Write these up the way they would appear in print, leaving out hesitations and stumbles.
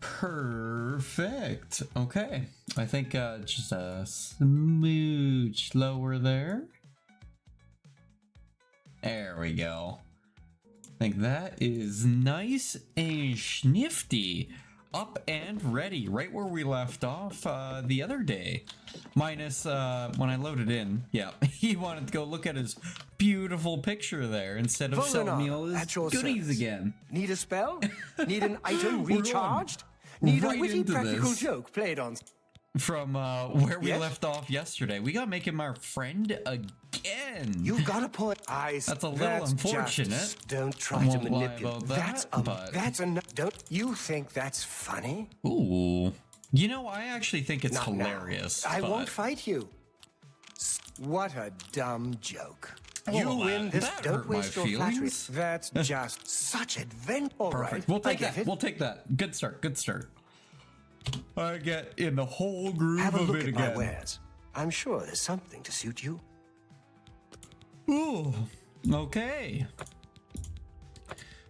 Perfect. Okay. I think just a smooch lower there. There we go. I think that is nice and snifty. Up and ready, right where we left off the other day. Minus when I loaded in, yeah, he wanted to go look at his beautiful picture there instead of selling me all his goodies again. Need a spell? Need an item recharged? Need a witty practical joke played on? From where we left off yesterday. We gotta make him our friend again. You've got a point. That's a little unfortunate. Don't try to manipulate. That's enough. Don't you think that's funny? Ooh. You know, I actually think it's hilarious. I won't fight you. What a dumb joke. Well, you win this. Don't waste your flattery. That's just such adventure. All perfect. Right. We'll take that. We'll take that. Good start. Good start. I get in the whole groove Have a of look it at again. My wares. I'm sure there's something to suit you. Ooh, okay.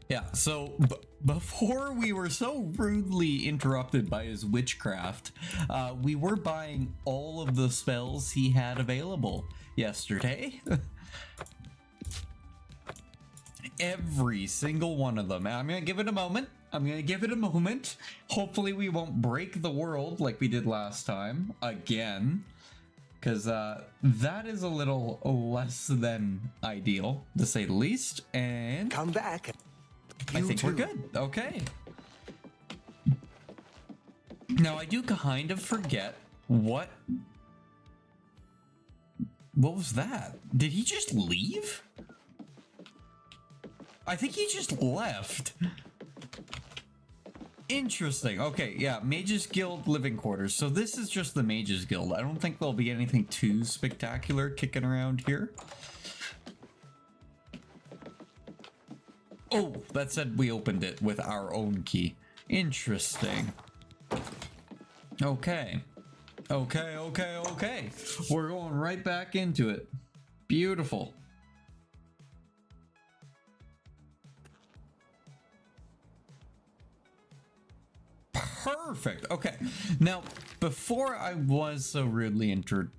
Yeah, so before we were so rudely interrupted by his witchcraft, we were buying all of the spells he had available yesterday. Every single one of them. I'm gonna give it a moment. Hopefully we won't break the world like we did last time again. Because that is a little less than ideal, to say the least. And come back. I think we're good. Okay. Now, I do kind of forget what was that? Did he just leave? I think he just left. Interesting. Okay, yeah, Mages Guild living quarters. So this is just the Mages Guild. I don't think there'll be anything too spectacular kicking around here. Oh, that said we opened it with our own key. Interesting. Okay. Okay. We're going right back into it. Beautiful. Perfect. Okay. Now, before I was so rudely interrupted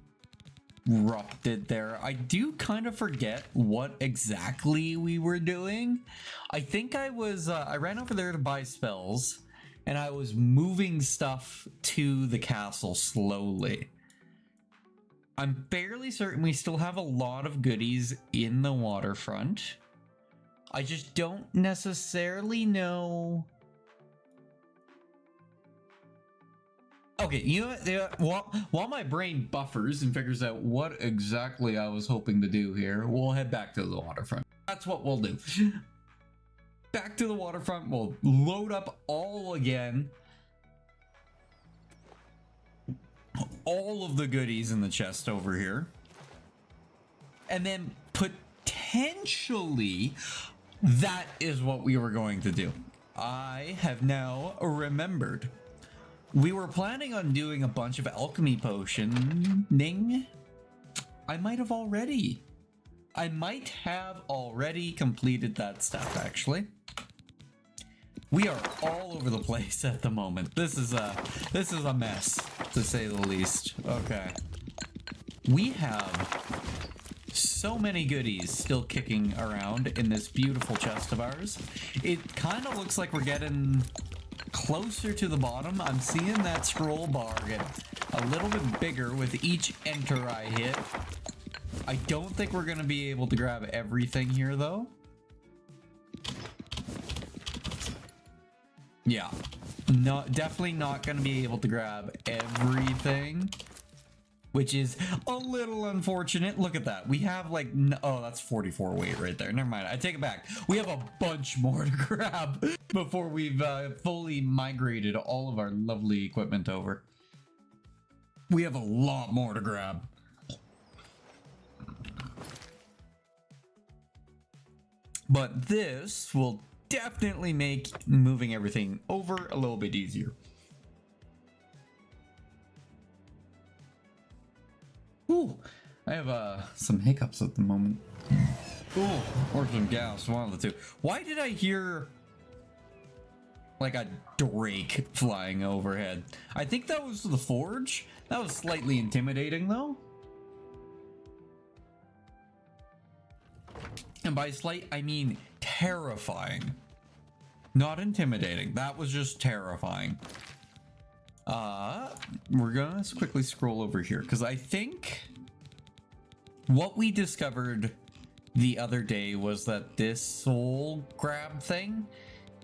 there, I do kind of forget what exactly we were doing. I think I ran over there to buy spells, and I was moving stuff to the castle slowly. I'm fairly certain we still have a lot of goodies in the waterfront. I just don't necessarily know. Okay, you know, while my brain buffers and figures out what exactly I was hoping to do here, we'll head back to the waterfront. That's what we'll do. Back to the waterfront, we'll load up all again. All of the goodies in the chest over here. And then potentially, that is what we were going to do. I have now remembered. We were planning on doing a bunch of alchemy potioning. I might have already completed that stuff, actually. We are all over the place at the moment. This is a mess, to say the least. Okay. We have so many goodies still kicking around in this beautiful chest of ours. It kind of looks like we're getting closer to the bottom. I'm seeing that scroll bar get a little bit bigger with each enter I hit. I don't think we're gonna be able to grab everything here though. Yeah, definitely not gonna be able to grab everything, which is a little unfortunate. Look at that. We have like, oh, that's 44 weight right there. Never mind. I take it back. We have a bunch more to grab before we've fully migrated all of our lovely equipment over. We have a lot more to grab. But this will definitely make moving everything over a little bit easier. Ooh, I have some hiccups at the moment. Ooh, or some gas, one of the two. Why did I hear like a drake flying overhead. I think that was the forge. That was slightly intimidating though. And by slight, I mean terrifying. Not intimidating. That was just terrifying. We're gonna quickly scroll over here because I think what we discovered the other day was that this soul grab thing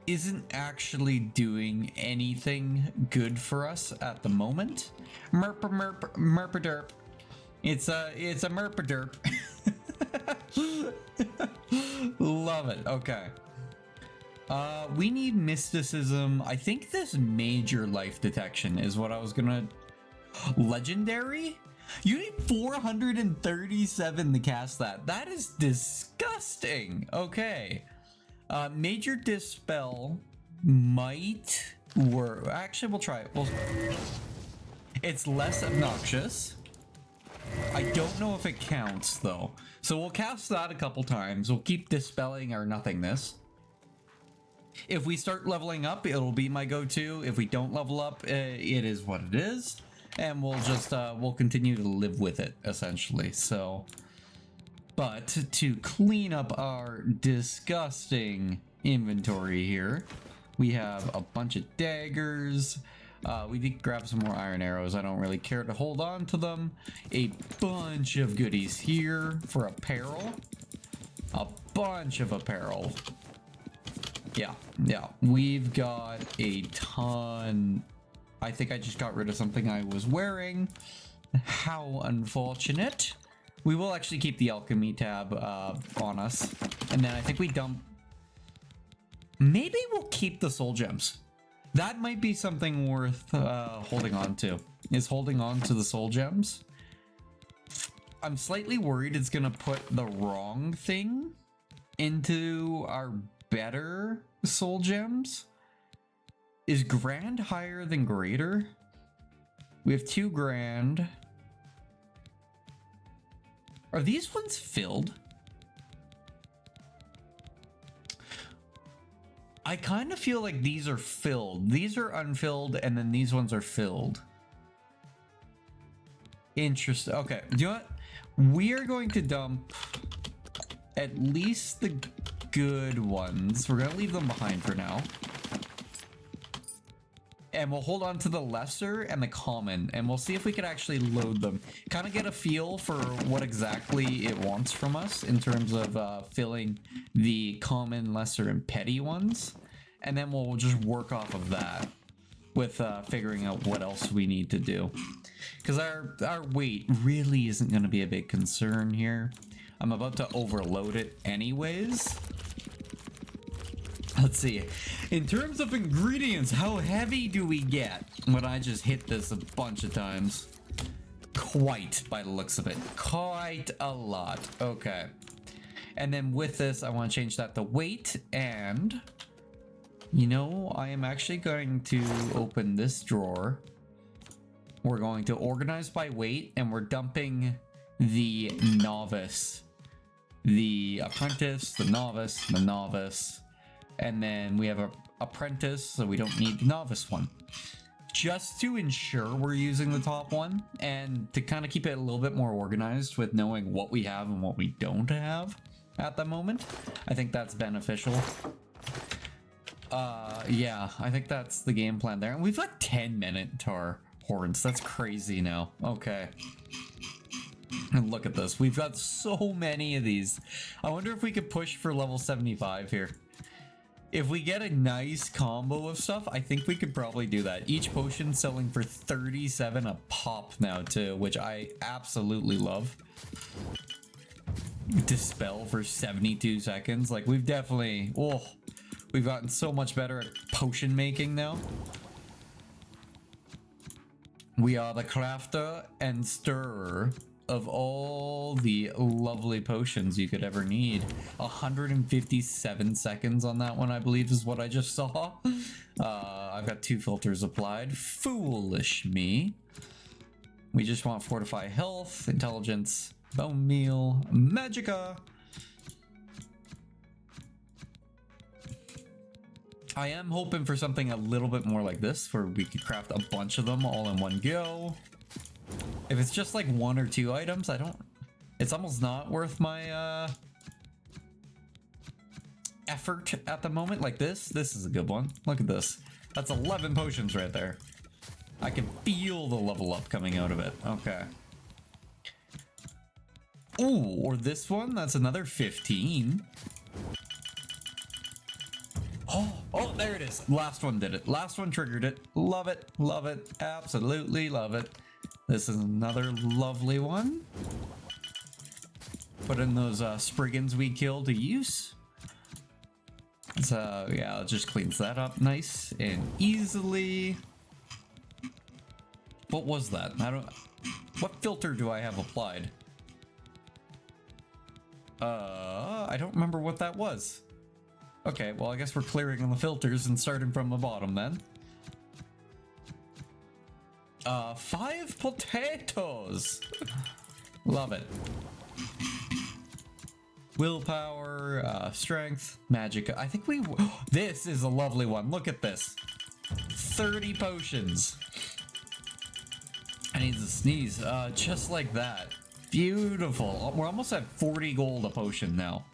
isn't actually doing anything good for us at the moment. Merp-a-derp. It's a merp-a-derp. Love it. Okay. We need mysticism. I think this major life detection is what I was gonna... Legendary? You need 437 to cast that. That is disgusting. Okay. Major dispel might work. Actually, we'll try it. It's less obnoxious. I don't know if it counts though. So we'll cast that a couple times. We'll keep dispelling our nothingness. If we start leveling up, it'll be my go-to. If we don't level up, it is what it is. And we'll just, we'll continue to live with it, essentially. So, but to clean up our disgusting inventory here, we have a bunch of daggers. We did grab some more iron arrows. I don't really care to hold on to them. A bunch of goodies here for apparel. A bunch of apparel. Yeah, we've got a ton. I think I just got rid of something I was wearing. How unfortunate. We will actually keep the alchemy tab on us. And then I think we dump... Maybe we'll keep the soul gems. That might be something worth holding on to. Is holding on to the soul gems. I'm slightly worried it's gonna put the wrong thing into our better soul gems. Is grand higher than greater? We have 2 grand. Are these ones filled? I kind of feel like these are filled. These are unfilled, and then these ones are filled. Interesting. Okay, do you know what? We are going to dump at least the good ones. We're gonna leave them behind for now. And we'll hold on to the lesser and the common, and we'll see if we can actually load them. Kind of get a feel for what exactly it wants from us in terms of filling the common, lesser, and petty ones. And then we'll just work off of that with figuring out what else we need to do. Because our weight really isn't going to be a big concern here. I'm about to overload it anyways. Let's see. In terms of ingredients, how heavy do we get when I just hit this a bunch of times? Quite, by the looks of it. Quite a lot. Okay. And then with this, I want to change that to weight. And, you know, I am actually going to open this drawer. We're going to organize by weight, and we're dumping the novice. The apprentice, the novice. And then we have a apprentice, so we don't need the novice one. Just to ensure we're using the top one, and to kind of keep it a little bit more organized with knowing what we have and what we don't have at the moment. I think that's beneficial. Yeah, I think that's the game plan there. And we've got 10 Minotaur horns. That's crazy now. Okay. And look at this. We've got so many of these. I wonder if we could push for level 75 here. If we get a nice combo of stuff, I think we could probably do that. Each potion selling for 37 a pop now too, which I absolutely love. Dispel for 72 seconds. Like, we've definitely... Oh, we've gotten so much better at potion making now. We are the crafter and stirrer of all the lovely potions you could ever need. 157 seconds on that one, I believe, is what I just saw. I've got 2 filters applied. Foolish me. We just want fortify health, intelligence, bone meal, magicka. I am hoping for something a little bit more like this, where we could craft a bunch of them all in one go. If it's just like 1 or 2 items, I don't... It's almost not worth my effort at the moment. Like this is a good one. Look at this. That's 11 potions right there. I can feel the level up coming out of it. Okay. Ooh, or this one, that's another 15. Oh, there it is. Last one did it. Last one triggered it. Love it. Love it. Absolutely love it. This is another lovely one. Put in those Spriggans we killed to use. So yeah, it just cleans that up nice and easily. What was that? What filter do I have applied? I don't remember what that was. Okay, well, I guess we're clearing on the filters and starting from the bottom then. 5 potatoes. Love it. Willpower, strength, magic. I think we... This is a lovely one. Look at this. 30 potions. I need to sneeze. Just like that. Beautiful. We're almost at 40 gold a potion now.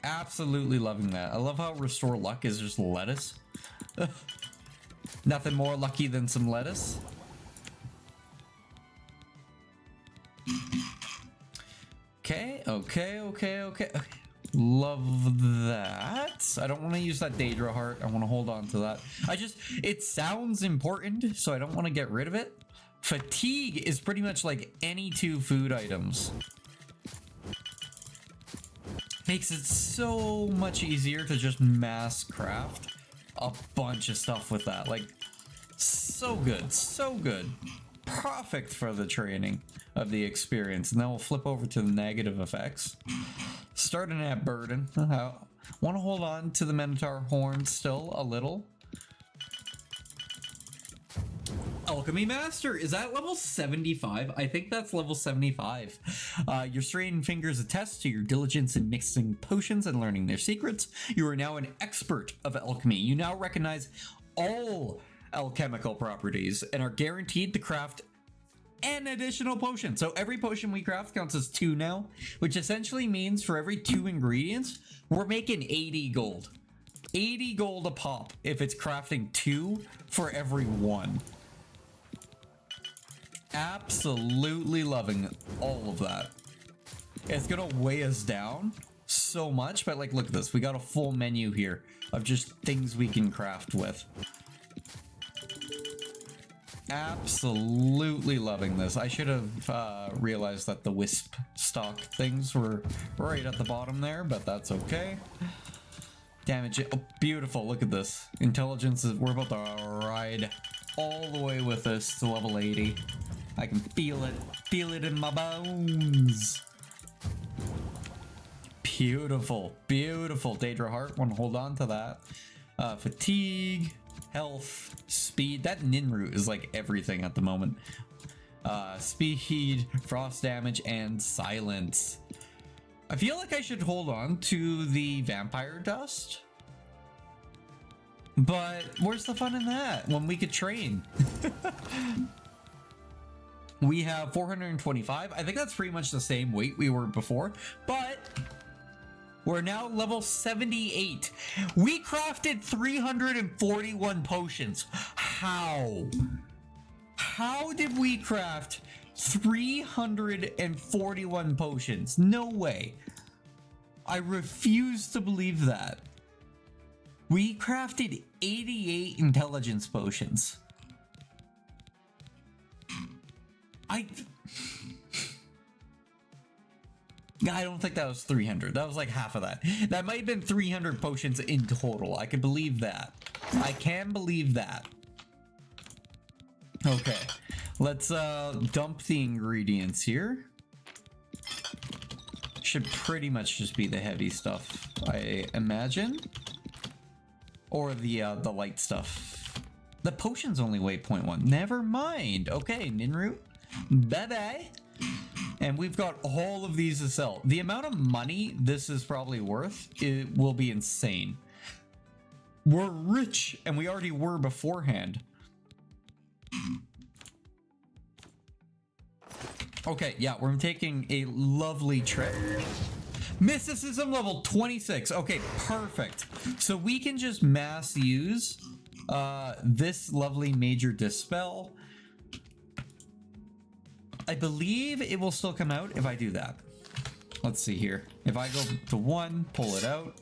Absolutely loving that. I love how restore luck is just lettuce. Nothing more lucky than some lettuce. Okay. Love that. I don't want to use that Daedra heart. I want to hold on to that. It sounds important, so I don't want to get rid of it. Fatigue is pretty much like any 2 food items. Makes it so much easier to just mass craft a bunch of stuff with that. Like, so good, so good. Perfect for the training of the experience. And then we'll flip over to the negative effects. Starting at burden. I want to hold on to the Minotaur horn still a little. Alchemy Master is at level 75. I think that's level 75. Your strained fingers attest to your diligence in mixing potions and learning their secrets. You are now an expert of alchemy. You now recognize all alchemical properties and are guaranteed to craft an additional potion. So every potion we craft counts as 2 now, which essentially means for every 2 ingredients, we're making 80 gold. 80 gold a pop if it's crafting 2 for every 1. Absolutely loving all of that. It's gonna weigh us down so much, but like, look at this. We got a full menu here of just things we can craft with. Absolutely loving this. I should have realized that the wisp stock things were right at the bottom there, but that's okay. Damage. Oh, beautiful. Look at this. Intelligence is... We're about to ride all the way with this to level 80. I can feel it. Feel it in my bones. Beautiful. Beautiful. Daedra Heart. Want to hold on to that. Fatigue. Health. Speed. That Nin root is like everything at the moment. Speed. Frost damage. And silence. I feel like I should hold on to the vampire dust. But where's the fun in that when we could train? We have 425. I think that's pretty much the same weight we were before, but we're now level 78. We crafted 341 potions. How? How did we craft 341 potions? No way. I refuse to believe that. We crafted 88 intelligence potions. I don't think that was 300. That was like half of that. That might have been 300 potions in total. I can believe that. I can believe that. Okay. Let's dump the ingredients here. Should pretty much just be the heavy stuff, I imagine. Or the light stuff. The potions only weigh 0.1. Never mind. Okay, Ninroot. Bye-bye. And we've got all of these to sell. The amount of money this is probably worth, it will be insane. We're rich, and we already were beforehand. Okay, yeah, we're taking a lovely trip. Mysticism level 26. Okay, perfect. So we can just mass use this lovely major dispel. I believe it will still come out if I do that. Let's see here. If I go to 1, pull it out.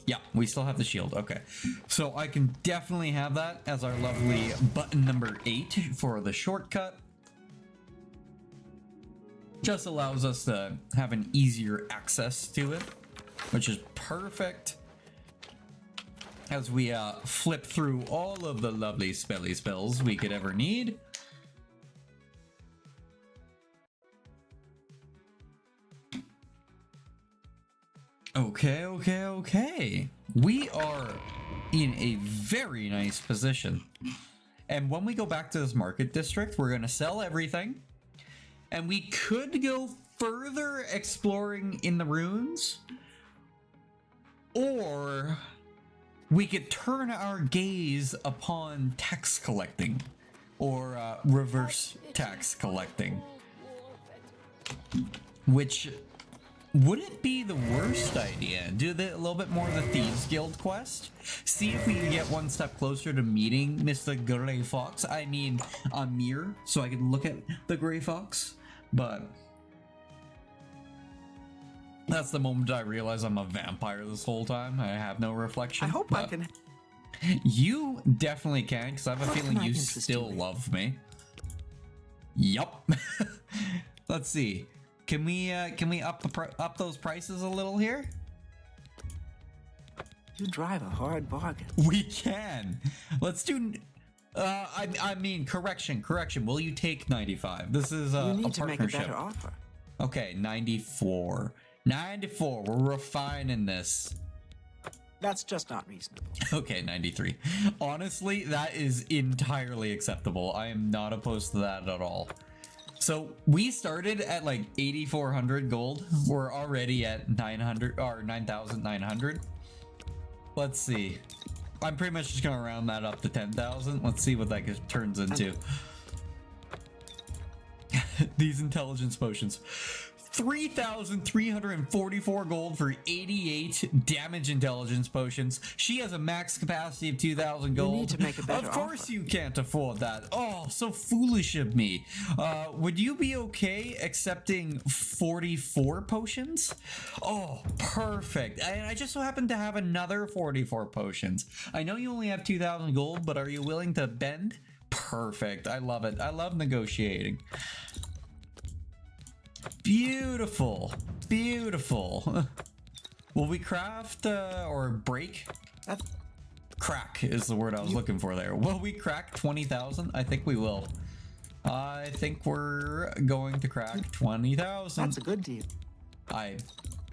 Yeah, we still have the shield. Okay. So I can definitely have that as our lovely button number 8 for the shortcut. Just allows us to have an easier access to it, which is perfect. As we flip through all of the lovely spelly spells we could ever need. Okay. We are in a very nice position. And when we go back to this market district, we're going to sell everything. And we could go further exploring in the ruins. Or we could turn our gaze upon tax collecting. Or reverse tax collecting. Which wouldn't be the worst idea. Do a little bit more of the Thieves Guild quest. See if we can get one step closer to meeting Mr. Grey Fox. I mean, Amir, so I can look at the Grey Fox. But that's the moment I realize I'm a vampire this whole time. I have no reflection. I hope I can. You definitely can, because I have a feeling you still love me. Yup. Let's see. Can we up those prices a little here? You drive a hard bargain. We can. Let's do. I mean, correction. Will you take 95? This is You need a to make partnership. a better offer. Okay, 94. 94. We're refining this. That's just not reasonable. Okay, 93. Honestly, that is entirely acceptable. I am not opposed to that at all. So we started at like 8,400 gold. We're already at 900 or 9,900. Let's see. I'm pretty much just gonna round that up to 10,000. Let's see what that turns into. These intelligence potions. 3,344 gold for 88 damage intelligence potions. She has a max capacity of 2,000 gold. You need to make a better Of course offer. you can't afford that. Oh, so foolish of me. Would you be okay accepting 44 potions? Oh, perfect. And I just so happen to have another 44 potions. I know you only have 2,000 gold, but are you willing to bend? Perfect. I love it. I love negotiating. Beautiful. Will we craft or break? Crack is the word I was looking for there. Will we crack 20,000? I think we will. I think we're going to crack 20,000. That's a good deal. I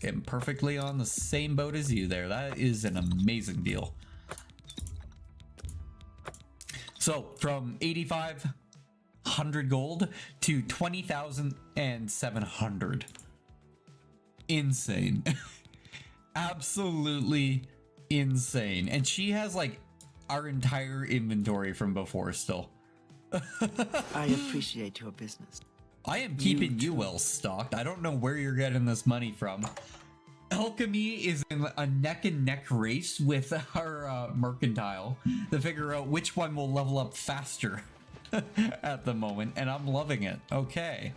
am perfectly on the same boat as you there. That is an amazing deal. So from 8,500 gold to 20,700. Insane. Absolutely insane. And she has like our entire inventory from before still. I appreciate your business. I am keeping you well stocked. I don't know where you're getting this money from. Alchemy is in a neck and neck race with our mercantile to figure out which one will level up faster at the moment, and I'm loving it. Okay.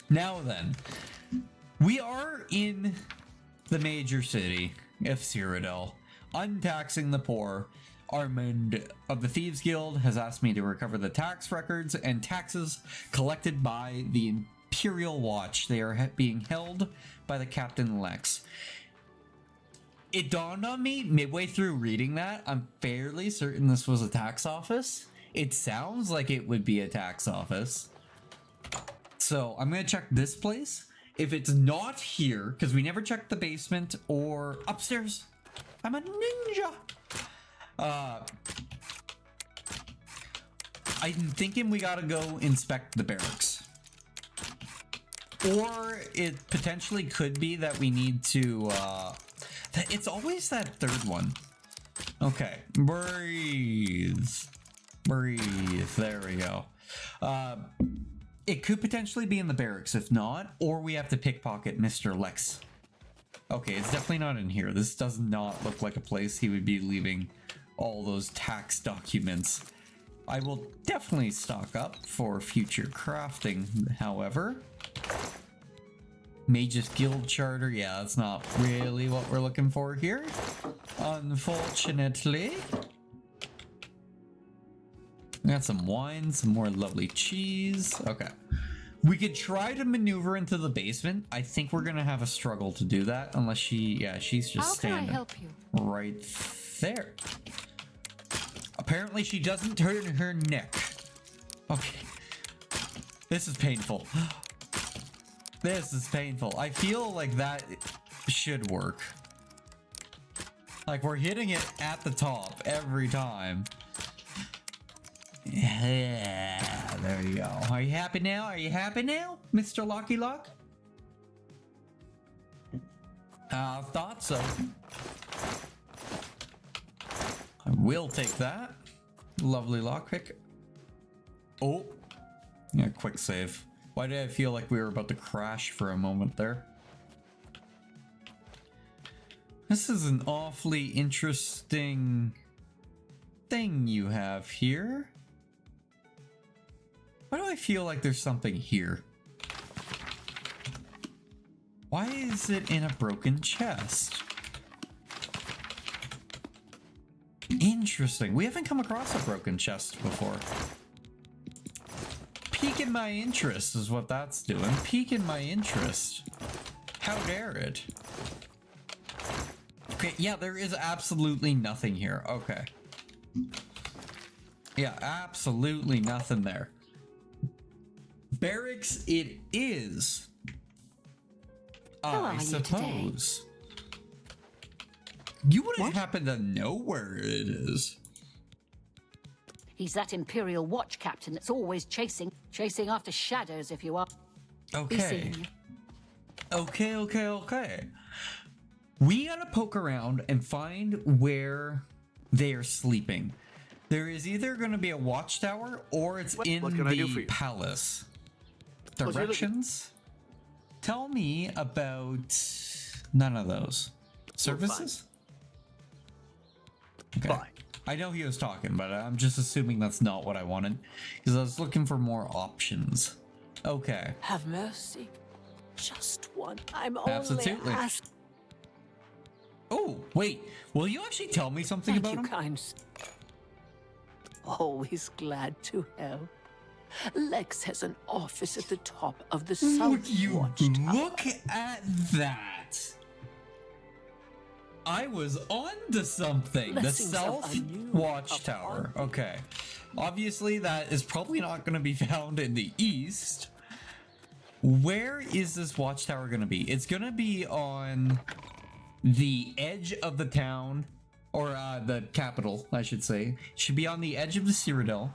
Now then, we are in the major city of Cyrodiil, untaxing the poor. Armand of the Thieves Guild has asked me to recover the tax records and taxes collected by the Imperial Watch. They are being held by the Captain Lex. It dawned on me midway through reading that I'm fairly certain this was a tax office. It sounds like it would be a tax office. So I'm gonna check this place. If it's not here, because we never checked the basement or upstairs. I'm a ninja. I'm thinking we gotta go inspect the barracks. Or it potentially could be that we need to, it's always that third one. Okay, breathe. Breathe. There we go. It could potentially be in the barracks. If not, or we have to pickpocket Mr. Lex. Okay, it's definitely not in here. This does not look like a place he would be leaving all those tax documents. I will definitely stock up for future crafting, however. Mage's Guild Charter, yeah, that's not really what we're looking for here, unfortunately. We got some wine, some more lovely cheese. Okay. We could try to maneuver into the basement. I think we're gonna have a struggle to do that unless she's just standing. How can I help you? Right there. Apparently she doesn't turn her neck. Okay. This is painful. This is painful. I feel like that should work. Like we're hitting it at the top every time. Yeah, there you go. Are you happy now? Are you happy now, Mr. Locky Lock? I thought so. I will take that. Lovely lockpick. Oh. Yeah, quick save. Why did I feel like we were about to crash for a moment there? This is an awfully interesting thing you have here. Why do I feel like there's something here? Why is it in a broken chest? Interesting. We haven't come across a broken chest before. Piquing my interest is what that's doing. Piquing my interest. How dare it? Okay, yeah, there is absolutely nothing here. Okay. Yeah, absolutely nothing there. Barracks it is. I suppose. You wouldn't happen to know where it is. He's that Imperial Watch captain that's always chasing after shadows, if you are. Okay. Okay. We gotta poke around and find where they are sleeping. There is either gonna be a watchtower or it's in the palace. Directions? Tell me about none of those. Services? Okay. Bye. I know he was talking, but I'm just assuming that's not what I wanted because I was looking for more options. Okay. Have mercy. Just one. I'm Absolutely. only ask. Oh, wait. Will you actually tell me something Thank about you, him? kind. Always glad to help. Lex has an office at the top of the South Would you Watchtower. look at that? I was on to something. The Blessings of South Anu Watchtower. upon- Okay. Obviously, that is probably not going to be found in the east. Where is this watchtower going to be? It's going to be on the edge of the town, or the capital, I should say. It should be on the edge of the Cyrodiil,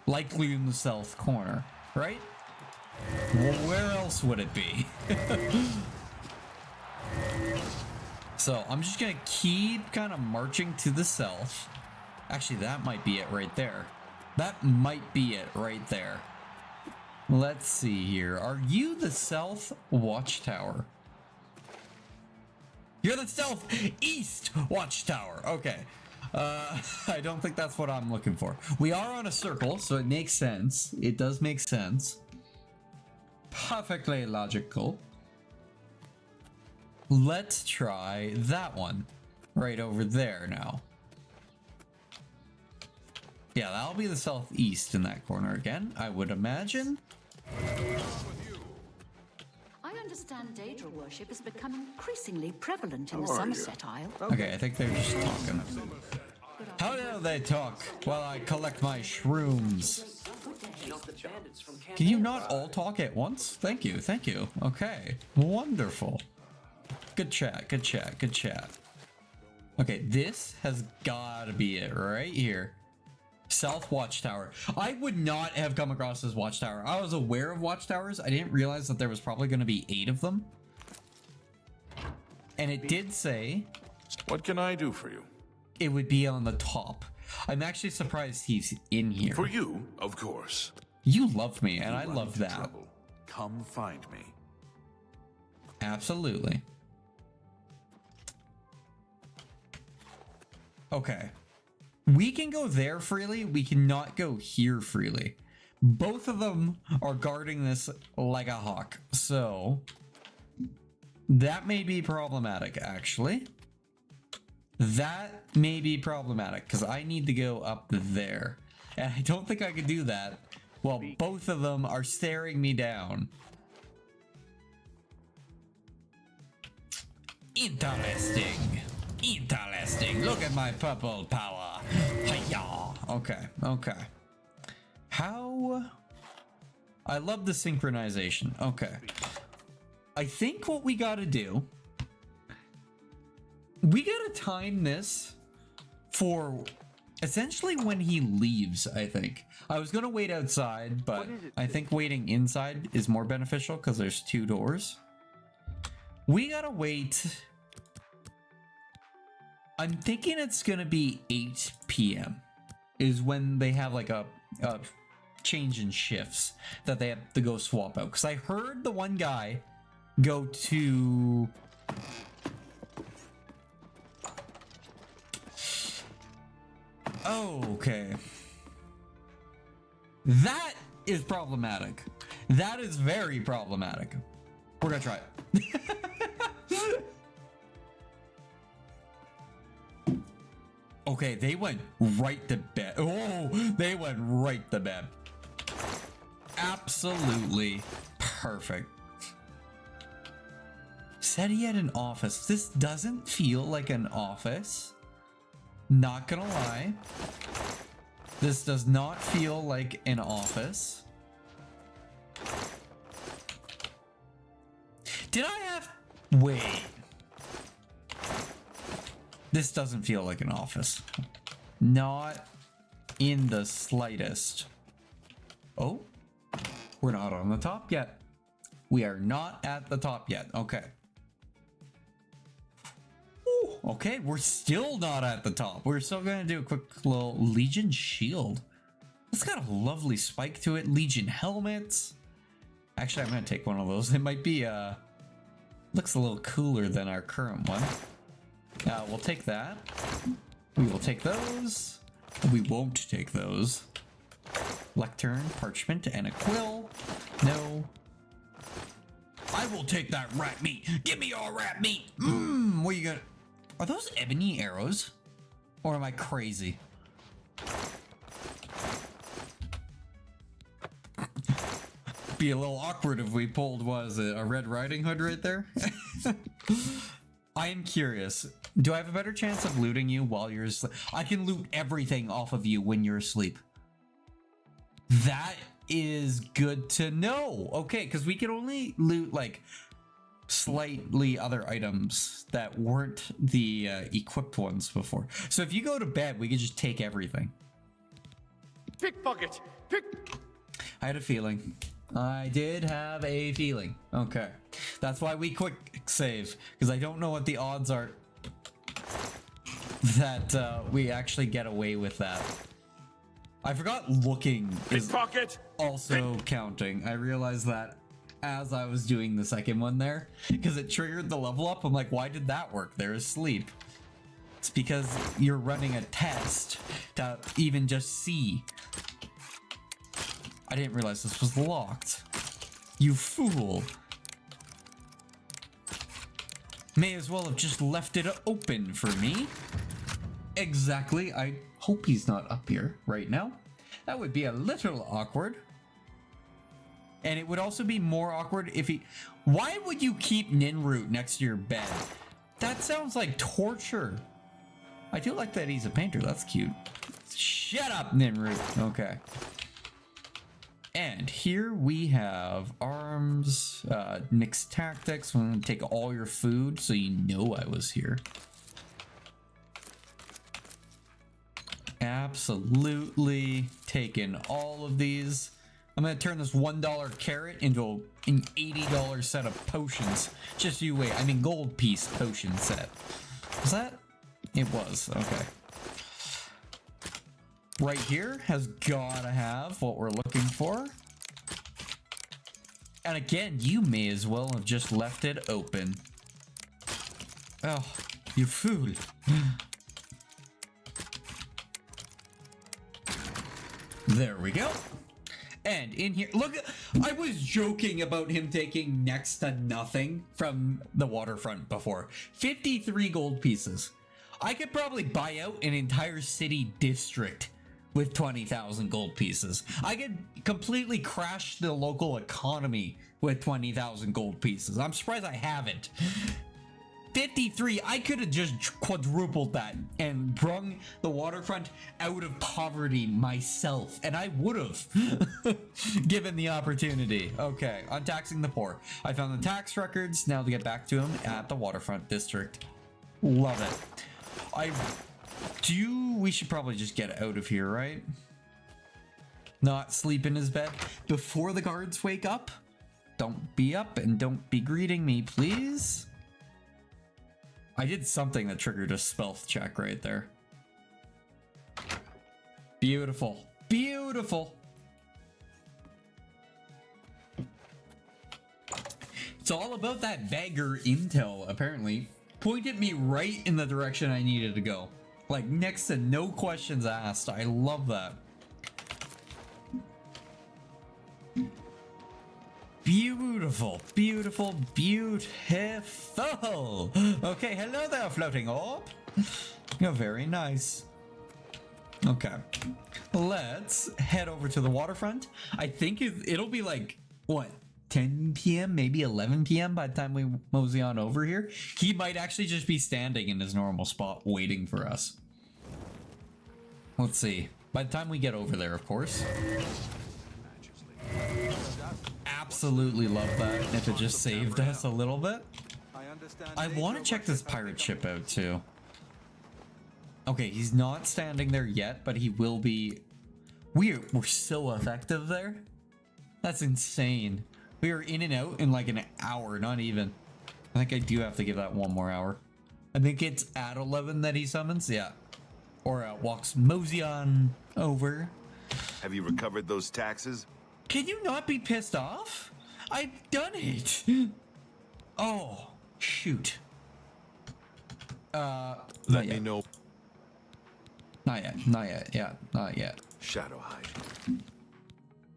likely in the south corner, right? Well, where else would it be? So I'm just gonna keep kind of marching to the south. Actually, that might be it right there. That might be it right there. Let's see here. Are you the South Watchtower? You're the Southeast Watchtower. Okay. I don't think that's what I'm looking for. We are on a circle, so it makes sense. It does make sense. Perfectly logical. Let's try that one. Right over there now. Yeah, that'll be the southeast in that corner again, I would imagine. I understand Daedra worship is becoming increasingly prevalent in the Somerset Isle. Okay, I think they're just talking. How do they talk while I collect my shrooms? Can you not all talk at once? Thank you, thank you. Okay, wonderful. Good chat, good chat, good chat. Okay, this has gotta be it right here. South Watchtower. I would not have come across this watchtower. I was aware of watchtowers. I didn't realize that there was probably going to be 8 of them. And it did say... What can I do for you? it would be on the top. I'm actually surprised he's in here. For you, of course. You love me, and I Run love into that. trouble, come find me. Absolutely. Okay. We can go there freely. We cannot go here freely. Both of them are guarding this like a hawk. So that may be problematic, actually. That may be problematic because I need to go up there. And I don't think I could do that while both of them are staring me down. Interesting. Interesting. Look at my purple power. Hiya. Okay. Okay. How? I love the synchronization. Okay. I think what we gotta do, we gotta time this for essentially when he leaves, I think. I was gonna wait outside, but I think waiting inside is more beneficial because there's 2 doors. We gotta wait. I'm thinking it's gonna be 8 p.m. is when they have like a change in shifts that they have to go swap out. Because I heard the one guy go to... Oh, okay. That is problematic. That is very problematic. We're gonna try it. Okay, they went right to bed. Oh, they went right to bed. Absolutely perfect. Said he had an office. This doesn't feel like an office. Not gonna lie. This does not feel like an office. Did I have... Wait. This doesn't feel like an office. Not in the slightest. Oh, we're not on the top yet. We are not at the top yet. Okay. Ooh, okay, we're still not at the top. We're still going to do a quick little Legion shield. It's got a lovely spike to it. Legion helmets. Actually, I'm going to take one of those. It might be, looks a little cooler than our current one. We'll take that. We will take those. We won't take those. Lectern, parchment, and a quill. No. I will take that rat meat. Give me your rat meat. What are you gonna... Are those ebony arrows? Or am I crazy? Be a little awkward if we pulled, what is it, a Red Riding Hood right there? I am curious. Do I have a better chance of looting you while you're asleep? I can loot everything off of you when you're asleep. That is good to know. Okay, because we can only loot like slightly other items that weren't the equipped ones before. So if you go to bed, we could just take everything. Pickpocket! Pick... I had a feeling. I did have a feeling. Okay. That's why we quick save, because I don't know what the odds are that we actually get away with that. I forgot looking is also counting. I realized that as I was doing the second one there, because it triggered the level up. I'm like, why did that work? They're asleep. It's because you're running a test to even just see. I didn't realize this was locked. You fool. May as well have just left it open for me. Exactly. I hope he's not up here right now. That would be a little awkward. And it would also be more awkward if he... Why would you keep Ninroot next to your bed? That sounds like torture. I do like that he's a painter. That's cute. Shut up, Ninroot. Okay. And here we have arms, Nick's tactics. I'm gonna take all your food so you know I was here. Absolutely taking all of these. I'm gonna turn this $1 carrot into an $80 set of potions. Just you wait. I mean, gold piece potion set. Was that? It was. Okay. right here has gotta have what we're looking for. And again, you may as well have just left it open. Oh, you fool. There we go. And in here, look, I was joking about him taking next to nothing from the waterfront before. 53 gold pieces. I could probably buy out an entire city district with 20,000 gold pieces. I could completely crash the local economy with 20,000 gold pieces. I'm surprised I haven't. 53, I could have just quadrupled that and brung the waterfront out of poverty myself, and I would have given the opportunity. Okay, untaxing the poor. I found the tax records, now to get back to them at the waterfront district. Love it. We should probably just get out of here, right? Not sleep in his bed before the guards wake up. Don't be up and don't be greeting me, please. I did something that triggered a stealth check right there. Beautiful. Beautiful. It's all about that beggar intel, apparently. Pointed me right in the direction I needed to go. Like, next to no questions asked. I love that. Beautiful, beautiful, beautiful. Okay, hello there, floating orb. You're very nice. Okay, let's head over to the waterfront. I think it'll be like, what, 10 p.m., maybe 11 p.m. by the time we mosey on over here. He might actually just be standing in his normal spot waiting for us. Let's see. By the time we get over there, of course. Absolutely love that if it just saved us a little bit. I want to check this pirate ship out too. Okay, he's not standing there yet, but he will be. We're so effective there. That's insane. We are in and out in like an hour, not even. I think I do have to give that one more hour. I think it's at 11 that he summons, yeah. Or walks mosey on over. Have you recovered those taxes? Can you not be pissed off? I've done it. Oh, shoot. Let me know. Not yet, not yet, yeah, not yet. Shadowhide.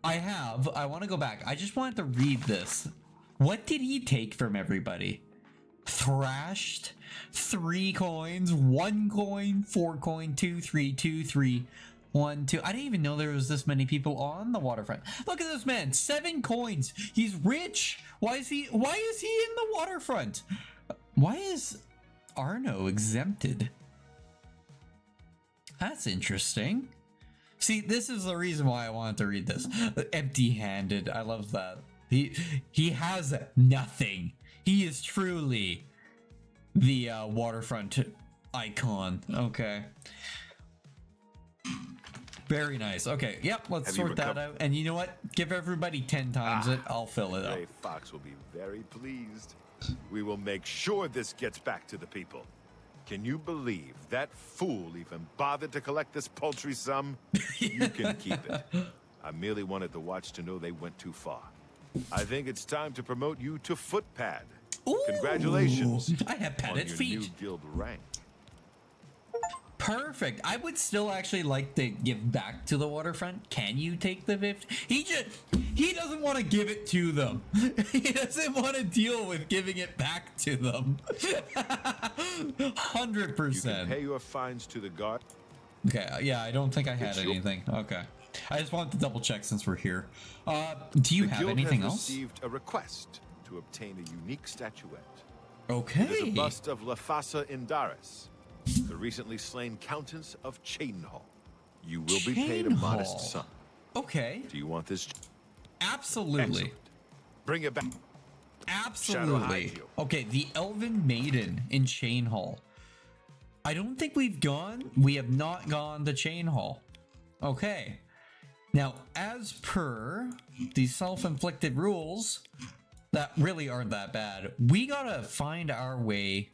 I want to go back. I just wanted to read this. What did he take from everybody? Thrashed, 3 coins, 1 coin, 4 coin, 2, 3, 2, 3, 1, 2. I didn't even know there was this many people on the waterfront. Look at this man, 7 coins. He's rich. Why is he in the waterfront? Why is Arno exempted? That's interesting. See, this is the reason why I wanted to read this. Empty-handed. I love that. He has nothing. He is truly the waterfront icon. Okay. Very nice. Okay, yep, let's sort that out. And you know what? Give everybody 10 times it. I'll fill it up. Gray Fox will be very pleased. We will make sure this gets back to the people. Can you believe that fool even bothered to collect this paltry sum? You can keep it. I merely wanted the watch to know they went too far. I think it's time to promote you to footpad. Ooh, congratulations. I have padded on your feet. new guild rank. Perfect. I would still actually like to give back to the waterfront. Can you take the 50? He doesn't want to give it to them. He doesn't want to deal with giving it back to them. 100%. You can pay your fines to the guard. Okay, yeah, I don't think I had anything. Okay. I just wanted to double check since we're here. Do you have anything else? Received a request to obtain a unique statuette. Okay. It is a bust of Lafasa Indaris, the recently slain Countess of Chadenhall. You will be paid a modest sum. Okay. Do you want this? Absolutely. Excellent. Bring it back. Absolutely. Okay, the Elven Maiden in Chainhall. I don't think we have not gone to Chainhall. Okay. Now, as per the self-inflicted rules that really aren't that bad, we gotta find our way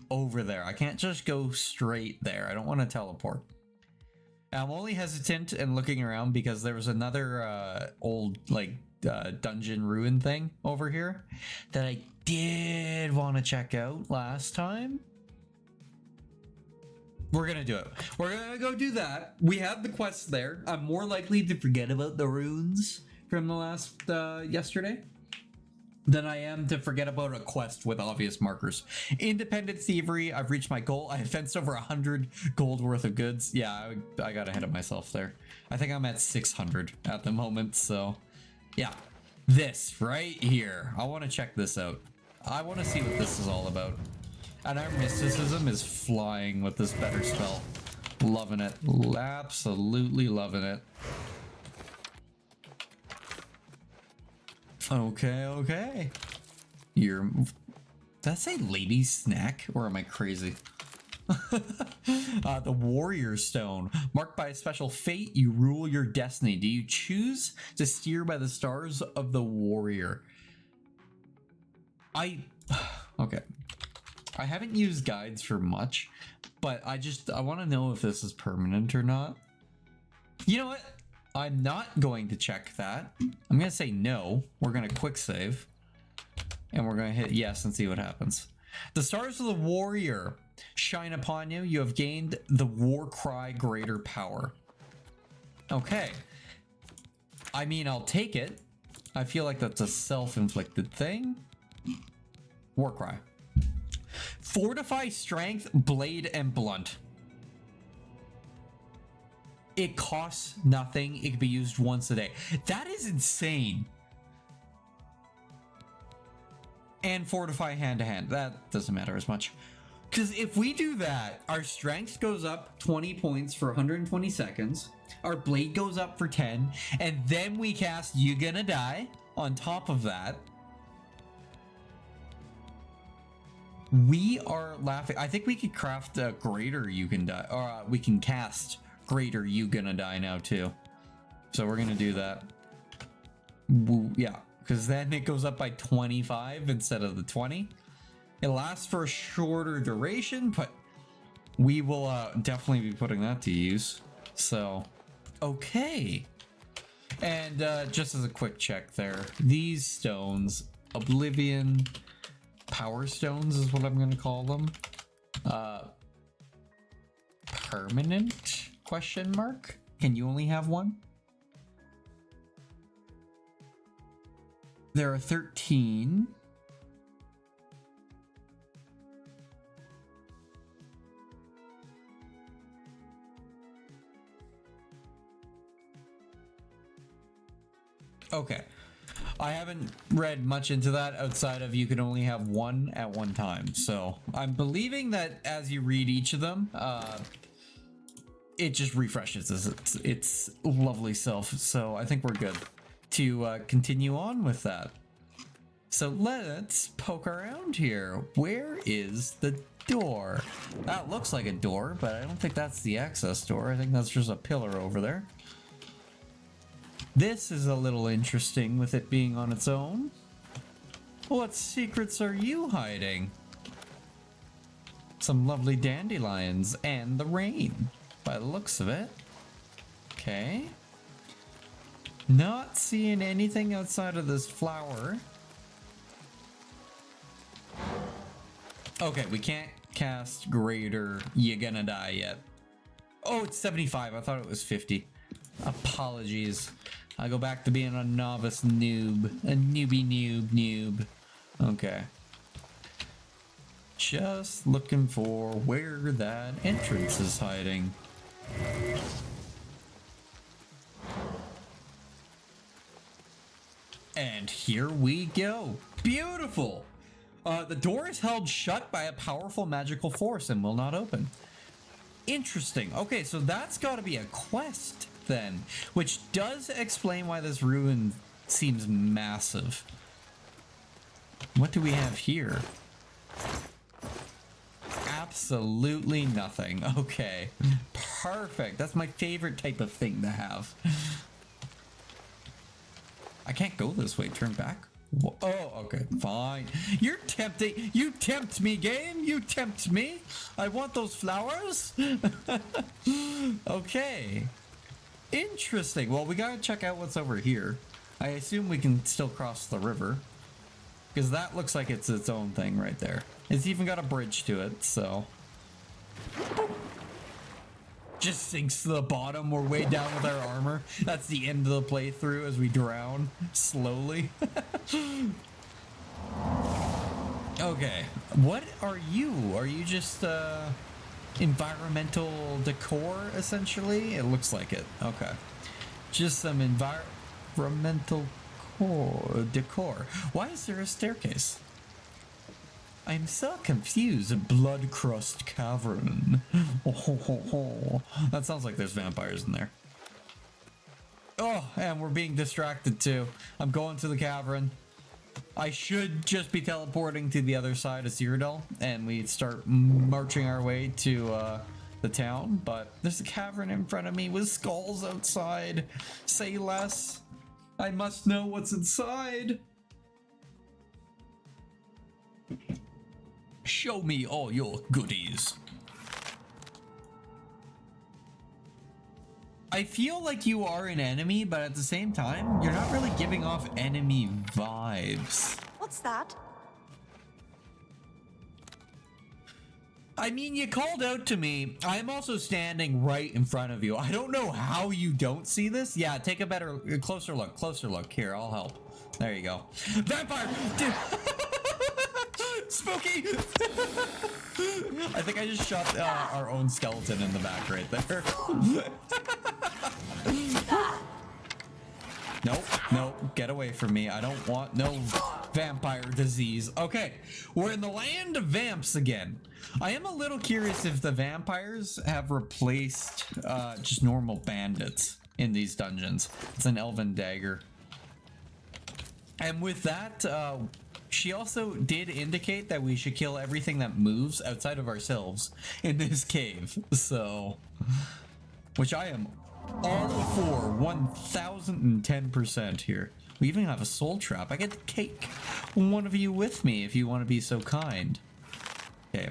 over there. I can't just go straight there. I don't want to teleport. I'm only hesitant and looking around because there was another old like dungeon ruin thing over here that I did want to check out last time. We're gonna do it. We're gonna go do that. We have the quest there. I'm more likely to forget about the runes from the last yesterday than I am to forget about a quest with obvious markers. Independent thievery. I've reached my goal. I have fenced over 100 gold worth of goods. Yeah, I got ahead of myself there. I think I'm at 600 at the moment. So yeah, this right here. I want to check this out. I want to see what this is all about. And our mysticism is flying with this better spell. Loving it. Absolutely loving it. Okay. Did that say lady snack? Or am I crazy? The warrior stone. Marked by a special fate, you rule your destiny. Do you choose to steer by the stars of the warrior? Okay. I haven't used guides for much, but I want to know if this is permanent or not. You know what? I'm not going to check that. I'm going to say no. We're going to quick save. And we're going to hit yes and see what happens. The stars of the warrior shine upon you. You have gained the war cry greater power. Okay. I mean, I'll take it. I feel like that's a self-inflicted thing. War cry. Fortify strength, blade, and blunt. It costs nothing. It can be used once a day. That is insane. And fortify hand to hand. That doesn't matter as much. Because if we do that, our strength goes up 20 points for 120 seconds. Our blade goes up for 10. And then we cast You Gonna Die on top of that. We are laughing. I think we could craft a greater You Can Die. Or we can cast greater You Gonna Die now too. So we're gonna do that. Yeah, because then it goes up by 25 instead of the 20. It lasts for a shorter duration, but we will definitely be putting that to use. So, okay. And just as a quick check there, these stones, Oblivion Power Stones is what I'm going to call them. Permanent? Question mark? Can you only have one? There are 13. Okay. I haven't read much into that outside of you can only have one at one time. So I'm believing that as you read each of them, it just refreshes its lovely self. So I think we're good to continue on with that. So let's poke around here. Where is the door? That looks like a door, but I don't think that's the access door. I think that's just a pillar over there. This is a little interesting with it being on its own. What secrets are you hiding? Some lovely dandelions and the rain, by the looks of it. Okay. Not seeing anything outside of this flower. Okay, we can't cast greater You Gonna Die yet. Oh, it's 75. I thought it was 50. Apologies. I go back to being a novice noob. A newbie noob. Okay. Just looking for where that entrance is hiding. And here we go. Beautiful! The door is held shut by a powerful magical force and will not open. Interesting. Okay, so that's got to be a quest then, which does explain why this ruin seems massive. What do we have here? Absolutely nothing. Okay, perfect. That's my favorite type of thing to have. I can't go this way. Turn back. Oh, okay, fine. You're tempting. You tempt me, game. You tempt me. I want those flowers. Okay. Interesting. Well, we gotta check out what's over here. I assume we can still cross the river. Because that looks like it's its own thing right there. It's even got a bridge to it, so... Just sinks to the bottom. We're way down with our armor. That's the end of the playthrough as we drown slowly. Okay. What are you? Are you just, environmental decor, essentially? It looks like it. Okay. Just some environmental decor. Why is there a staircase? I'm so confused. Blood Crust Cavern. That sounds like there's vampires in there. Oh, and we're being distracted too. I'm going to the cavern. I should just be teleporting to the other side of Cyrodiil, and we start marching our way to the town, but there's a cavern in front of me with skulls outside. Say less. I must know what's inside. Show me all your goodies. I feel like you are an enemy, but at the same time, you're not really giving off enemy vibes. What's that? I mean, you called out to me. I'm also standing right in front of you. I don't know how you don't see this. Yeah, take a closer look. Closer look. Here, I'll help. There you go. Vampire! Dude. Spooky! I think I just shot our own skeleton in the back right there. Nope, nope, get away from me. I don't want no vampire disease. Okay, we're in the land of vamps again. I am a little curious if the vampires have replaced just normal bandits in these dungeons. It's an elven dagger. And with that, she also did indicate that we should kill everything that moves outside of ourselves in this cave. So, which I am all for 1010% here. We even have a soul trap. I get to take one of you with me if you want to be so kind. Okay.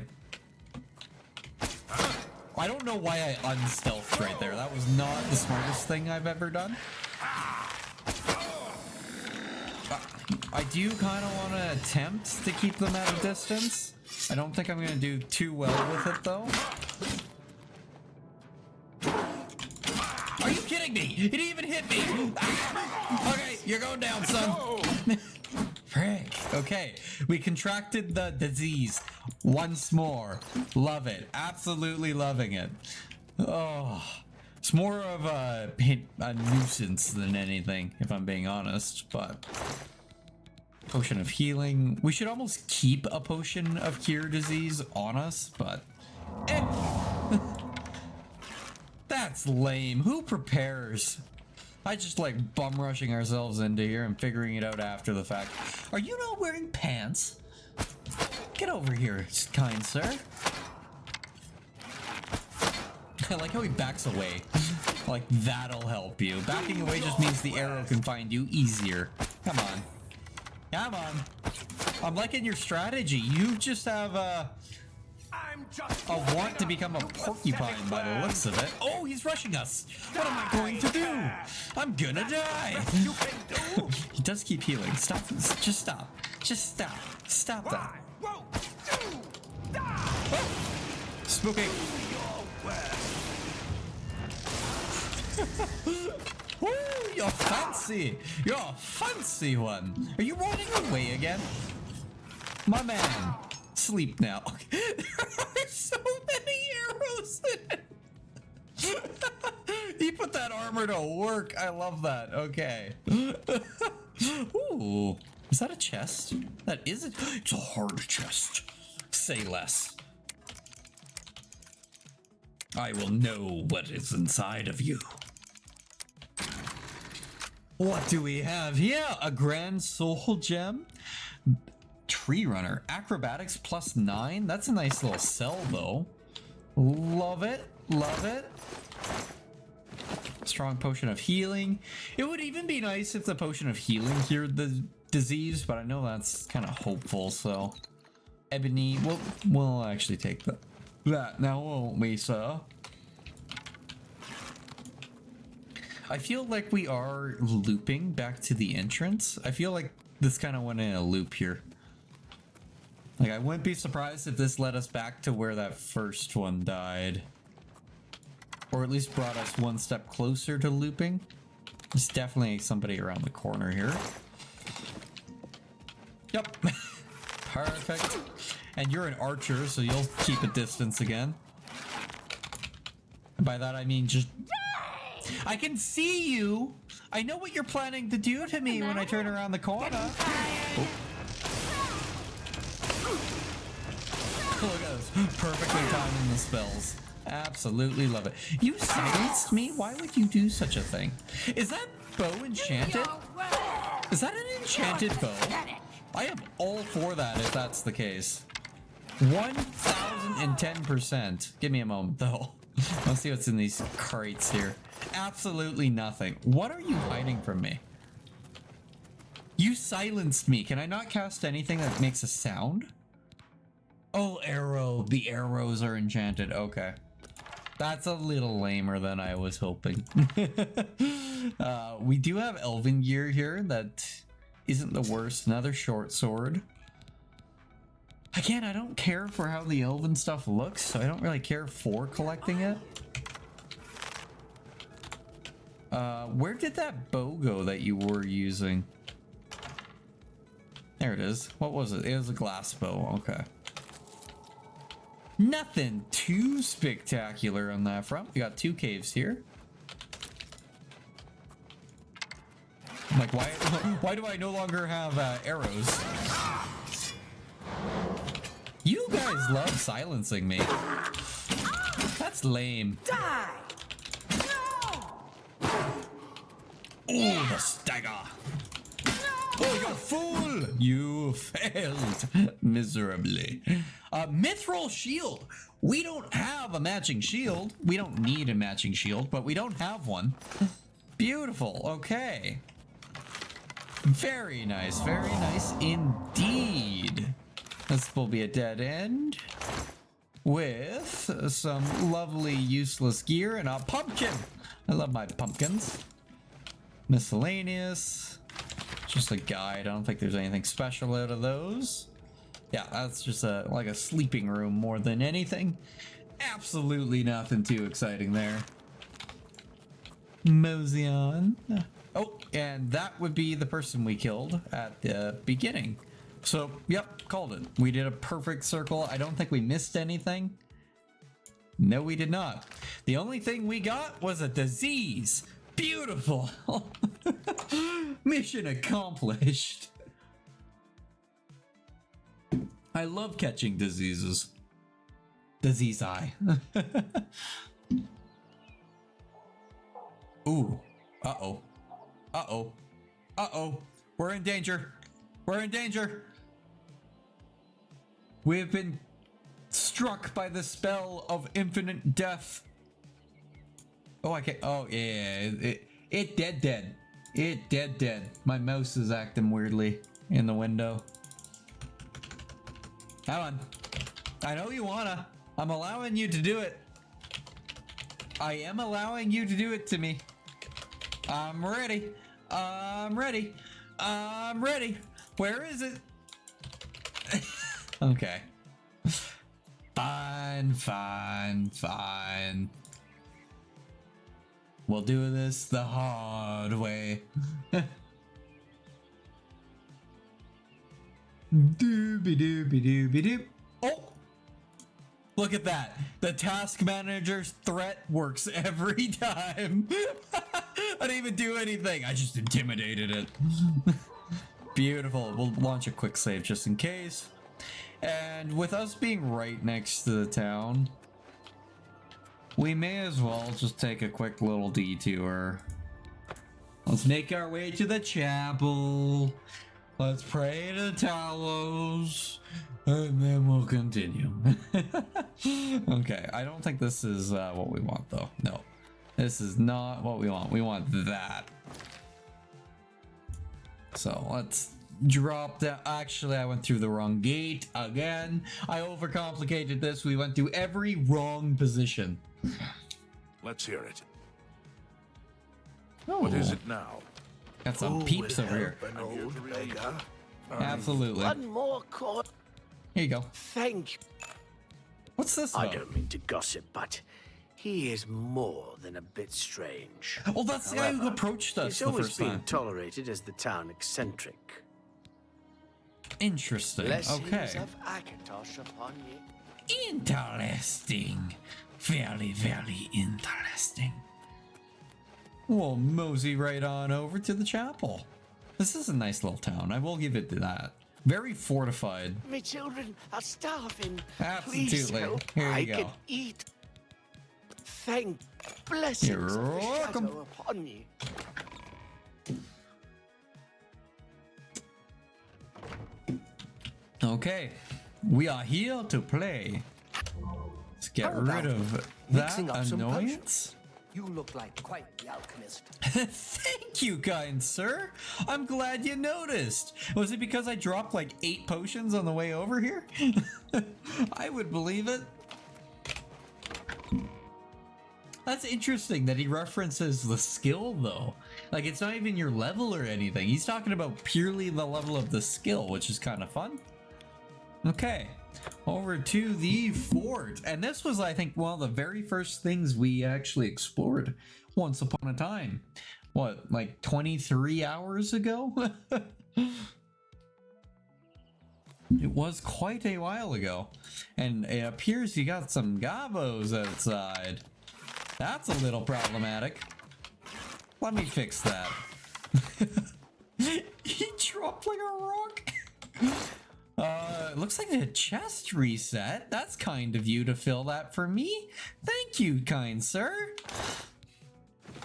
I don't know why I unstealthed right there. That was not the smartest thing I've ever done. I do kind of want to attempt to keep them at a distance. I don't think I'm going to do too well with it, though. Are you kidding me? It even hit me! Ah! Okay, you're going down, son. Frick. Okay, we contracted the disease once more. Love it. Absolutely loving it. Oh, it's more of a nuisance than anything, if I'm being honest, but... Potion of healing. We should almost keep a potion of cure disease on us, but... That's lame. Who prepares? I just like bum rushing ourselves into here and figuring it out after the fact. Are you not wearing pants? Get over here, kind sir. I like how he backs away. Like, that'll help you. Backing away just means the arrow can find you easier. Come on. Come on. I'm liking your strategy. You just have a want to become a porcupine by the looks of it. Oh, he's rushing us. What am I going to do? I'm gonna die. He does keep healing. Stop. Just stop. Just stop. Stop that. Oh. Spooky. Woo, you're fancy. You're a fancy one. Are you running away again? My man. Sleep now. There are so many arrows in it. He put that armor to work. I love that. Okay. Ooh. Is that a chest? That is it. It's a hard chest. Say less. I will know what is inside of you. What do we have here? A grand soul gem? Tree runner. Acrobatics +9? That's a nice little sell though. Love it. Love it. Strong potion of healing. It would even be nice if the potion of healing cured the disease, but I know that's kind of hopeful, so ebony, we'll actually take that now, won't we, sir? I feel like we are looping back to the entrance. I feel like this kind of went in a loop here. Like, I wouldn't be surprised if this led us back to where that first one died. Or at least brought us one step closer to looping. There's definitely somebody around the corner here. Yep. Perfect. And you're an archer, so you'll keep a distance again. And by that I mean just... I can see you! I know what you're planning to do to me when I turn around the corner. Oh. Look at this. Perfectly timing the spells. Absolutely love it. You silenced me? Why would you do such a thing? Is that bow enchanted? Is that an enchanted bow? I am all for that if that's the case. 1010%. Give me a moment though. Let's see what's in these crates here. Absolutely nothing. What are you hiding from me? You silenced me. Can I not cast anything that makes a sound? Oh, arrow. The arrows are enchanted. Okay. That's a little lamer than I was hoping. We do have elven gear here that isn't the worst. Another short sword. Again, I don't care for how the elven stuff looks, so I don't really care for collecting it. Where did that bow go that you were using? There it is. What was it? It was a glass bow. Okay. Nothing too spectacular on that front. We got 2 caves here. I'm like, why do I no longer have arrows? You guys love silencing me. That's lame. Die! Oh, the stagger. Oh, you fool! You failed miserably. Mithril shield. We don't have a matching shield. We don't need a matching shield, but we don't have one. Beautiful. Okay. Very nice. Very nice indeed. This will be a dead end with some lovely useless gear and a pumpkin. I love my pumpkins. Miscellaneous. Just a guide. I don't think there's anything special out of those. Yeah, that's just like a sleeping room more than anything. Absolutely nothing too exciting there. Mosey on. Oh, and that would be the person we killed at the beginning. So, yep, called it. We did a perfect circle. I don't think we missed anything. No, we did not. The only thing we got was a disease. Beautiful. Mission accomplished. I love catching diseases. Disease eye. Ooh. Uh-oh. Uh-oh. Uh-oh. We're in danger. We're in danger. We have been struck by the spell of infinite death. Oh, I can't. Oh, yeah. It dead. It dead. My mouse is acting weirdly in the window. Come on. I know you wanna. I'm allowing you to do it. I am allowing you to do it to me. I'm ready. I'm ready. I'm ready. Where is it? Okay. Fine. We'll do this the hard way. Doobie-doobie-doobie-doop. Oh! Look at that. The task manager's threat works every time. I didn't even do anything. I just intimidated it. Beautiful. We'll launch a quick save just in case. And with us being right next to the town, we may as well just take a quick little detour. Let's make our way to the chapel. Let's pray to Talos. And then we'll continue. Okay, I don't think this is what we want though. No, this is not what we want. We want that. So let's drop down. Actually, I went through the wrong gate again. I overcomplicated this. We went through every wrong position. Let's hear it. Oh, What is it now? got some peeps over here. An old beggar? Absolutely. One more coin. Here you go. Thank you. What's this I about? don't mean to gossip, but he is more than a bit strange. Oh, that's the guy who approached us He's the always first been time. tolerated as the town eccentric. Interesting. Okay. of Akatosh upon ye. Interesting. Very, very interesting. We'll mosey right on over to the chapel. This is a nice little town. I will give it that. Very fortified. My children are starving. Absolutely. Please help. Here you I go. can eat. Thank blessings You're of the welcome. shadow upon ye. Okay. We are here to play. Let's get How rid about of that mixing up some annoyance. You look like quite the alchemist. Thank you, kind sir. I'm glad you noticed. Was it because I dropped like 8 potions on the way over here? I would believe it. That's interesting that he references the skill, though. Like, it's not even your level or anything. He's talking about purely the level of the skill, which is kind of fun. Okay, over to the fort. And this was, I think, one of the very first things we actually explored once upon a time. What, like 23 hours ago? It was quite a while ago. And it appears you got some gobos outside. That's a little problematic. Let me fix that. He dropped like a rock. It looks like the chest reset. That's kind of you to fill that for me. Thank you, kind sir.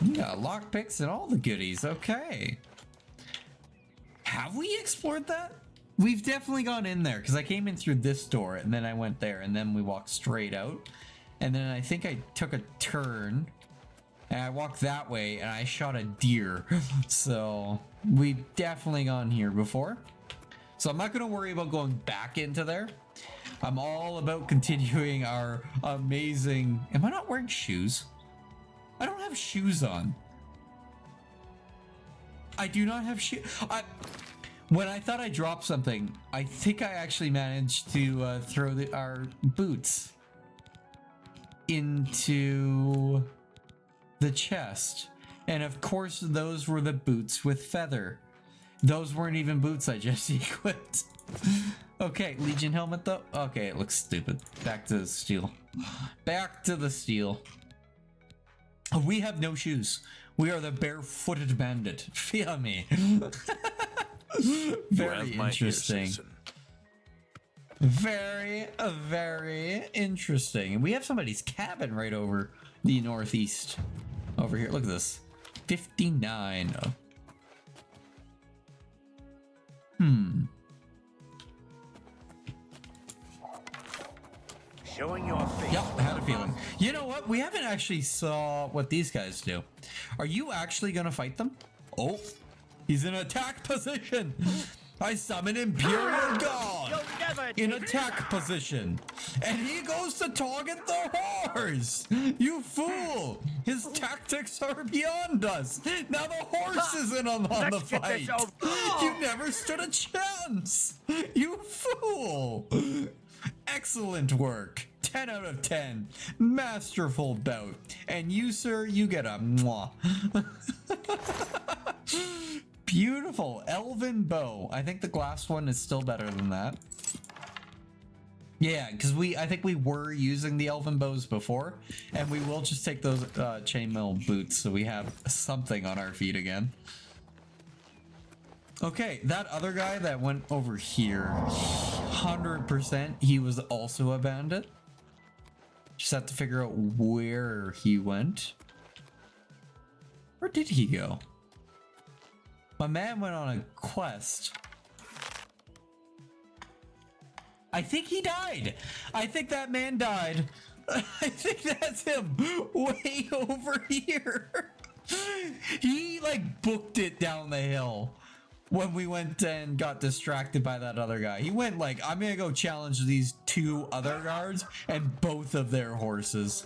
You got lockpicks and all the goodies. Okay. Have we explored that? We've definitely gone in there because I came in through this door and then I went there and then we walked straight out. And then I think I took a turn and I walked that way and I shot a deer. So we've definitely gone here before. So I'm not going to worry about going back into there. I'm all about continuing our amazing... Am I not wearing shoes? I don't have shoes on. I do not have shoes. When I thought I dropped something, I think I actually managed to throw our boots into the chest. And of course, those were the boots with feather. Those weren't even boots I just equipped. Okay, Legion helmet though. Okay, it looks stupid. Back to the steel. Back to the steel. We have no shoes. We are the barefooted bandit. Fear me. Very interesting. Very, very interesting. And we have somebody's cabin right over the northeast. Over here. Look at this. 59. Showing your face. Yep, I had a feeling. You know what? We haven't actually saw what these guys do. Are you actually gonna fight them? Oh, he's in attack position. I summon Imperial God in attack position. And he goes to target the horse. You fool. His tactics are beyond us. Now the horse is in on the fight. You never stood a chance. You fool. Excellent work. 10 out of 10. Masterful bout. And you, sir, you get a mwah. Beautiful. Elven bow. I think the glass one is still better than that. Yeah, because I think we were using the elven bows before. And we will just take those chainmail boots so we have something on our feet again. Okay, that other guy that went over here, 100% he was also a bandit. Just have to figure out where he went. Where did he go? My man went on a quest. I think he died. I think that man died. I think that's him way over here. He like booked it down the hill. when we went and got distracted by that other guy. He went like, I'm gonna go challenge these 2 other guards and both of their horses.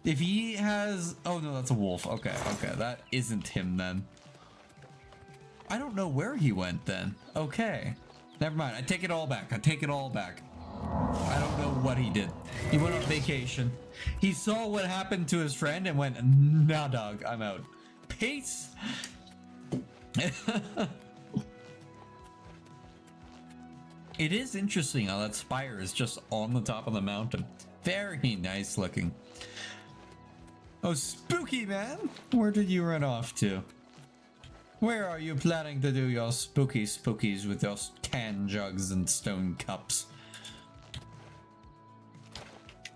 If he has... Oh, no, that's a wolf. Okay, okay. That isn't him then. I don't know where he went then. Okay. Never mind. I take it all back. I take it all back. I don't know what he did. He went on vacation. He saw what happened to his friend and went, nah, dog. I'm out. Peace. It is interesting how that spire is just on the top of the mountain. Very nice looking. Oh, spooky, man! Where did you run off to? Where are you planning to do your spooky spookies with your can jugs and stone cups?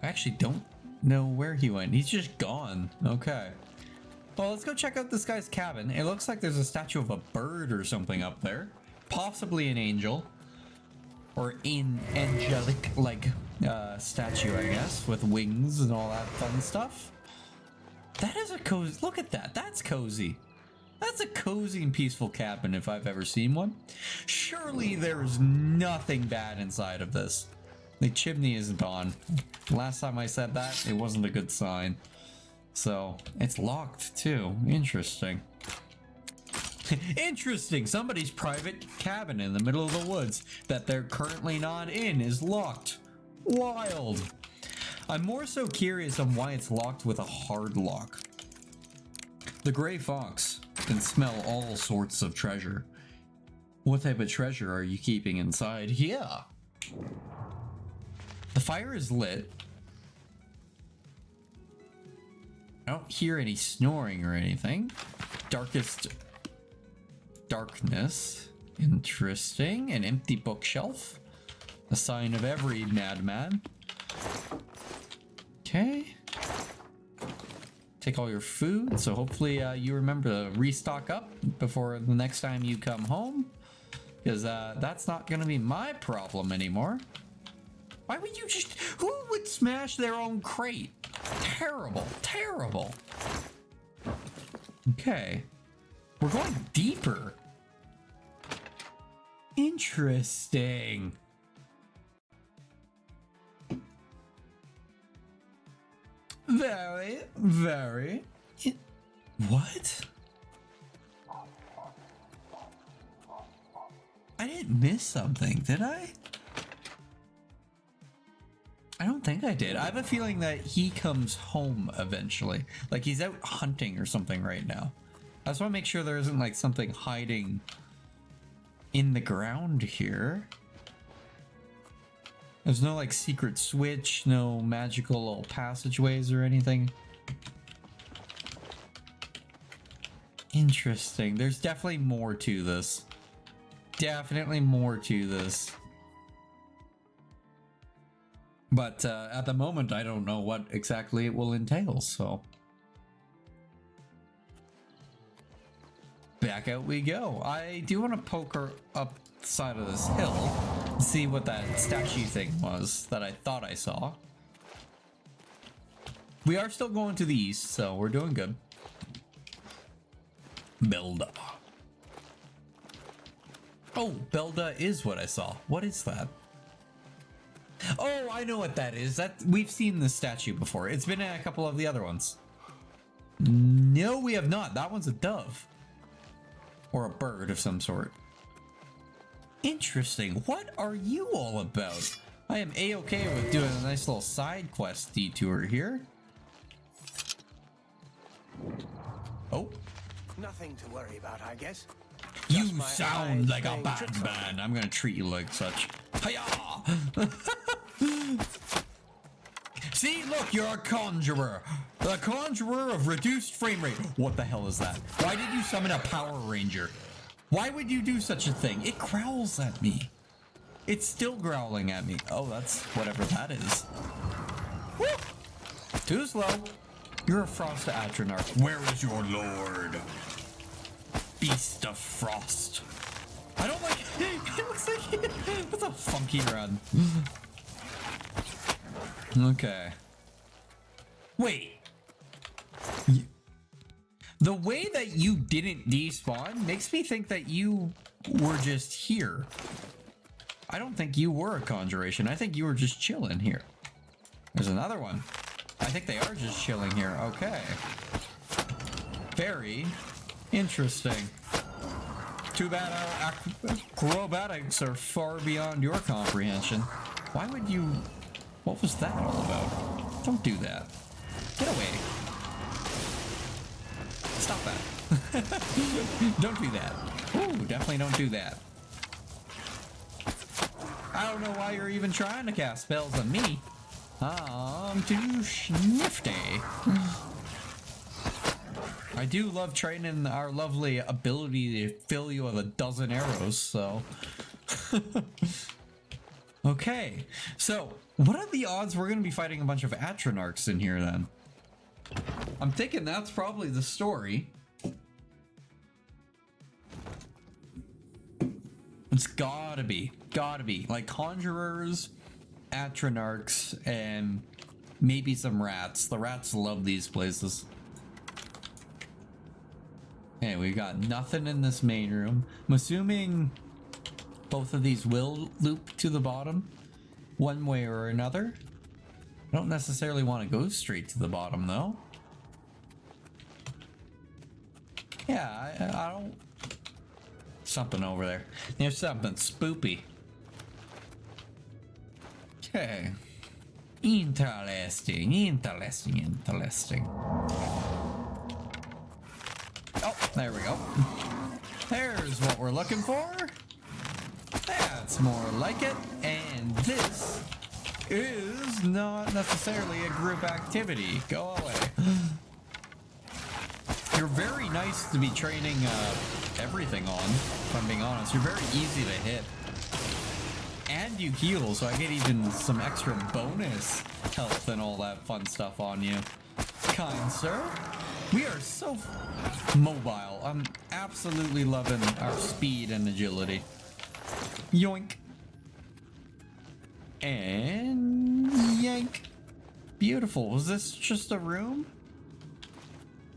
I actually don't know where he went. He's just gone. Okay. Well, let's go check out this guy's cabin. It looks like there's a statue of a bird or something up there. Possibly an angel. Or an angelic, like, statue, I guess. With wings and all that fun stuff. That is a cozy... Look at that. That's cozy. That's a cozy and peaceful cabin if I've ever seen one. Surely there's nothing bad inside of this. The chimney isn't on. Last time I said that, it wasn't a good sign. So, it's locked too. Interesting. Interesting. Somebody's private cabin in the middle of the woods that they're currently not in is locked. Wild. I'm more so curious on why it's locked with a hard lock. The Gray Fox can smell all sorts of treasure. What type of treasure are you keeping inside here? The fire is lit. I don't hear any snoring or anything. Darkest darkness. Interesting. An empty bookshelf. A sign of every madman. Okay. Take all your food. So hopefully you remember to restock up before the next time you come home. Because that's not going to be my problem anymore. Why would you just... Who would smash their own crate? Terrible. Terrible. Okay. We're going deeper. Interesting. Very, very... What? I didn't miss something, did I? I don't think I did. I have a feeling that he comes home eventually. Like he's out hunting or something right now. I just want to make sure there isn't like something hiding in the ground here. There's no like secret switch, no magical little passageways or anything. Interesting. There's definitely more to this. Definitely more to this. But at the moment, I don't know what exactly it will entail, so. Back out we go. I do want to poke her up the side of this hill and see what that statue thing was that I thought I saw. We are still going to the east, so we're doing good. Belda. Oh, Belda is what I saw. What is that? Oh, I know what that is. That we've seen this statue before. It's been in a couple of the other ones. No, we have not. That one's a dove. Or a bird of some sort. Interesting. What are you all about? I am A-okay with doing a nice little side quest detour here. Oh. Nothing to worry about, I guess. You Just my sound eyes like a playing bad tricks on man. I'm gonna treat you like such. Hiya! See, look, you're a conjurer. The conjurer of reduced frame rate. What the hell is that? Why did you summon a Power Ranger? Why would you do such a thing? It growls at me. It's still growling at me. Oh, that's whatever that is. Woo! Too slow. You're a Frost Atronach. Where is your lord? Beast of Frost. I don't like it. It looks like that's a funky run. Okay. Wait. The way that you didn't despawn makes me think that you were just here. I don't think you were a conjuration. I think you were just chilling here. There's another one. I think they are just chilling here. Okay. Very interesting. Too bad our acrobatics are far beyond your comprehension. Why would you... What was that all about? Don't do that. Get away. Stop that. Don't do that. Ooh, definitely don't do that. I don't know why you're even trying to cast spells on me. I'm too nifty. I do love training our lovely ability to fill you with a dozen arrows, so... Okay, so what are the odds we're going to be fighting a bunch of Atronarchs in here then? I'm thinking that's probably the story. It's gotta be. Like conjurers, Atronarchs, and maybe some rats. The rats love these places. Okay, we got nothing in this main room. I'm assuming both of these will loop to the bottom one way or another. I don't necessarily want to go straight to the bottom though. Yeah, I don't... Something over there. There's something spoopy. Okay. Interesting. Oh, there we go. There's what we're looking for. That's more like it. And this is not necessarily a group activity. Go away. You're very nice to be training everything on, if I'm being honest. You're very easy to hit. And you heal, so I get even some extra bonus health and all that fun stuff on you. Kind sir. We are so mobile. I'm absolutely loving our speed and agility. Yoink. And yank. Beautiful. Was this just a room?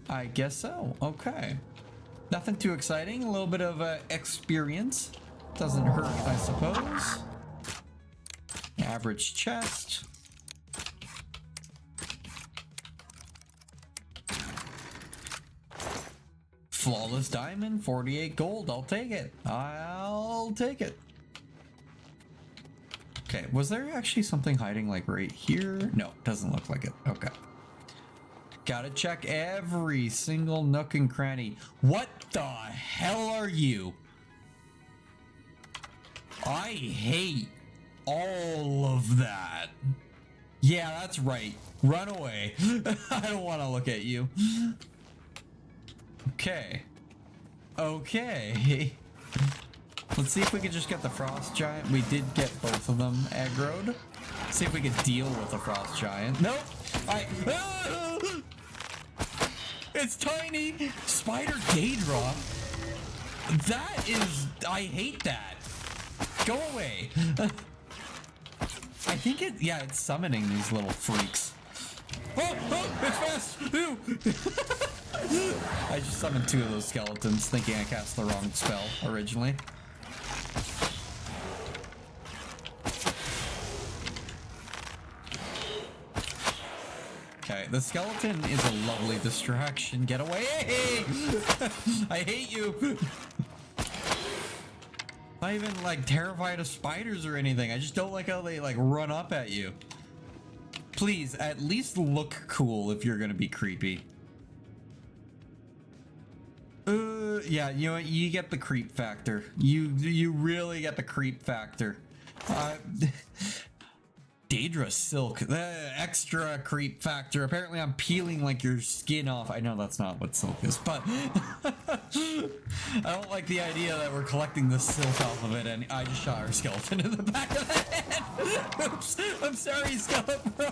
I guess so. Okay. Nothing too exciting. A little bit of experience. Doesn't hurt, I suppose. Average chest. Flawless diamond, 48 gold. I'll take it. I'll take it. Okay, was there actually something hiding like right here? No, doesn't look like it. Okay. Gotta check every single nook and cranny. What the hell are you? I hate all of that. Yeah, that's right. Run away. I don't want to look at you. Okay. Okay. Let's see if we can just get the frost giant. We did get both of them aggroed. See if we can deal with the frost giant. Nope. It's tiny. Spider Daedra. That is... I hate that. Go away. I think it... Yeah, it's summoning these little freaks. Oh, it's fast. Ew. I just summoned two of those skeletons thinking I cast the wrong spell originally. Okay, the skeleton is a lovely distraction. Get away! I hate you! Not even like terrified of spiders or anything. I just don't like how they like run up at you. Please, at least look cool if you're gonna be creepy. Yeah, you know what? You get the creep factor. You really get the creep factor. Daedra Silk, extra creep factor. Apparently I'm peeling like your skin off. I know that's not what silk is, but I don't like the idea that we're collecting the silk off of it, and I just shot our skeleton in the back of the head. Oops, I'm sorry, skeleton bro.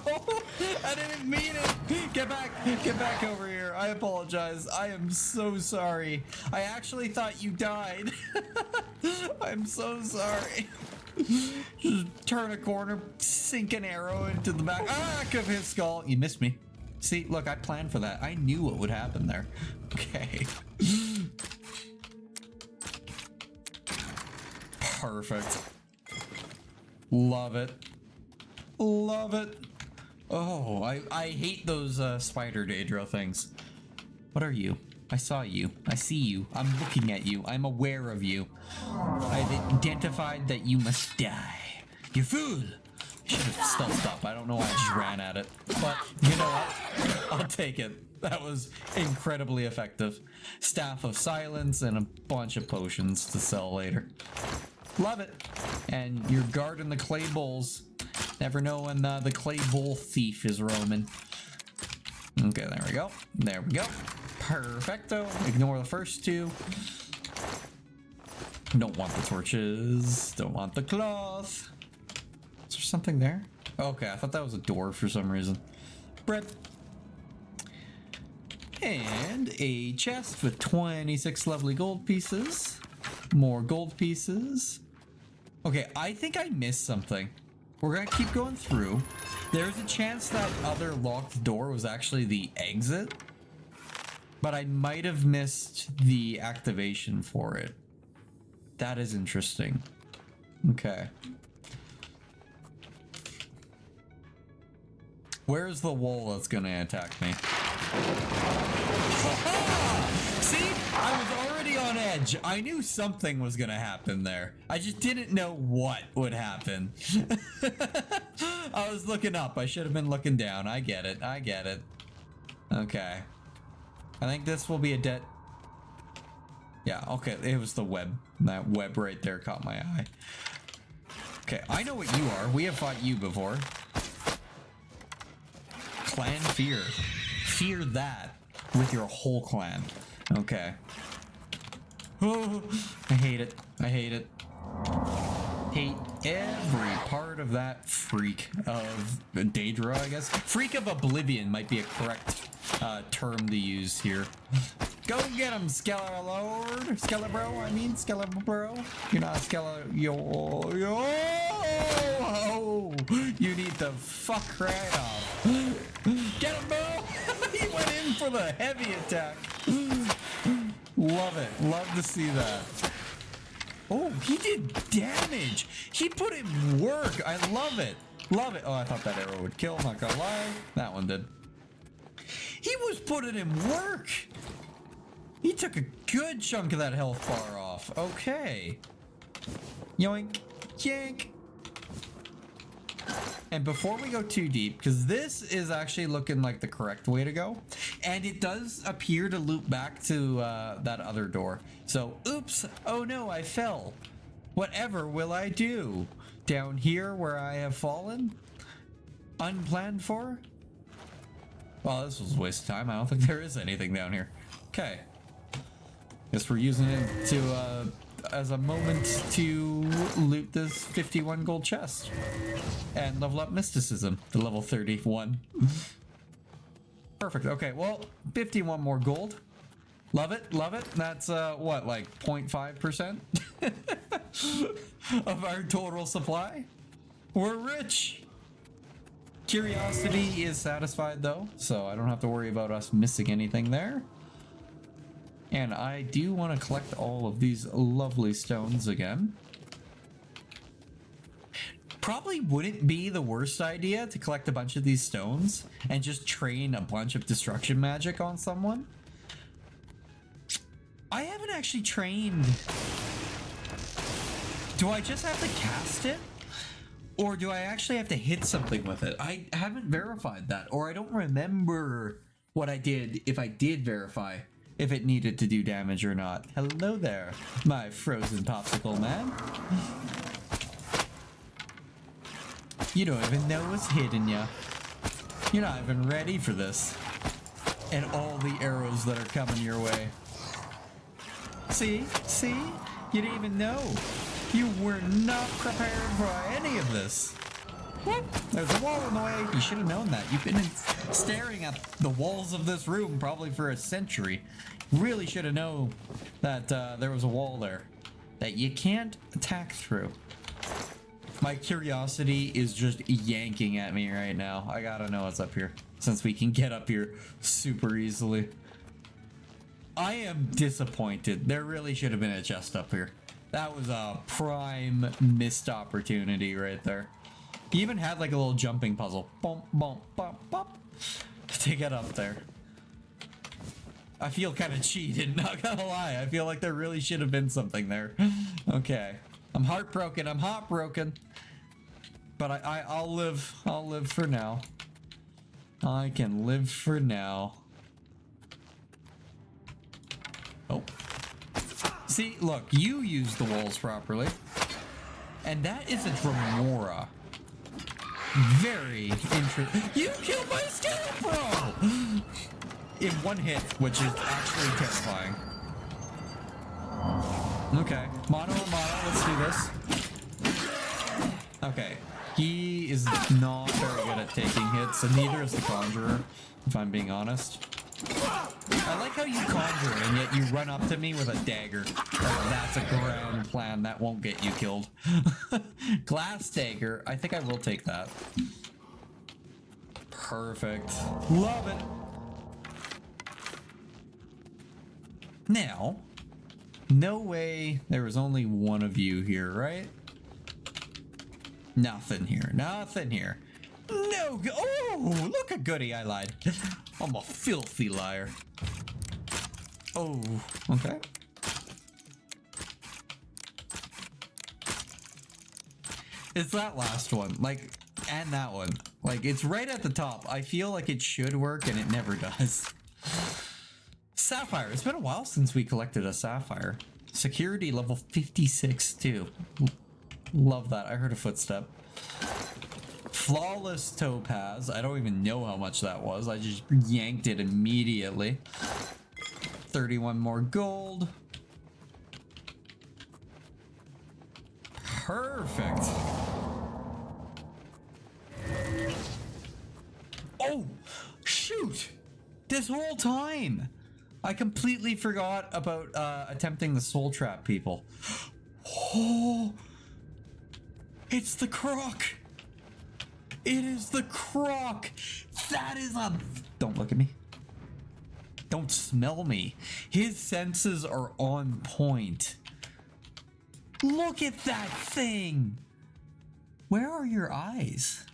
I didn't mean it. Get back over here. I apologize. I am so sorry. I actually thought you died. I'm so sorry. Just turn a corner, sink an arrow into the back of his skull. You missed me. See, look, I planned for that. I knew what would happen there. Okay. Perfect. Love it. Love it. Oh, I hate those spider Daedra things. What are you? I saw you. I see you. I'm looking at you. I'm aware of you. I've identified that you must die. You fool! Should have stealthed up. I don't know why I just ran at it. But you know what? I'll take it. That was incredibly effective. Staff of Silence and a bunch of potions to sell later. Love it. And you're guarding the clay bowls. Never know when the clay bowl thief is roaming. Okay, there we go. There we go. Perfecto. Ignore the first two. Don't want the torches. Don't want the cloth. Is there something there? Okay, I thought that was a door for some reason. Bread. And a chest with 26 lovely gold pieces. More gold pieces. Okay, I think I missed something. We're gonna keep going through. There's a chance that other locked door was actually the exit. But I might have missed the activation for it. That is interesting. Okay. Where's the wall that's gonna attack me? See? I was already on edge. I knew something was gonna happen there. I just didn't know what would happen. I was looking up. I should have been looking down. I get it. I get it. Okay. I think this will be a dead... Yeah, okay. It was the web. That web right there caught my eye. Okay, I know what you are. We have fought you before. Clan Fear. Fear that with your whole clan. Okay. Oh, I hate it. I hate it. Hate every part of that freak of Daedra, I guess. Freak of Oblivion might be a correct term to use here. Go get him, Skellarlord. Skellabro, I mean, Skellabro. You're not a Yo. Oh, you need to fuck right off. Get him, bro. He went in for the heavy attack. Love it. Love to see that. Oh, he did damage. He put in work. I love it. Love it. Oh, I thought that arrow would kill. Not gonna lie. That one did. He was putting in work. He took a good chunk of that health bar off. Okay. Yoink. Yank. And before we go too deep, because this is actually looking like the correct way to go, and it does appear to loop back to that other door. So, oops, oh no, I fell. Whatever will I do? Down here where I have fallen? Unplanned for? Well, this was a waste of time. I don't think there is anything down here. Okay. Guess we're using it to, as a moment to loot this 51 gold chest and level up mysticism to level 31. Perfect. Okay, well, 51 more gold. Love it, love it. That's what, like 0.5% of our total supply. We're rich. Curiosity is satisfied though, so I don't have to worry about us missing anything there. And I do want to collect all of these lovely stones again. Probably wouldn't be the worst idea to collect a bunch of these stones and just train a bunch of destruction magic on someone. I haven't actually trained. Do I just have to cast it? Or do I actually have to hit something with it? I haven't verified that, or I don't remember what I did if I did verify if it needed to do damage or not. Hello there, my frozen popsicle man. You don't even know what's hitting ya. You're not even ready for this. And all the arrows that are coming your way. See? See? You didn't even know. You were not prepared for any of this. What? There's a wall in the way. You should have known that. You've been staring at the walls of this room probably for a century. Really should have known that there was a wall there that you can't attack through. My curiosity is just yanking at me right now. I gotta know what's up here, since we can get up here super easily. I am disappointed. There really should have been a chest up here. That was a prime missed opportunity right there. He even had like a little jumping puzzle. Bump, bump, bump, bump. To get up there. I feel kind of cheated, not gonna lie. I feel like there really should have been something there. Okay. I'm heartbroken. I'm heartbroken. But I'll live. I'll live for now. I can live for now. Oh. See, look, you use the walls properly. And that is a Dremora. Very interesting. You killed my Scarecrow! In one hit, which is actually terrifying. Okay, mono and mono, let's do this. Okay, he is not very good at taking hits, and neither is the Conjurer, if I'm being honest. I like how you conjure, and yet you run up to me with a dagger. Like, that's a ground plan, that won't get you killed. Glass dagger, I think I will take that. Perfect. Love it. Now, no way there was only one of you here, right? Nothing here. Nothing here. No. Oh, look a goodie. I lied. I'm a filthy liar. Oh, okay. It's that last one. Like, and that one. Like, it's right at the top. I feel like it should work and it never does. Sapphire. It's been a while since we collected a sapphire. Security level 56 too. Love that. I heard a footstep. Flawless topaz. I don't even know how much that was. I just yanked it immediately. 31 more gold. Perfect. Oh, shoot. This whole time. I completely forgot about attempting the soul trap people. Oh, it's the croc. It is the croc. That is a... Don't look at me. Don't smell me. His senses are on point. Look at that thing. Where are your eyes?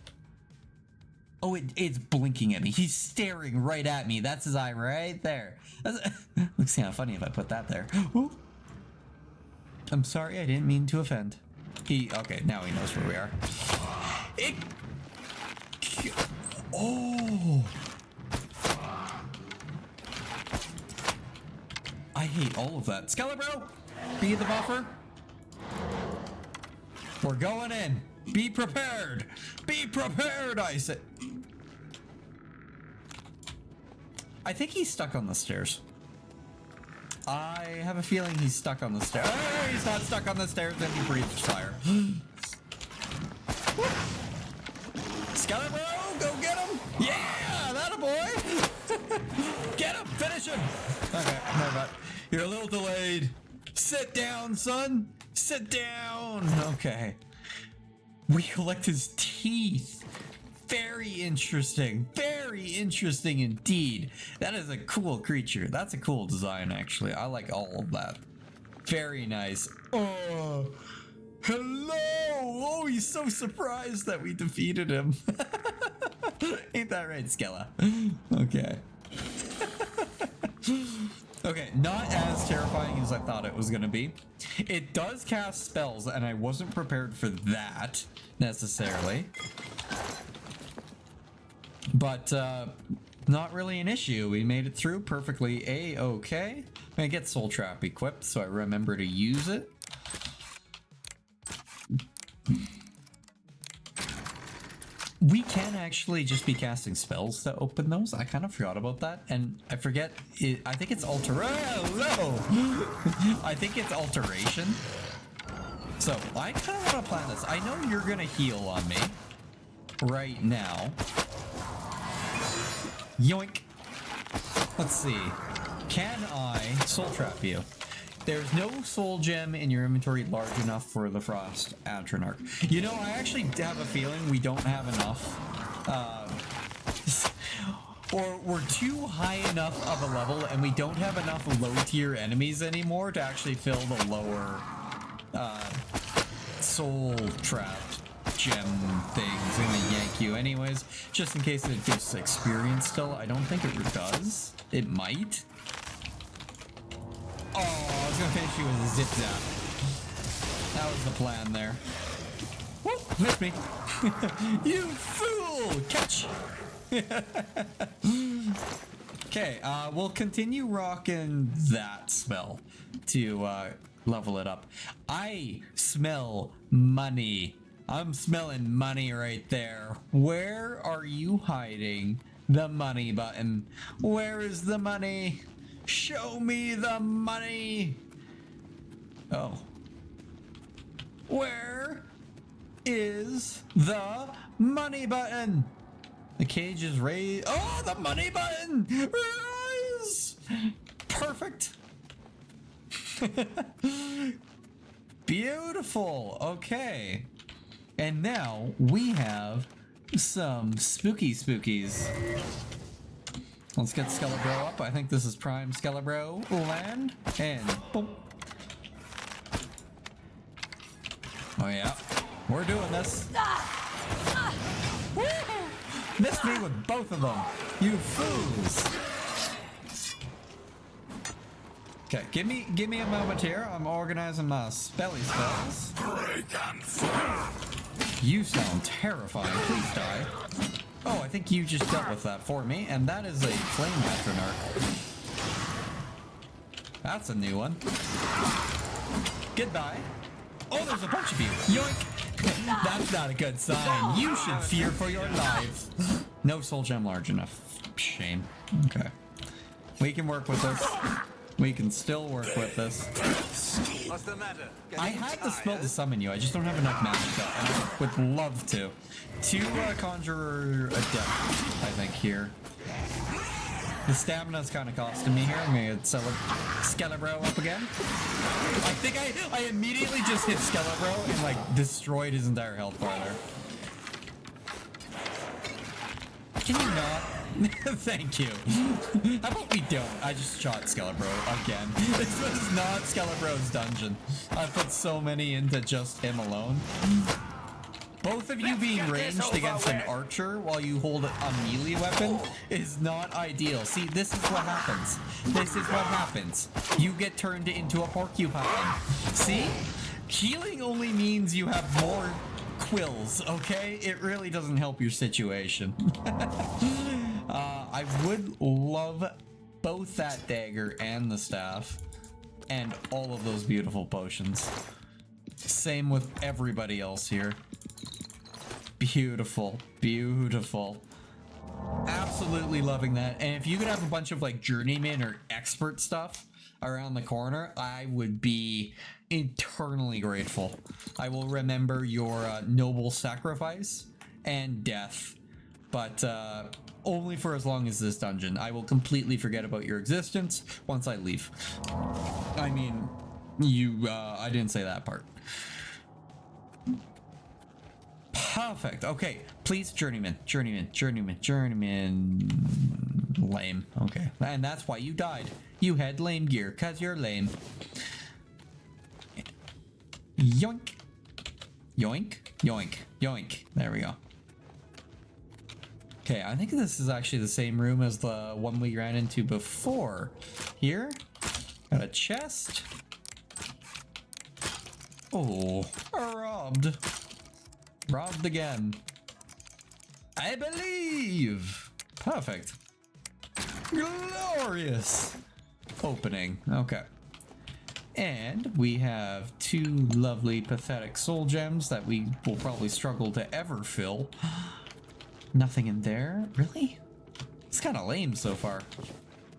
Oh, it's blinking at me. He's staring right at me. That's his eye right there. Looks kind of funny if I put that there. Ooh. I'm sorry, I didn't mean to offend. Okay, now he knows where we are. Oh. I hate all of that. Skelebro, be the buffer. We're going in. Be prepared. Be prepared, I said. I think he's stuck on the stairs. I have a feeling he's stuck on the stairs. Oh, he's not stuck on the stairs, then he breathes fire. Skelebro, go get him. Yeah, that a boy. Get him, finish him. Okay, never mind. You're a little delayed. Sit down, son. Sit down. Okay. We collect his teeth. Very interesting. Very interesting indeed. That is a cool creature. That's a cool design, actually. I like all of that. Very nice. Oh, hello. Oh, he's so surprised that we defeated him. Ain't that right, Skella? Okay. Okay, not as terrifying as I thought it was going to be. It does cast spells, and I wasn't prepared for that, necessarily. But, not really an issue. We made it through perfectly A-okay. I'm going to get Soul Trap equipped, so I remember to use it. We can actually just be casting spells to open those. I kind of forgot about that, and I forget. I think it's I think it's alteration. So I kind of want to plan this. I know you're gonna heal on me right now. Yoink. Let's see. Can I soul trap you? There's no soul gem in your inventory large enough for the Frost Atronach. You know, I actually have a feeling we don't have enough. Or we're too high enough of a level and we don't have enough low tier enemies anymore to actually fill the lower soul trapped gem things. I'm gonna yank you anyways, just in case it gives experience still. I don't think it does. It might. Oh, I was gonna finish you with a zip zap. That was the plan there. Whoop, missed me. You fool! Catch! Okay, we'll continue rocking that spell to level it up. I smell money. I'm smelling money right there. Where are you hiding? The money button. Where is the money? Show me the money. Oh. Where is the money button? The cage is raised. Oh, the money button! Rise! Perfect. Beautiful. Okay. And now we have some spooky spookies. Let's get Skelebro up. I think this is prime Skelebro land. And boom. Oh yeah. We're doing this. Woo! Missed me with both of them. You fools. Okay, give me a moment here. I'm organizing my spelly spells. You sound terrifying. Please die. Oh, I think you just dealt with that for me, and that is a flame Atronach. That's a new one. Goodbye. Oh, there's a bunch of you. Yoink. That's not a good sign. You should fear for your life. No soul gem large enough. Shame. Okay. We can work with this. We can still work with this. What's the matter? I had the spell to summon you. I just don't have enough magic up, and I would love to. Conjurer Adept, I think, here. The stamina's kind of costing me here. I'm gonna get Skelebro up again. I think I immediately just hit Skelebro and like destroyed his entire health bar there. Can you not? Thank you. How about we don't? I just shot Skelebro again. This was not Skelebro's dungeon. I put so many into just him alone. Both of you being ranged against an archer while you hold a melee weapon is not ideal. See, this is what happens. This is what happens. You get turned into a porcupine. See? Healing only means you have more quills, okay? It really doesn't help your situation. I would love both that dagger and the staff and all of those beautiful potions. Same with everybody else here. Beautiful, beautiful. Absolutely loving that. And if you could have a bunch of like journeyman or expert stuff around the corner, I would be eternally grateful. I will remember your noble sacrifice and death, but only for as long as this dungeon. I will completely forget about your existence once I leave. I mean, I didn't say that part. Perfect. Okay, please, journeyman. Lame. Okay, and that's why you died. You had lame gear, cause you're lame. Yoink. Yoink. Yoink. Yoink. There we go. Okay, I think this is actually the same room as the one we ran into before. Here, got a chest. Oh, robbed. Robbed again. I believe. Perfect. Glorious. Opening. Okay. And we have two lovely pathetic soul gems that we will probably struggle to ever fill. Nothing in there? Really? It's kind of lame so far.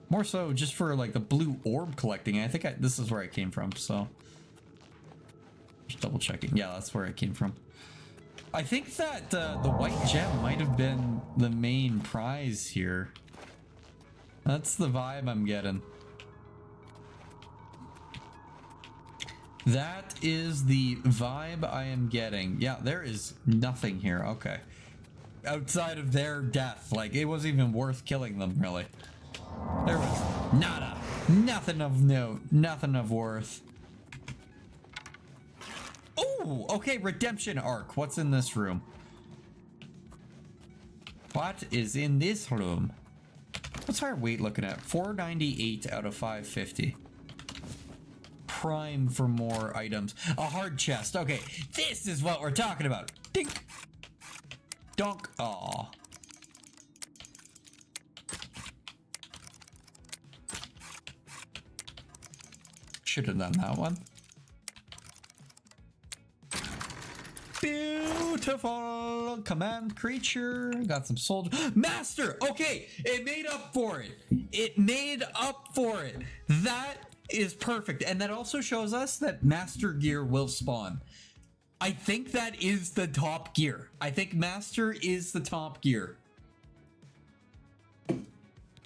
More so just for like the blue orb collecting. I think this is where I came from, so. Just double checking. Yeah, that's where I came from. I think that the white gem might have been the main prize here. That's the vibe I'm getting. That is the vibe I am getting. Yeah, there is nothing here. Okay. Outside of their death. Like, it wasn't even worth killing them, really. There was nada. Nothing of note. Nothing of worth. Oh, okay. Redemption arc. What's in this room? What is in this room? What's our weight looking at? 498 out of 550. Prime for more items. A hard chest. Okay, this is what we're talking about. Dink. Donk. Aw. Should have done that one. Beautiful command creature. Got some soldier. Master! Okay, it made up for it. It made up for it. That is perfect. And that also shows us that Master Gear will spawn. I think that is the top gear. I think Master is the top gear.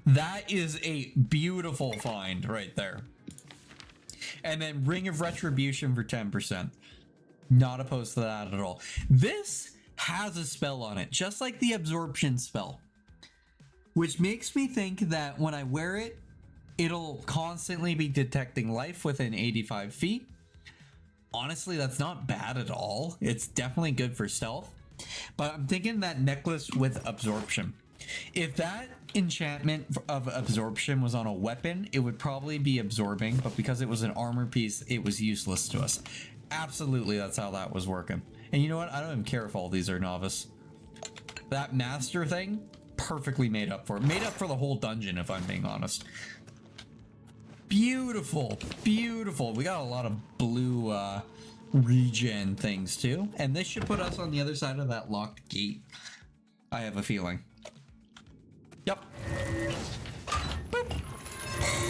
That is a beautiful find right there. And then Ring of Retribution for 10%. Not opposed to that at all. This has a spell on it, just like the absorption spell. Which makes me think that when I wear it, it'll constantly be detecting life within 85 feet. Honestly, that's not bad at all. It's definitely good for stealth. But I'm thinking that necklace with absorption. If that enchantment of absorption was on a weapon, it would probably be absorbing, but because it was an armor piece, it was useless to us. Absolutely, that's how that was working. And you know what? I don't even care if all these are novice. That master thing, perfectly made up for it. Made up for the whole dungeon, if I'm being honest. Beautiful, beautiful. We got a lot of blue regen things too. And this should put us on the other side of that locked gate. I have a feeling. Yep. Boop.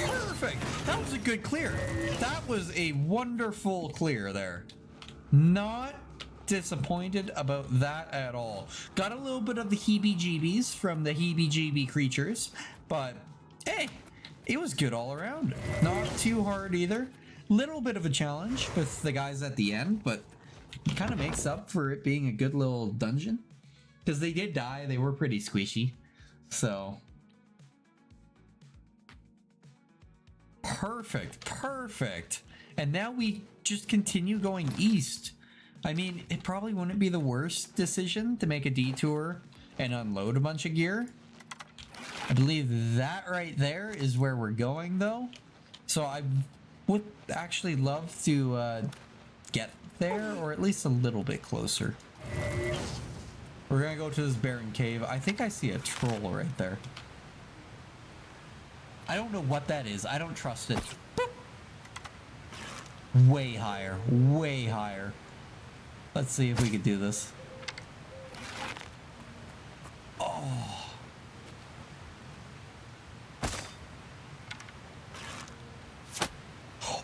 Perfect. That was a good clear. That was a wonderful clear there. Not disappointed about that at all. Got a little bit of the heebie-jeebies from the heebie-jeebie creatures, but hey, it was good all around. Not too hard either. Little bit of a challenge with the guys at the end, but it kind of makes up for it being a good little dungeon. Because they did die, they were pretty squishy. So perfect, perfect. And now we just continue going east. I mean, it probably wouldn't be the worst decision to make a detour and unload a bunch of gear. I believe that right there is where we're going though. So I would actually love to get there, or at least a little bit closer. We're gonna go to this barren cave. I think I see a troll right there. I don't know what that is. I don't trust it. Boop. Way higher. Way higher. Let's see if we can do this. Oh.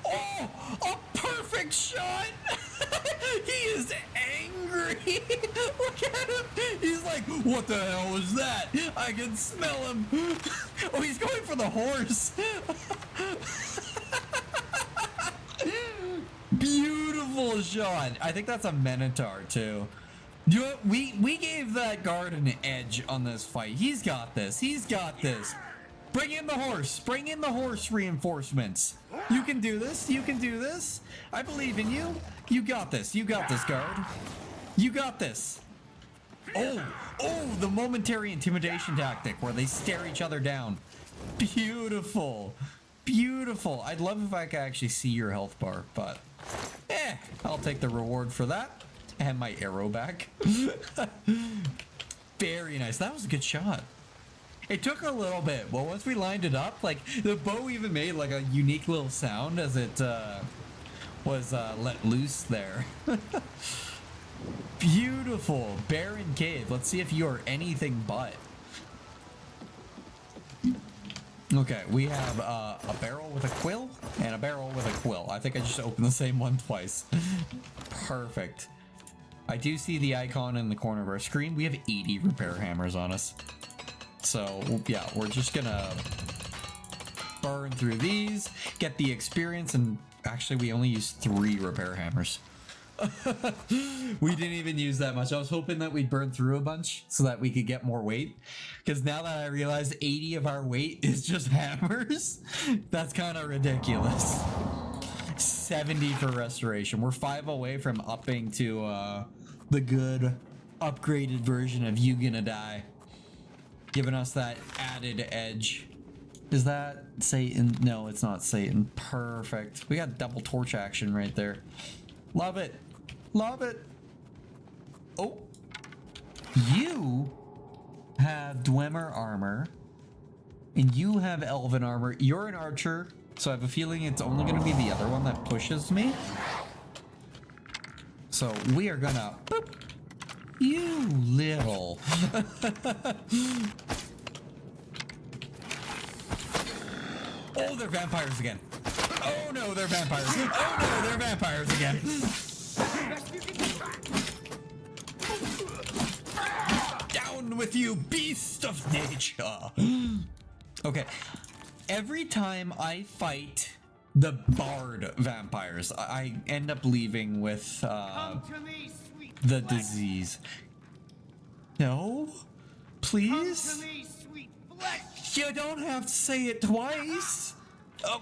Oh! A perfect shot! He is angry! Look at him! He's like, what the hell was that? I can smell him! Oh, he's going for the horse! Beautiful shot! I think that's a Minotaur, too. You know what? We gave that guard an edge on this fight. He's got this. He's got this. Bring in the horse. Bring in the horse reinforcements. You can do this. You can do this. I believe in you. You got this. You got this, guard. You got this. Oh, the momentary intimidation tactic where they stare each other down. Beautiful. Beautiful. I'd love if I could actually see your health bar, but I'll take the reward for that. And my arrow back. Very nice. That was a good shot. It took a little bit, but once we lined it up, like the bow even made like a unique little sound as it was let loose there. Beautiful barren cave. Let's see if you are anything but. Okay, we have a barrel with a quill and a barrel with a quill. I think I just opened the same one twice. Perfect. I do see the icon in the corner of our screen. We have 80 repair hammers on us. So, yeah, we're just gonna burn through these, get the experience, and Actually, we only used 3 repair hammers. We didn't even use that much. I was hoping that we'd burn through a bunch so that we could get more weight. Because now that I realize 80 of our weight is just hammers, that's kind of ridiculous. 70 for restoration. We're 5 away from upping to the good upgraded version of You Gonna Die. Giving us that added edge. Is that Satan? No, it's not Satan. Perfect. We got double torch action right there. Love it. Love it. Oh. You have Dwemer armor. And you have Elven armor. You're an archer. So I have a feeling it's only going to be the other one that pushes me. So we are going to... Boop. You little... Oh, they're vampires again. Oh no, they're vampires. Oh no, they're vampires again. Down with you, beast of nature. Okay. Every time I fight the bard vampires, I end up leaving with the disease. No? Please? You don't have to say it twice. Oh.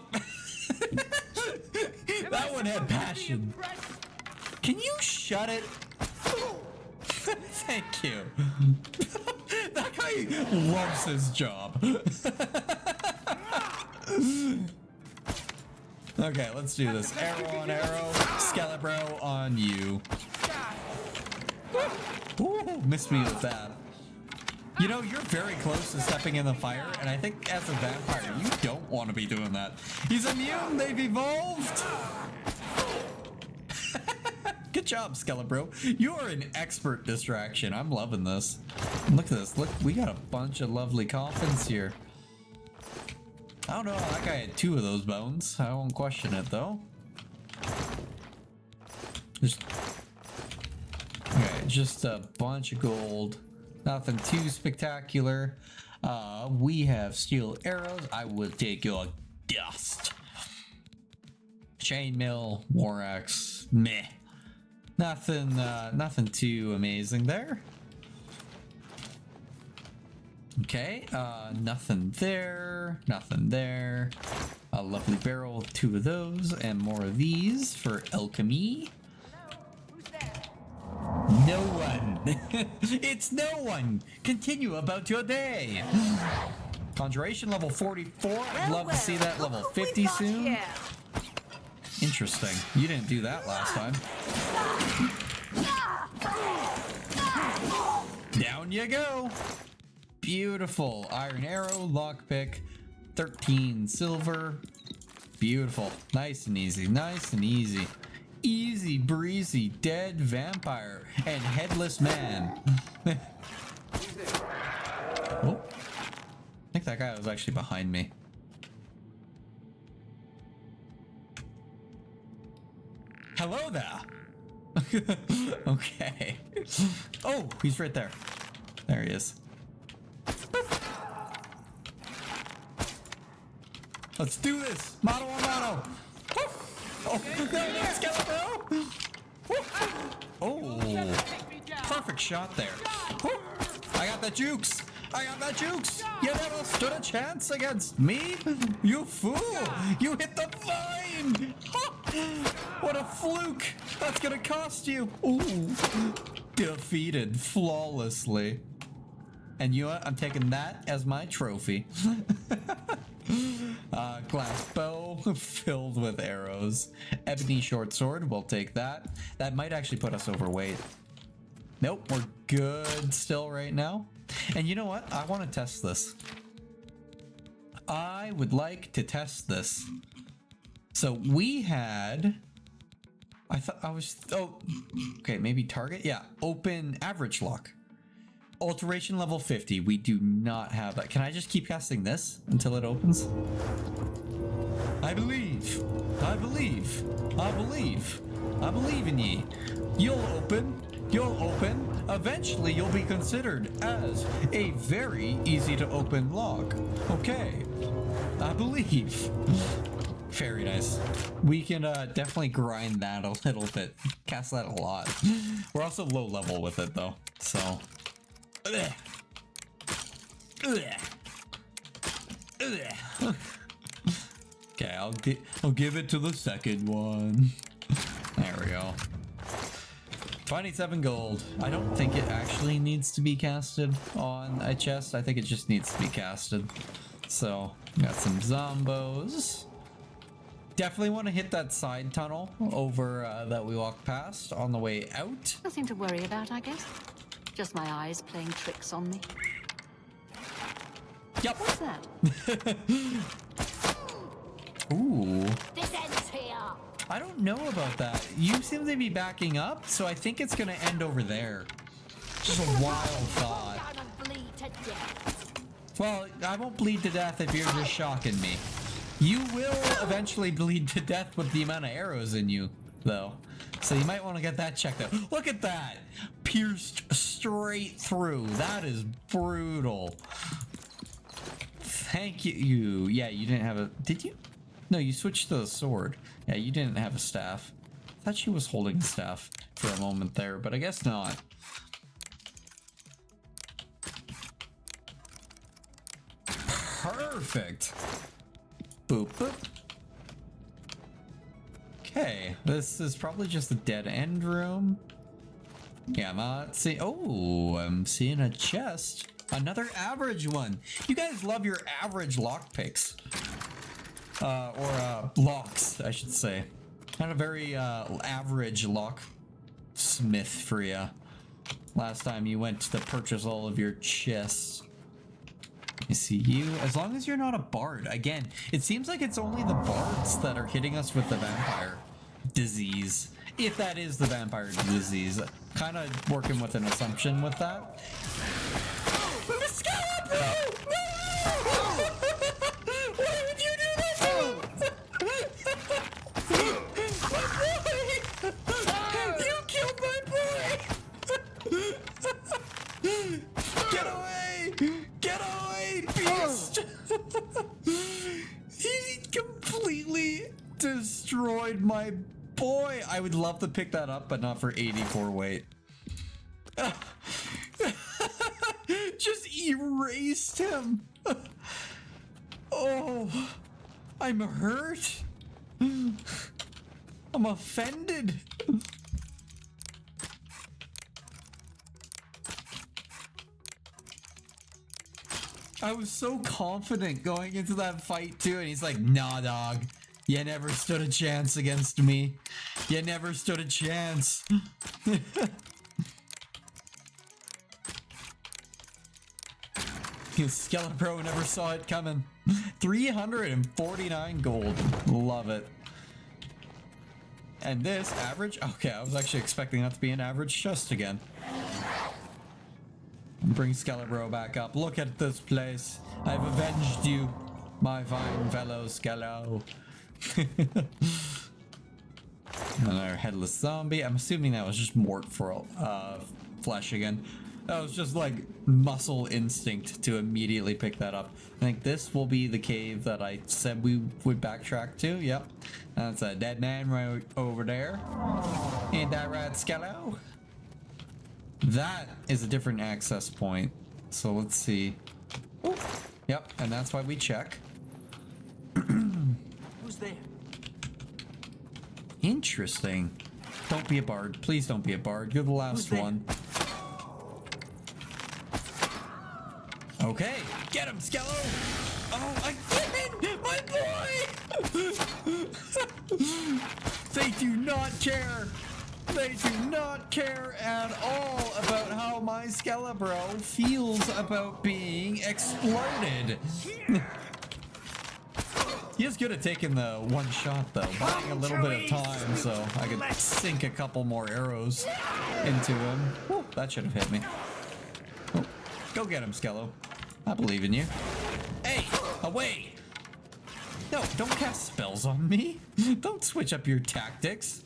That one had passion. Can you shut it? Thank you. That guy loves his job. Okay, let's do this. Arrow on arrow, Skelebro on you. Ooh, missed me with that. You know, you're very close to stepping in the fire, and I think as a vampire, you don't want to be doing that. He's immune, they've evolved! Good job, Skelebro. You are an expert distraction. I'm loving this. Look at this. Look, we got a bunch of lovely coffins here. I don't know how that guy had 2 of those bones. I won't question it, though. Just a bunch of gold. Nothing too spectacular. We have steel arrows. I will take your dust. Chainmail, war axe, meh. Nothing too amazing there. Okay, nothing there, nothing there. A lovely barrel, 2 of those, and more of these for alchemy. No one. It's no one. Continue about your day. Conjuration level 44. I'd love to see that level 50 soon. Here? Interesting. You didn't do that last time. Down you go. Beautiful. Iron arrow, lockpick, 13 silver. Beautiful. Nice and easy. Nice and easy. Easy breezy, dead vampire and headless man. Oh, I think that guy was actually behind me. Hello there. Okay. Oh, he's right there. There he is. Boop. Let's do this. Mano a mano. Oh, no, Skelebro! Oh, perfect shot there. I got the jukes. I got the jukes. You never stood a chance against me, you fool. You hit the vine. What a fluke. That's gonna cost you. Ooh, defeated flawlessly. And you know what? I'm taking that as my trophy. Glass bow filled with arrows. Ebony short sword, we'll take that. That might actually put us overweight. Nope, we're good still right now. And you know what? I want to test this. I would like to test this. So we had... Oh, okay, maybe target? Yeah, open average lock. Alteration level 50. We do not have that. Can I just keep casting this until it opens? I believe. I believe. I believe. I believe in ye. You'll open. You'll open. Eventually, you'll be considered as a very easy to open lock. Okay. I believe. Very nice. We can definitely grind that a little bit. Cast that a lot. We're also low level with it though, so. Ugh. Ugh. Ugh. Okay, I'll give it to the second one. There we go. 27 gold. I don't think it actually needs to be casted on a chest. I think it just needs to be casted. So, got some zombos. Definitely want to hit that side tunnel over that we walked past on the way out. Nothing to worry about, I guess. Just my eyes playing tricks on me. Yep. What's that? Ooh. This ends here. I don't know about that. You seem to be backing up, so I think it's gonna end over there. Just a wild thought. Down and bleed to death. Well, I won't bleed to death if you're just shocking me. You will eventually bleed to death with the amount of arrows in you, though. So you might want to get that checked out. Look at that! Pierced straight through. That is brutal. Thank you. Yeah, you didn't have a... Did you? No, you switched to the sword. Yeah, you didn't have a staff. I thought she was holding a staff for a moment there, but I guess not. Perfect. Boop, boop. Okay, this is probably just a dead end room. Yeah, I'm not seeing... Oh, I'm seeing a chest. Another average one. You guys love your average lockpicks. Or locks, I should say. Not a very average locksmith for you. Last time you went to purchase all of your chests. I see you. As long as you're not a bard. Again, it seems like it's only the bards that are hitting us with the vampire disease. If that is the vampire disease. Kind of working with an assumption with that. Why would you do this? My boy! You killed my boy! Get away! Get away, beast! He completely destroyed my boy. I would love to pick that up, but not for 84 weight. Just erased him. Oh, I'm hurt. I'm offended. I was so confident going into that fight too, and he's like, nah, dog. You never stood a chance against me. You never stood a chance. Skelepro never saw it coming. 349 gold. Love it. And this average? Okay, I was actually expecting that to be an average chest again. Bring Skelepro back up. Look at this place. I've avenged you, my fine fellow Skelo. Another headless zombie. I'm assuming that was just Mort for flesh again. That was just like muscle instinct to immediately pick that up. I think this will be the cave that I said we would backtrack to. Yep. That's a dead man right over there. Ain't that right, Skello? That is a different access point. So let's see. Ooh. Yep, and that's why we check. Who's there? Interesting. Don't be a bard. Please don't be a bard. You're the last one. Okay, get him, Skello! Oh, I did! My boy! They do not care. They do not care at all about how my Skelepro feels about being exploded. He is good at taking the one shot though, buying a little bit of time so I could sink a couple more arrows into him. Whew, that should have hit me. Oh, go get him, Skello. I believe in you. Hey, away! No, don't cast spells on me. Don't switch up your tactics.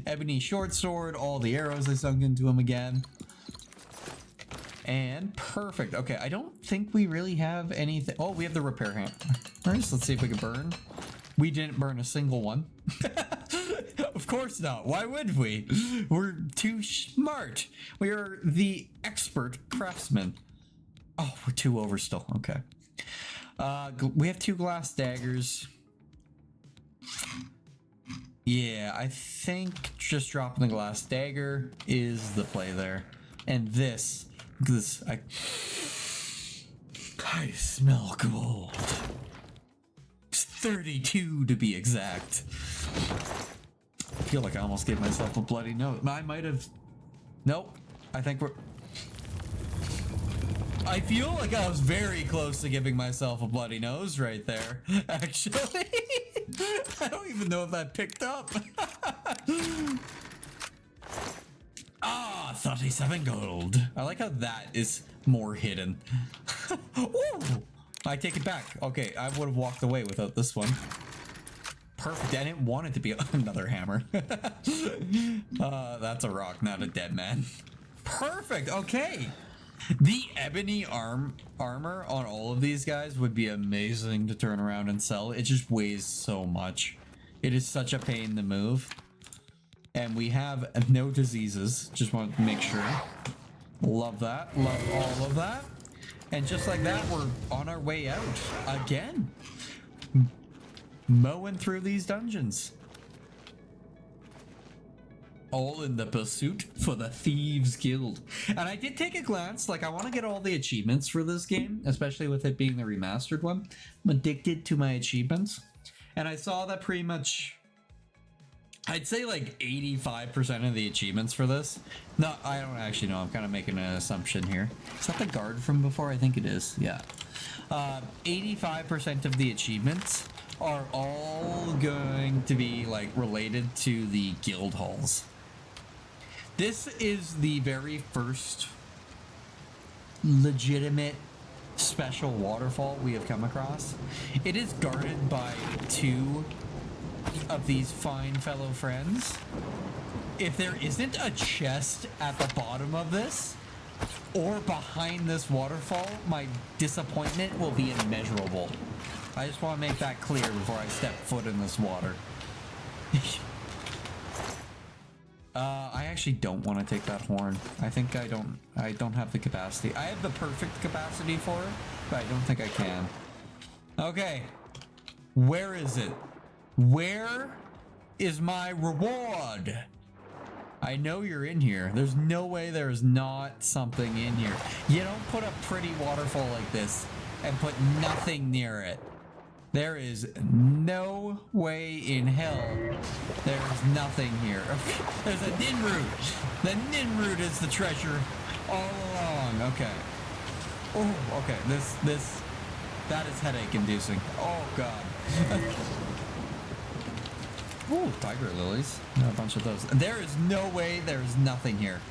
Ebony short sword, all the arrows I sunk into him again. And perfect. Okay, I don't think we really have anything. Oh, we have the repair hammer. Let's see if we can burn. We didn't burn a single one. Of course not. Why would we? We're too smart. We are the expert craftsmen. Oh, we're 2 over still. Okay. We have 2 glass daggers. Yeah, I think just dropping the glass dagger is the play there. And this, I smell gold. It's 32 to be exact. I feel like I almost gave myself a bloody nose. I might have. Nope. I think we're. I feel like I was very close to giving myself a bloody nose right there. Actually, I don't even know if that picked up. Ah, 37 gold. I like how that is more hidden. Ooh, I take it back. Okay, I would have walked away without this one. Perfect. I didn't want it to be another hammer. That's a rock, not a dead man. Perfect. Okay. The ebony armor on all of these guys would be amazing to turn around and sell. It just weighs so much. It is such a pain to move. And we have no diseases. Just wanted to make sure. Love that. Love all of that. And just like that, we're on our way out again. Mowing through these dungeons. All in the pursuit for the Thieves Guild. And I did take a glance. Like, I want to get all the achievements for this game, especially with it being the remastered one. I'm addicted to my achievements. And I saw that pretty much, I'd say like 85% of the achievements for this. No, I don't actually know. I'm kind of making an assumption here. Is that the guard from before? I think it is. Yeah. 85% of the achievements are all going to be like related to the guild halls. This is the very first legitimate special waterfall we have come across. It is guarded by 2 of these fine fellow friends. If there isn't a chest at the bottom of this or behind this waterfall, my disappointment will be immeasurable. I just want to make that clear before I step foot in this water. I actually don't want to take that horn. I think I don't have the capacity. I have the perfect capacity for it, but I don't think I can. Okay. Where is it? Where is my reward? I know you're in here. There's no way there's not something in here. You don't put a pretty waterfall like this and put nothing near it. There is no way in hell there's nothing here. There's a Ninroot. The Ninroot is the treasure all along. Okay. Oh, okay. That is headache inducing. Oh, God. Ooh, tiger lilies. A bunch of those. There is no way there's nothing here.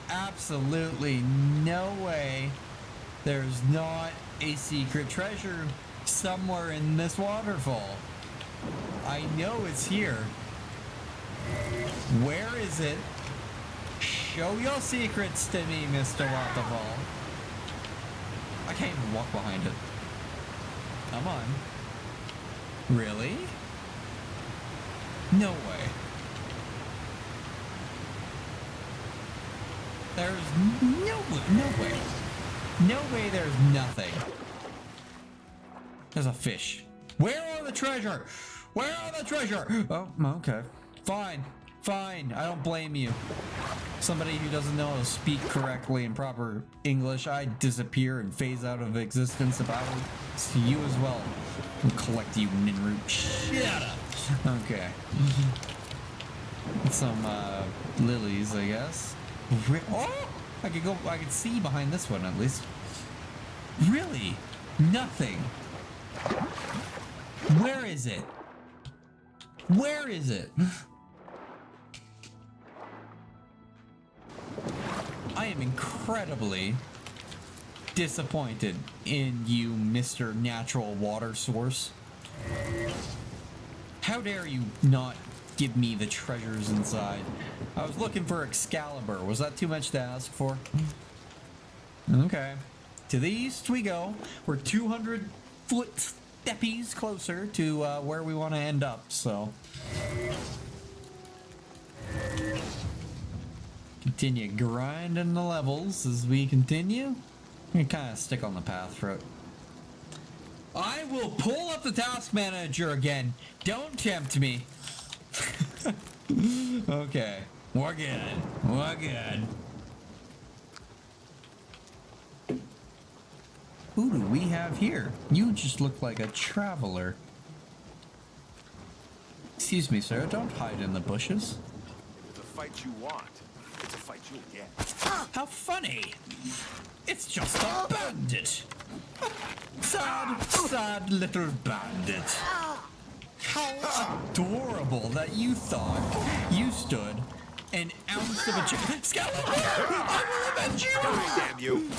Absolutely no way there's not a secret treasure somewhere in this waterfall. I know it's here. Where is it? Show your secrets to me, Mr. Waterfall. I can't even walk behind it. Come on. Really? No way. There's no way. No way there's nothing. There's a fish. Where are the treasure? Where are the treasure? Oh, okay. Fine. Fine. I don't blame you. Somebody who doesn't know how to speak correctly in proper English, I disappear and phase out of existence if I was to you as well. I'll collect you, Ninroot. Shut up. Okay. Some lilies, I guess. Oh! I could see behind this one at least. Really? Nothing. Where is it? Where is it? I am incredibly disappointed in you, Mr. Natural Water Source. How dare you not give me the treasures inside? I was looking for Excalibur. Was that too much to ask for? Okay. To the east we go. We're 200 foot steppies closer to where we want to end up, so. Continue grinding the levels as we continue. We kind of stick on the path for it. I will pull up the task manager again. Don't tempt me. Okay. We're good. We're good. Who do we have here? You just look like a traveler. Excuse me, sir. Don't hide in the bushes. The fight you want. It's a fight you'll get. How funny! It's just a bandit. Sad, sad little bandit. How adorable that you thought you stood an ounce of a chance. Skeleton! I will avenge you! Damn you!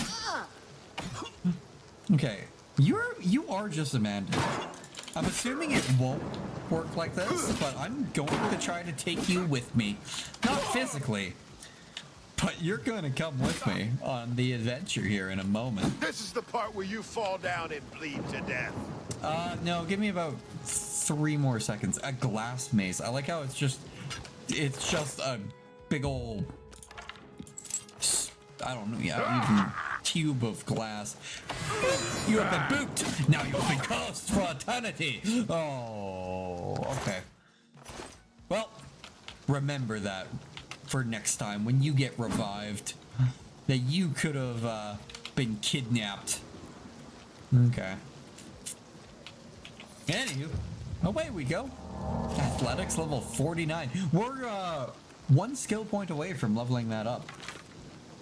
Okay, you are just a bandit. I'm assuming it won't work like this, but I'm going to try to take you with me. Not physically, but you're going to come with me on the adventure here in a moment. This is the part where you fall down and bleed to death. No, give me about 3 more seconds. A glass maze. I like how it's just a big old, I don't know, yeah, even cube of glass. You have been booped. Now you'll be cursed for eternity. Oh, okay. Well, remember that for next time when you get revived, that you could have been kidnapped. Okay. Anywho, away we go. Athletics level 49. We're 1 skill point away from leveling that up.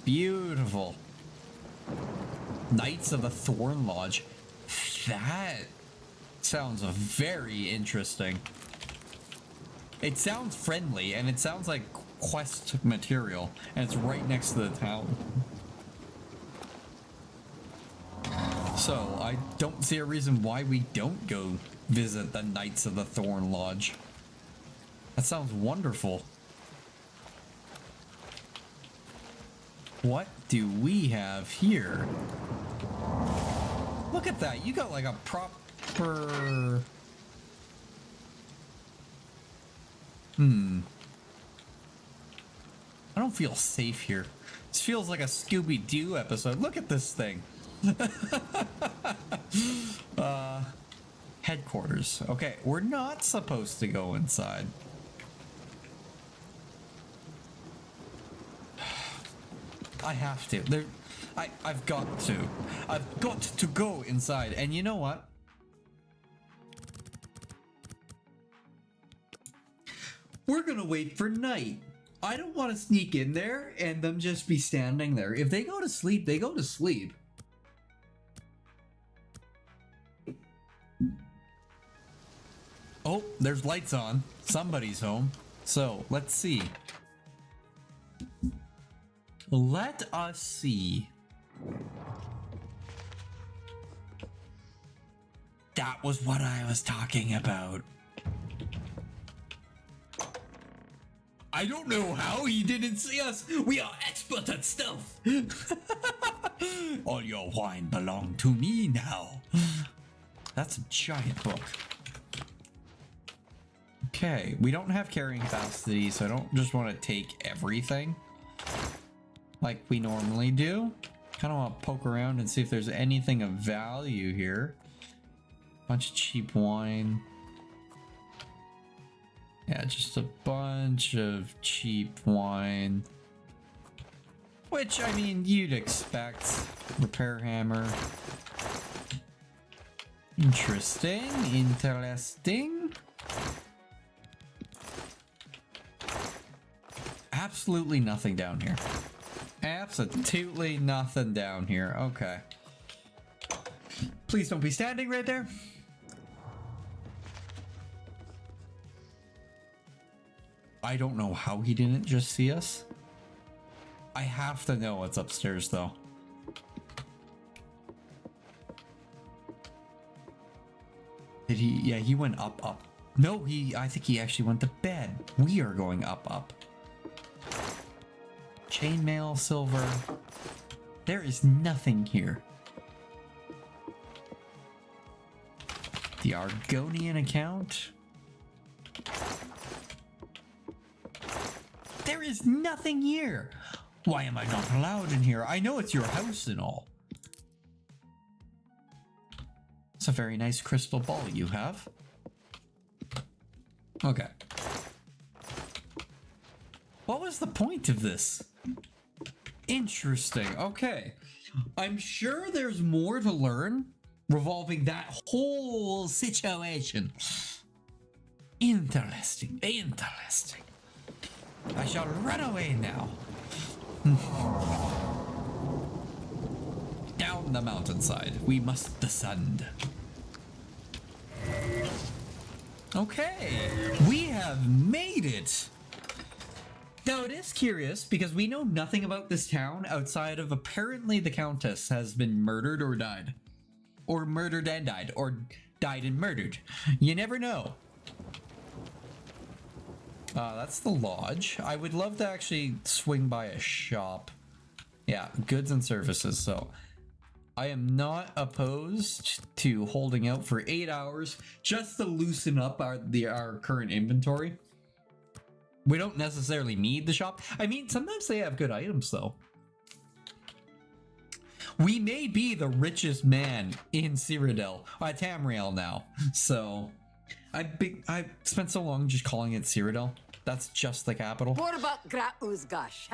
Beautiful. Knights of the Thorn Lodge. That sounds very interesting. It sounds friendly, and it sounds like quest material, and it's right next to the town. So, I don't see a reason why we don't go visit the Knights of the Thorn Lodge. That sounds wonderful. What do we have here? Look at that. You got like a proper... I don't feel safe here. This feels like a Scooby-Doo episode. Look at this thing. Headquarters. Okay, we're not supposed to go inside. I have to. I've got to. I've got to go inside. And you know what? We're gonna wait for night. I don't want to sneak in there and them just be standing there. If they go to sleep, they go to sleep. Oh, there's lights on. Somebody's home. So, let's see. Let us see. That was what I was talking about. I don't know how he didn't see us. We are expert at stealth. All your wine belong to me now. That's a giant book. Okay, we don't have carrying capacity, so I don't just want to take everything like we normally do. Kind of want to poke around and see if there's anything of value here. Bunch of cheap wine. Yeah, just a bunch of cheap wine. Which, I mean, you'd expect. Repair hammer. Interesting. Interesting. Absolutely nothing down here. Absolutely nothing down here. Okay. Please don't be standing right there. I don't know how he didn't just see us. I have to know what's upstairs though. Did he? Yeah, he went up. No, I think he actually went to bed. We are going up. Chainmail, silver. There is nothing here. The Argonian account. There is nothing here. Why am I not allowed in here? I know it's your house and all. It's a very nice crystal ball you have. Okay. What was the point of this? Interesting. Okay. I'm sure there's more to learn revolving that whole situation. Interesting. Interesting. I shall run away now. Down the mountainside. We must descend. Okay. We have made it. Now, it is curious because we know nothing about this town outside of apparently the Countess has been murdered or died. Or murdered and died. Or died and murdered. You never know. That's the lodge. I would love to actually swing by a shop. Yeah, goods and services. So I am not opposed to holding out for 8 hours just to loosen up our current inventory. We don't necessarily need the shop. I mean, sometimes they have good items, though. We may be the richest man in Cyrodiil, Tamriel now. So, I've spent so long just calling it Cyrodiil. That's just the capital. What about Grauzgash?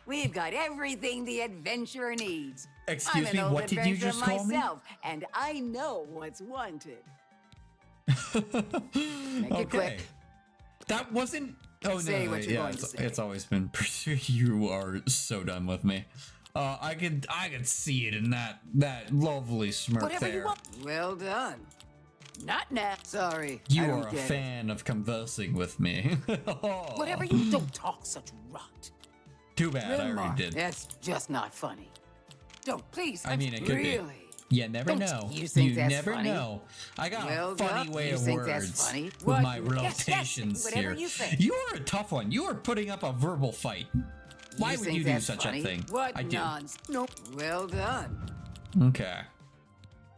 We've got everything the adventurer needs. Excuse me, I'm an old what did you just adventurer call me? myself, and I know what's wanted. Make it quick. That wasn't. Oh Say no, what wait, you're yeah, going to say. it's always been. You are so done with me. I could see it in that lovely smirk Whatever there. you want. Well done. Not now. Sorry. You I don't are a get it. fan of conversing with me. Whatever you don't talk such rot. Too bad, I Rimar, already did. That's just not funny. Don't please. I mean, it could really. be. You never Don't know. you think that's never funny? know. I got Well a funny done. way You of think words that's funny? with What? my Yes, yes, rotations whatever here. you think. You are a tough one. You are putting up a verbal fight. Why You would think you do that's such funny? a thing? What I do. nonsense? Nope. Well done. Okay.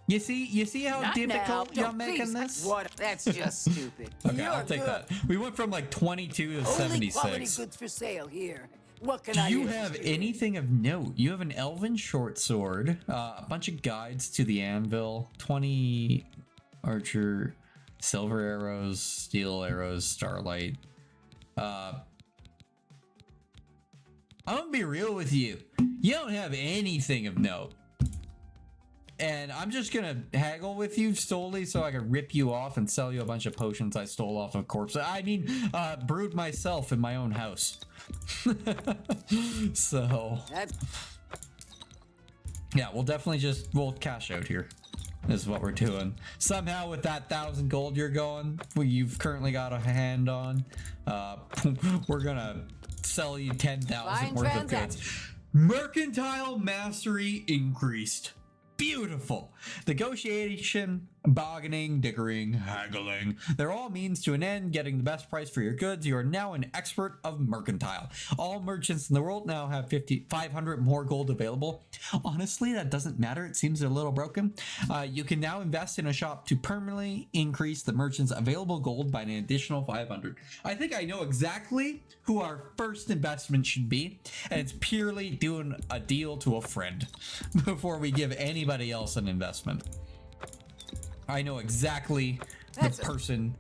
You see how Not difficult now. you're No, making please. this? What? That's just stupid. Okay, You're I'll take good. that. We went from like 22 to Only quality 76. goods for sale here. What can Do I you interest have in? anything of note? You have an elven short sword, a bunch of guides to the anvil, 20 archer, silver arrows, steel arrows, starlight. I'm gonna be real with you. You don't have anything of note. And I'm just gonna haggle with you solely so I can rip you off and sell you a bunch of potions I stole off of corpses. I mean, brewed myself in my own house. So, That's yeah, we'll cash out here. Is what we're doing. Somehow with that 1,000 gold you're going, you've currently got a hand on, we're gonna sell you 10,000 Fine worth of transaction. goods. Mercantile mastery increased. Beautiful. Negotiation, bargaining, dickering, haggling. They're all means to an end, getting the best price for your goods. You are now an expert of mercantile. All merchants in the world now have 500 more gold available. Honestly, that doesn't matter. It seems a little broken. You can now invest in a shop to permanently increase the merchant's available gold by an additional 500. I think I know exactly who our first investment should be, and it's purely doing a deal to a friend before we give anybody else an investment. I know exactly the person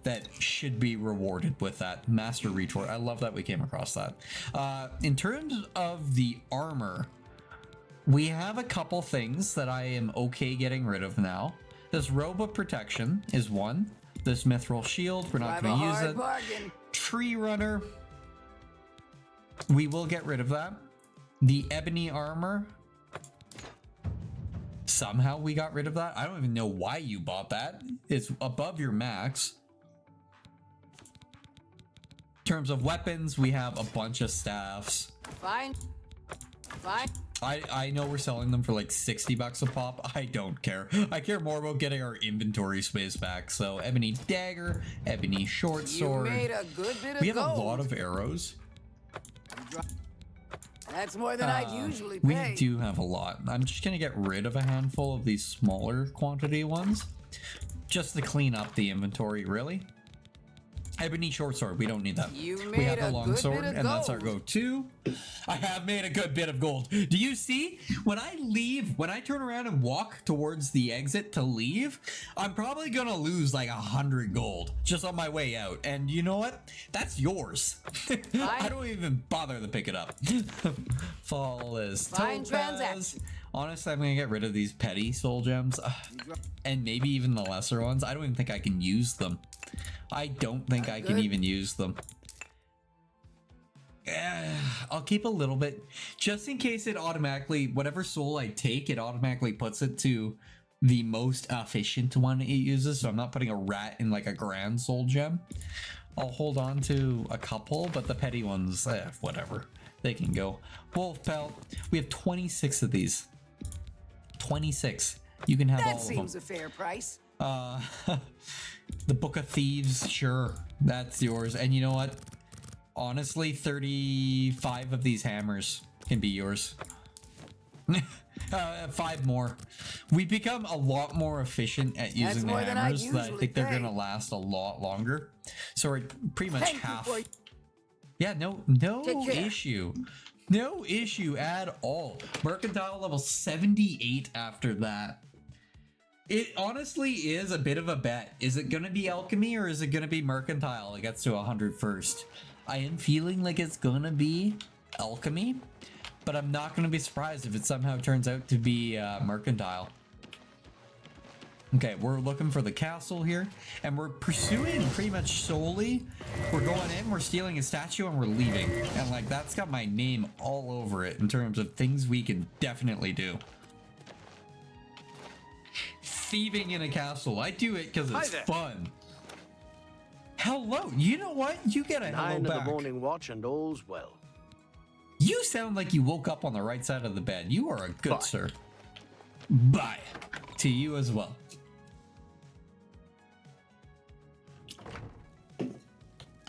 that should be rewarded with that master retort. I love that we came across that. In terms of the armor, we have a couple things that I am okay getting rid of now. This robe of protection is one. This mithril shield, we're not drive a going to use hard it. bargain. Tree runner, we will get rid of that. The ebony armor, somehow we got rid of that. I don't even know why you bought that. It's above your max. In terms of weapons, we have a bunch of staffs. Fine. Fine. I know we're selling them for like 60 bucks a pop. I don't care. I care more about getting our inventory space back. So ebony dagger, ebony short sword. You made a good bit of We have gold. a lot of arrows. That's more than I'd usually pay. We do have a lot. I'm just gonna get rid of a handful of these smaller quantity ones. just to clean up the inventory, really. Ebony short sword, we don't need that. You We have made the a long good sword, bit of and that's our gold. go-to. I have made a good bit of gold. Do you see? When I leave, when I turn around and walk towards the exit to leave, I'm probably gonna lose like 100 gold just on my way out. And you know what? That's yours. I don't even bother to pick it up. Flawless Fine topaz. transaction. Honestly, I'm gonna get rid of these petty soul gems. And maybe even the lesser ones. I don't even think I can use them. I don't think I can even use them. I'll keep a little bit just in case it automatically, whatever soul I take, it automatically puts it to the most efficient one it uses. So I'm not putting a rat in like a grand soul gem. I'll hold on to a couple, but the petty ones, whatever, they can go. Wolf pelt, we have 26 of these. 26. You can have all That of them. seems a fair price. The Book of Thieves, sure, that's yours. And you know what? Honestly, 35 of these hammers can be yours. 5 more. We become a lot more efficient at using the more than I'd hammers. That I usually think they're pay. gonna last a lot longer. So we're pretty much Thank you half. for- Yeah, no Take care. issue. No issue at all. Mercantile level 78 after that. It honestly is a bit of a bet. Is it going to be alchemy or is it going to be mercantile? It gets to 100 first. I am feeling like it's going to be alchemy, but I'm not going to be surprised if it somehow turns out to be mercantile. Okay, we're looking for the castle here, and we're pursuing pretty much solely. We're going in, we're stealing a statue, and we're leaving. And like, that's got my name all over it in terms of things we can definitely do. Thieving in a castle. I do it because it's there. fun. Hello. You know what? You get a hello 9 of the back. morning watch and all's well. You sound like you woke up on the right side of the bed. You are a good Bye. sir. Bye. To you as well.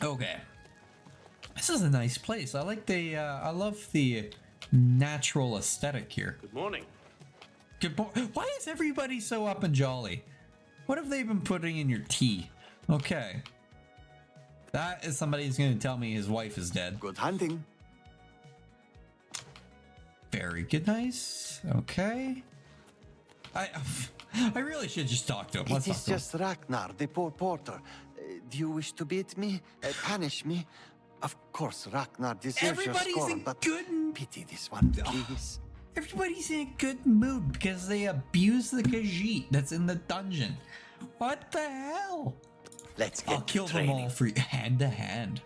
Okay. This is a nice place. I like the, I love the natural aesthetic here. Good morning. Good morning. Why is everybody so up and jolly? What have they been putting in your tea? Okay. That is somebody who's going to tell me his wife is dead. Good hunting. Very good, nice. Okay. I really should just talk to him. Let's It talk is to him. just Ragnar, the poor porter. Do you wish to beat me? Punish me? Of course, Ragnar deserves your Everybody's scorn, in but good. pity this one, please. Everybody's in a good mood because they abuse the Khajiit that's in the dungeon. What the hell? Let's get I'll kill to them all training. for hand to hand.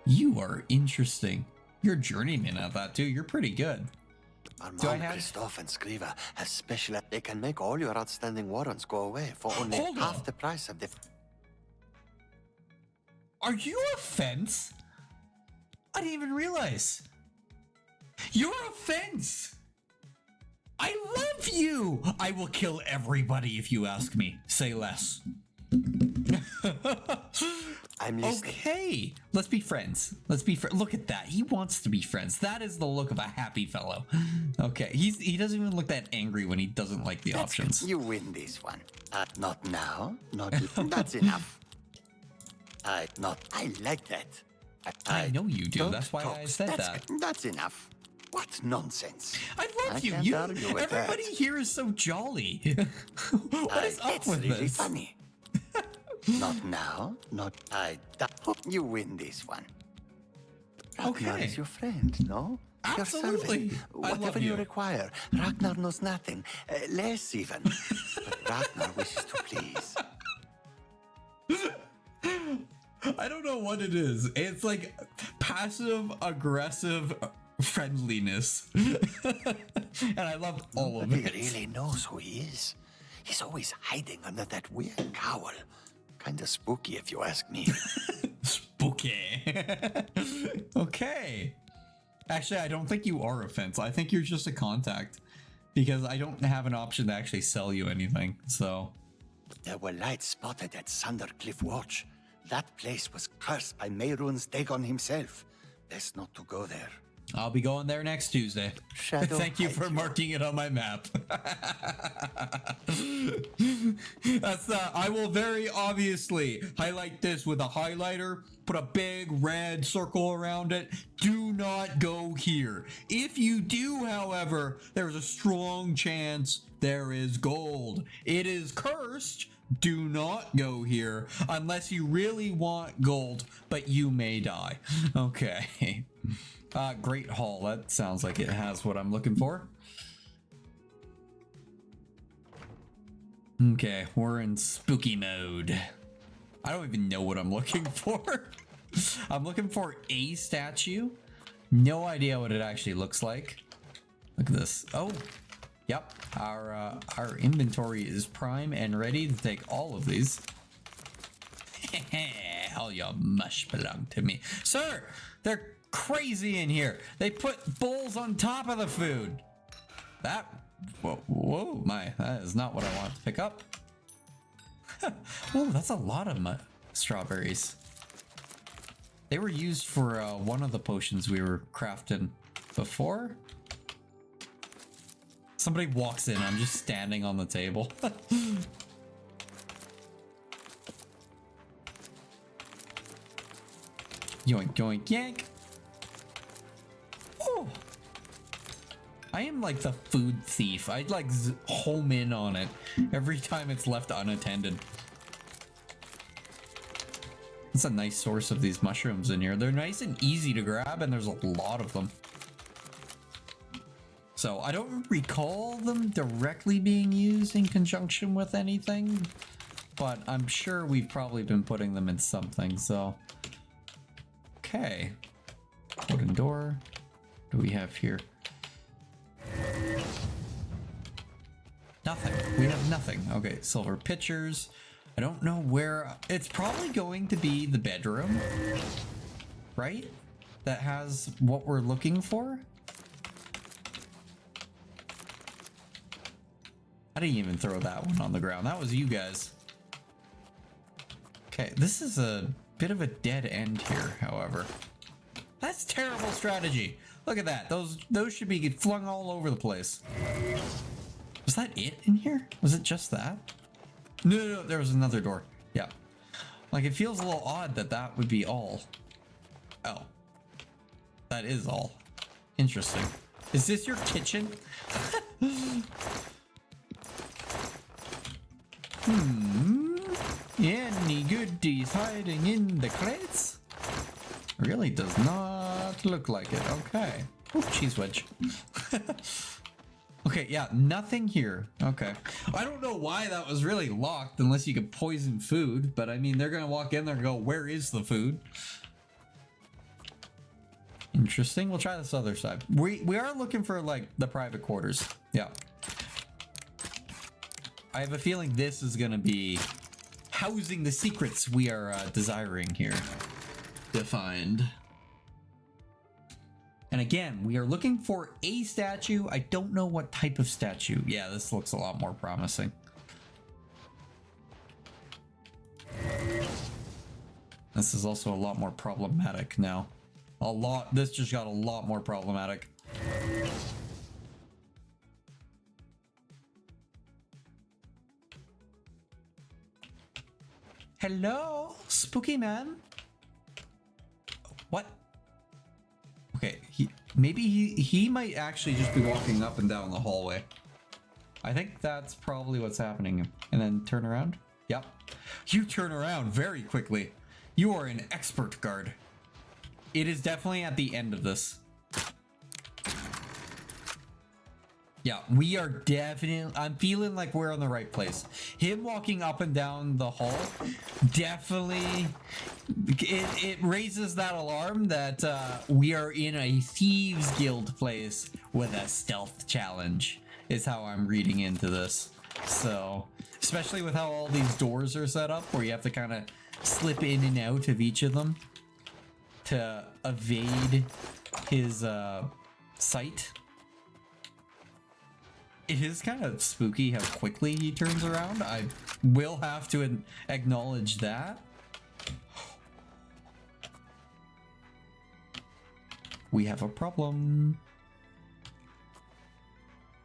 You are interesting. You're a journeyman at that too. You're pretty good. Do I Armand, have- Christophe, and Skriva have special. They can make all your outstanding warrants go away for only Hold half on. the price of the. Are you a fence? I didn't even realize. You're a fence. I love you. I will kill everybody if you ask me. Say less. I'm listening. Okay, let's be friends. Let's be friends. Look at that. He wants to be friends. That is the look of a happy fellow. Okay, he doesn't even look that angry when he doesn't like the options. You win this one. Not now. Not. That's enough. I like that. I know you do. don't That's why talk. I said That's- that. That's enough. What nonsense. I love I you. can't You. argue with Everybody that. here is so jolly. What is up It's with really this? funny. Not now. Not I. You win this one. Ragnar Okay. is your friend, no? Your Absolutely. servant. I love Whatever you you. require. Ragnar knows nothing. Less even. But Ragnar wishes to please. I don't know what it is. It's like passive aggressive friendliness. And I love all of He it. really knows who he is. He's always hiding under that weird cowl. Kinda spooky, if you ask me. Spooky. Okay. Actually, I don't think you are a fence. I think you're just a contact. Because I don't have an option to actually sell you anything. So, There were lights spotted at Sundercliff Watch. That place was cursed by Mehrunes Dagon himself. Best not to go there. I'll be going there next Tuesday. Shadow Thank you for Hedgehog. marking it on my map. That's I will very obviously highlight this with a highlighter, put a big red circle around it. Do not go here. If you do, however, there's a strong chance there is gold. It is cursed. Do not go here unless you really want gold, but you may die. Okay. Great Hall. That sounds like it has what I'm looking for. Okay, we're in spooky mode. I don't even know what I'm looking for. I'm looking for a statue. No idea what it actually looks like. Look at this. Oh, yep. Our inventory is prime and ready to take all of these. All your mush belong to me. Sir, they're crazy in here. They put bowls on top of the food. That, whoa, that is not what I want to pick up. Oh, that's a lot of strawberries. They were used for one of the potions we were crafting before. Somebody walks in, I'm just standing on the table. Yoink, yoink, yank. Oh, I am like the food thief. I'd like home in on it every time it's left unattended. It's a nice source of these mushrooms in here. They're nice and easy to grab, and there's a lot of them. So I don't recall them directly being used in conjunction with anything, but I'm sure we've probably been putting them in something, so. Okay. Wooden door. What do we have here? Nothing. We have nothing. Okay, silver pitchers. I don't know where. It's probably going to be the bedroom, right? That has what we're looking for. I didn't even throw that one on the ground. That was you guys. Okay, this is a bit of a dead end here, however. That's terrible strategy. Look at that. Those should be flung all over the place. Was that it in here? Was it just that? No, there was another door. Yeah. Like, it feels a little odd that that would be all. Oh. That is all. Interesting. Is this your kitchen? Any goodies hiding in the crates? Really does not look like it. Okay. Oh, cheese wedge. Okay, yeah, nothing here. Okay. I don't know why that was really locked unless you could poison food, but I mean, they're gonna walk in there and go, where is the food? Interesting. We'll try this other side. We are looking for, like, the private quarters. Yeah. I have a feeling this is gonna be housing the secrets we are desiring here to find. And again, we are looking for a statue. I don't know what type of statue. Yeah, this looks a lot more promising. This is also a lot more problematic now. This just got a lot more problematic. Hello, spooky man. What? Okay, maybe he might actually just be walking up and down the hallway. I think that's probably what's happening. And then turn around. Yep. You turn around very quickly. You are an expert guard. It is definitely at the end of this. Yeah, we are definitely, I'm feeling like we're in the right place. Him walking up and down the hall, definitely, it raises that alarm that we are in a Thieves Guild place with a stealth challenge, is how I'm reading into this. So, especially with how all these doors are set up, where you have to kind of slip in and out of each of them to evade his sight. It is kind of spooky how quickly he turns around. I will have to acknowledge that. We have a problem.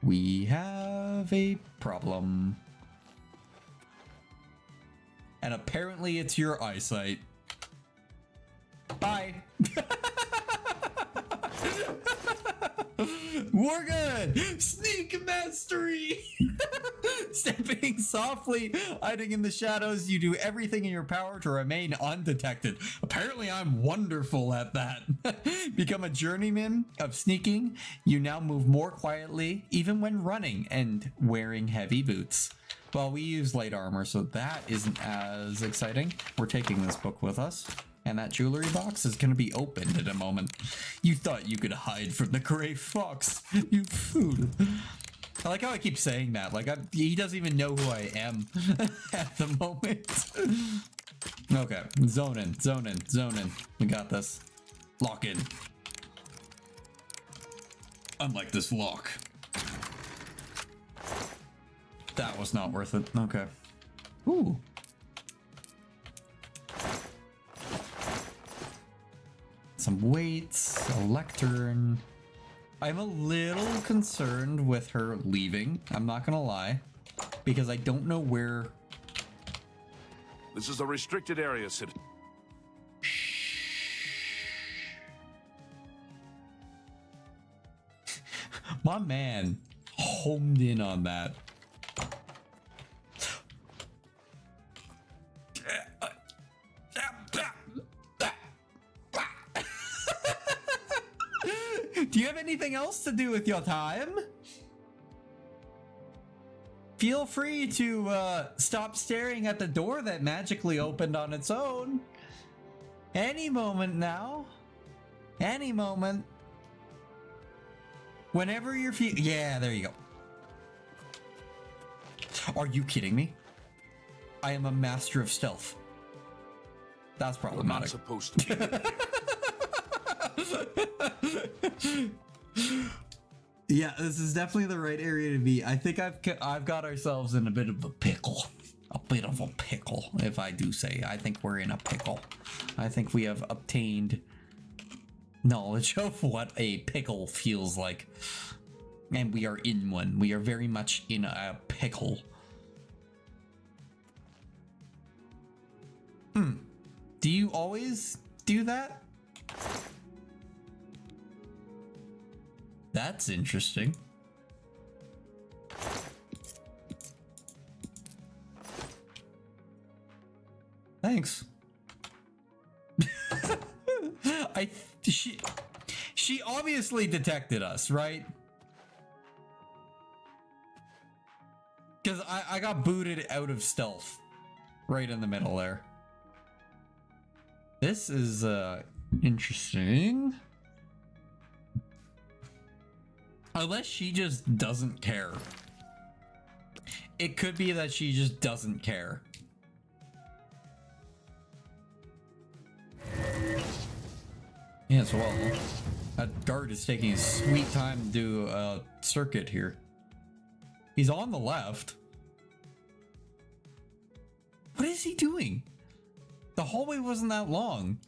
We have a problem. And apparently it's your eyesight. Bye. We're good. Sneak mastery. Stepping softly, hiding in the shadows, you do everything in your power to remain undetected. Apparently I'm wonderful at that. Become a journeyman of sneaking. You now move more quietly, even when running and wearing heavy boots. Well, we use light armor, so that isn't as exciting. We're taking this book with us. And that jewelry box is going to be opened in a moment. You thought you could hide from the gray fox, you fool. I like how I keep saying that. Like, he doesn't even know who I am at the moment. Okay, zone in, zone in, zone in. We got this. Lock in. Unlike this lock. That was not worth it. Okay. Ooh. Some weights, a lectern. I'm a little concerned with her leaving. I'm not gonna lie, because I don't know where. This is a restricted area, citizen. My man homed in on that. Do you have anything else to do with your time? Feel free to stop staring at the door that magically opened on its own. Any moment now. Any moment. Whenever you're yeah, there you go. Are you kidding me? I am a master of stealth. That's We're not problematic. supposed to be here. Yeah, this is definitely the right area to be. I think I've got ourselves in a bit of a pickle. A bit of a pickle, if I do say. I think we're in a pickle. I think we have obtained knowledge of what a pickle feels like. And we are in one. We are very much in a pickle. Do you always do that? That's interesting. Thanks. She obviously detected us, right? Because I got booted out of stealth right in the middle there. This is interesting. Unless she just doesn't care. It could be that she just doesn't care. Yes, well, that guard is taking a sweet time to do a circuit here. He's on the left. What is he doing? The hallway wasn't that long.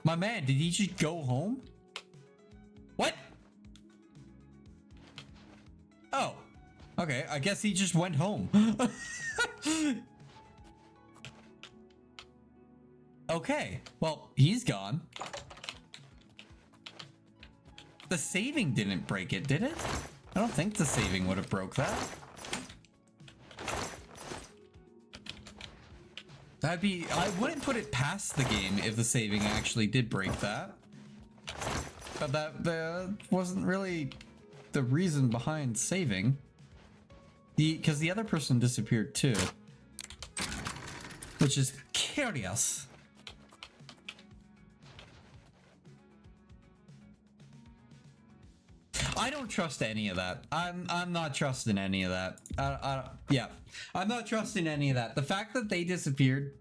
My man, did he just go home? What? Oh, okay. I guess he just went home. Okay, well, he's gone. The saving didn't break it, did it? I don't think the saving would have broke that. I wouldn't put it past the game if the saving actually did break that. But that wasn't really the reason behind saving. Because the other person disappeared too. Which is curious. I don't trust any of that. I'm not trusting any of that. Yeah, I'm not trusting any of that. The fact that they disappeared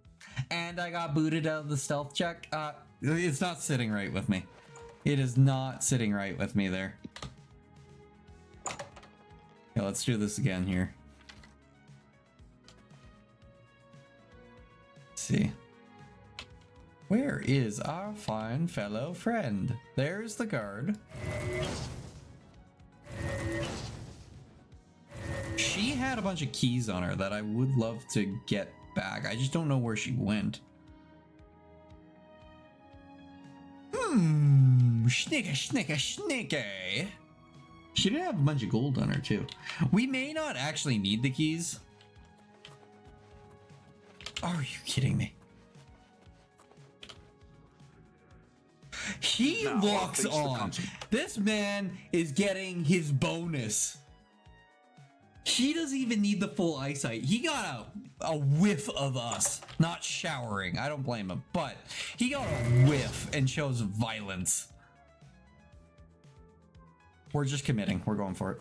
and I got booted out of the stealth check, it's not sitting right with me. It is not sitting right with me there. Yeah, let's do this again here. Let's see. Where is our fine fellow friend? There's the guard. She had a bunch of keys on her that I would love to get back. I just don't know where she went. Snicker, snicker, snicker. She did have a bunch of gold on her too. We may not actually need the keys. Are you kidding me? He walks on. This man is getting his bonus. He doesn't even need the full eyesight. He got a whiff of us. Not showering. I don't blame him. But he got a whiff and shows violence. We're just committing. We're going for it.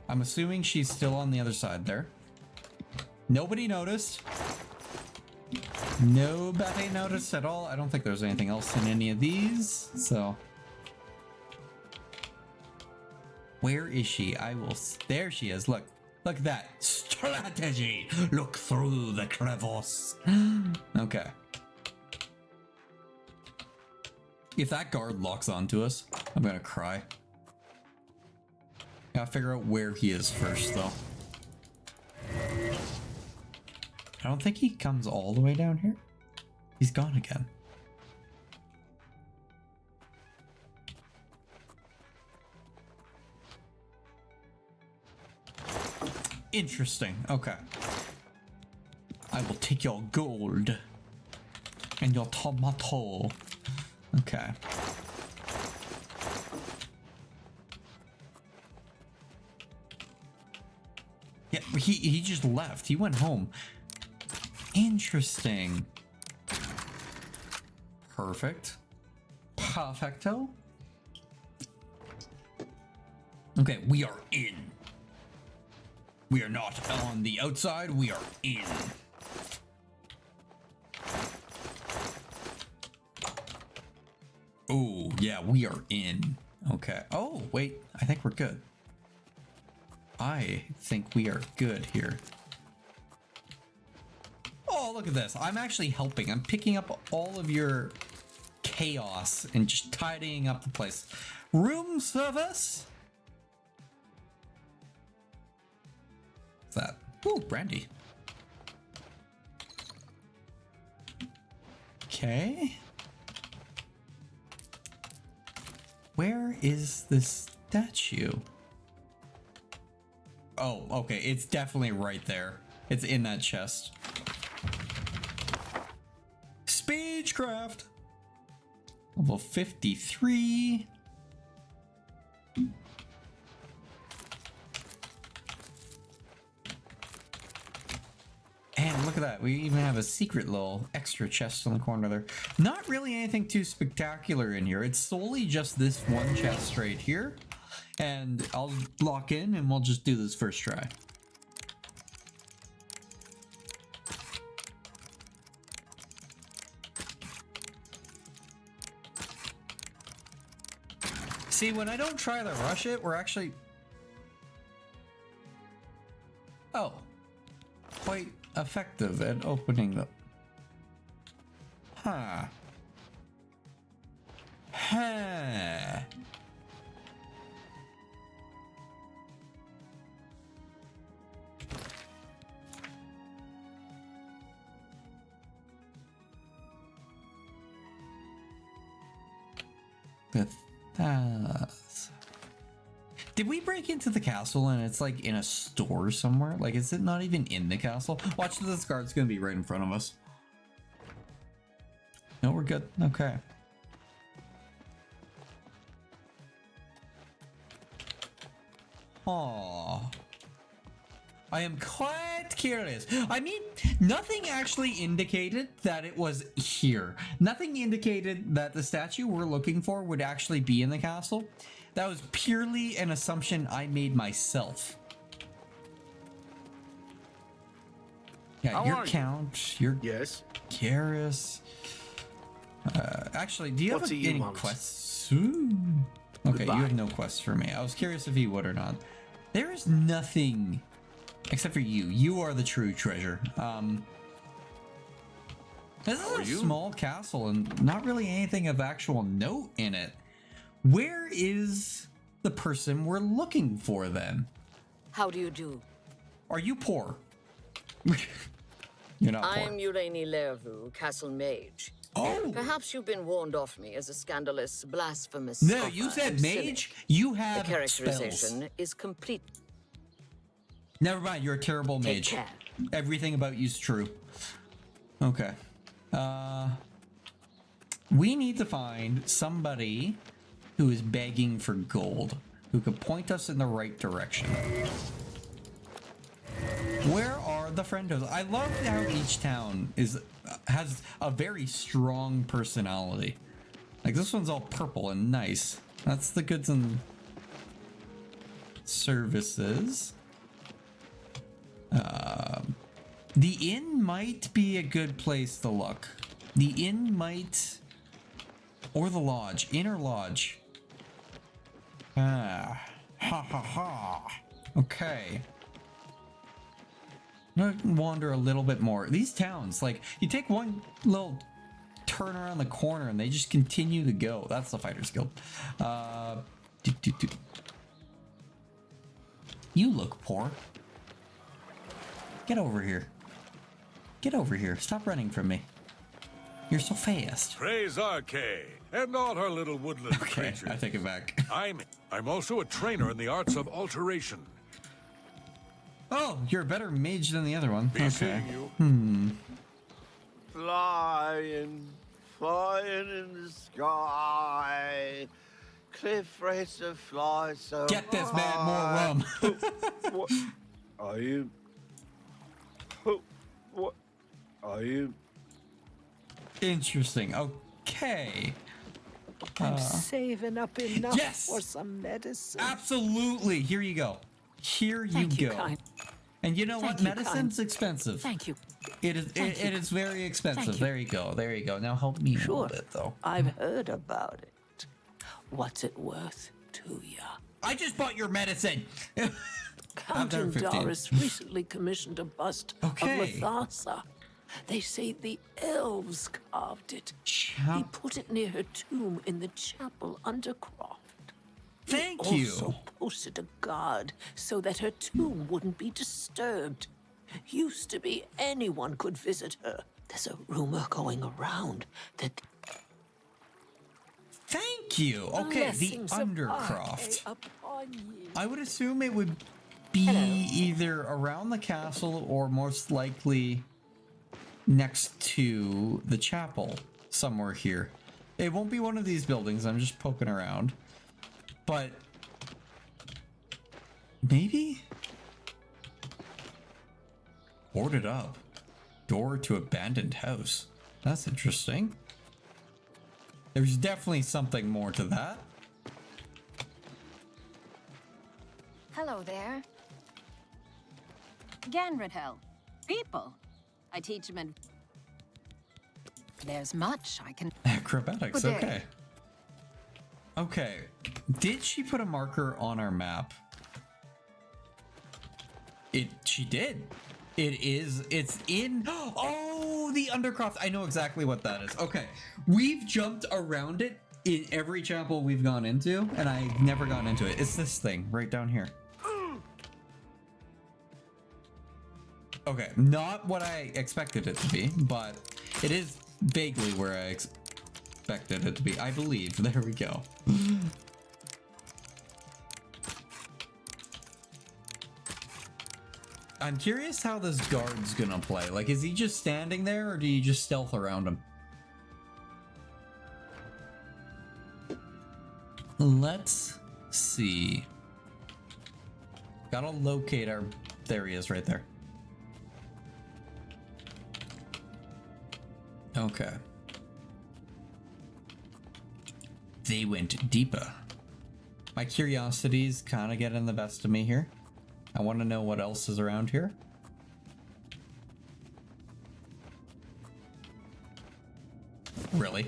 I'm assuming she's still on the other side there. Nobody noticed. Nobody noticed at all. I don't think there's anything else in any of these, so. Where is she? There she is. Look. Look at that. Strategy. Look through the crevice. Okay. If that guard locks onto us, I'm gonna cry. Gotta figure out where he is first, though. I don't think he comes all the way down here. He's gone again. Interesting. Okay. I will take your gold and your tomato. Okay. Yeah, he just left. He went home. Interesting. Perfect. Perfecto. Okay, we are in. We are not on the outside, we are in. Oh, yeah, we are in. Okay. Oh, wait, I think we're good. I think we are good here. Oh, look at this. I'm actually helping. I'm picking up all of your chaos and just tidying up the place. Room service? What's that? Ooh, brandy. Okay. Where is the statue? Oh, okay. It's definitely right there. It's in that chest. Speechcraft. Level 53. And look at that. We even have a secret little extra chest in the corner there. Not really anything too spectacular in here. It's solely just this one chest right here. And I'll lock in and we'll just do this first try. See, when I don't try to rush it, we're actually... Oh. Quite effective at opening the... Huh. Huh. Did we break into the castle and it's like in a store somewhere? Like, is it not even in the castle? Watch, this guard's gonna be right in front of us. No, we're good. Okay. Aww. I am quite curious. I mean, nothing actually indicated that it was here. Nothing indicated that the statue we're looking for would actually be in the castle. That was purely an assumption I made myself. Yeah, your count, your Garrus. Actually, do you have any quests? Ooh. Okay, you have no quests for me. I was curious if you would or not. There is nothing Except for you. You are the true treasure. This is a small castle and not really anything of actual note in it. Where is the person we're looking for then? How do you do? Are you poor? You're not poor. I'm Urani Lervu, Castle Mage. Oh! Perhaps you've been warned off me as a scandalous, blasphemous. No, scoffer you said and cynic. mage? You have The characterization spells. is complete. Never mind, you're a terrible Take mage. care. Everything about you's true. Okay. We need to find somebody who is begging for gold, who could point us in the right direction. Where are the friendos? I love how each town has a very strong personality. Like this one's all purple and nice. That's the goods and services. The inn might be a good place to look. The inn might... Or the lodge. Inn or lodge. Ah. Ha ha ha. Okay. I'm gonna wander a little bit more. These towns, like, you take one little turn around the corner and they just continue to go. That's the Fighter's Guild. You look poor. Get over here. Get over here. Stop running from me. You're so fast. Praise Arcay, and all her little woodland Okay, creatures. I take it back. I'm also a trainer in the arts of alteration. Oh, you're a better mage than the other one. Be Okay. seeing you. Flying, flying in the sky. Cliff racer fly so Get this man high. more rum. What are you? What are you? Interesting. Okay. I'm saving up enough Yes! for some medicine. Absolutely. Here you go. Here you Thank you, go. kind. And you know Thank what? you, Medicine's expensive. Thank you. It is. Thank It you. is very expensive. Thank you. There you go. There you go. Now help me a Sure, little bit, though. I've heard about it. What's it worth to ya? I just bought your medicine. Count down 15. Doris recently commissioned a bust Okay. of Lathasa. They say the elves carved it. He Chap- put it near her tomb in the chapel under Croft. Thank He you. also posted a guard so that her tomb wouldn't be disturbed. Used to be anyone could visit her. There's a rumor going around that Thank you. Okay, the blessings of Undercroft. Arcay upon ye. I would assume it would be either around the castle or most likely next to the chapel, somewhere here. It won't be one of these buildings. I'm just poking around. But maybe? Boarded up. Door to abandoned house. That's interesting. There's definitely something more to that. Hello there. Ganradhel. People. I teach them in... There's much I can... Acrobatics, Good day. okay. Okay. Did she put a marker on our map? She did. It's in... Oh, the Undercroft. I know exactly what that is. Okay. We've jumped around it in every chapel we've gone into, and I've never gone into it. It's this thing right down here. Okay, not what I expected it to be, but it is vaguely where I expected it to be. I believe. There we go. I'm curious how this guard's gonna play. Like, is he just standing there, or do you just stealth around him? Let's see. Gotta locate our... There he is, right there. Okay. They went deeper. My curiosity's kind of getting the best of me here. I want to know what else is around here. Really?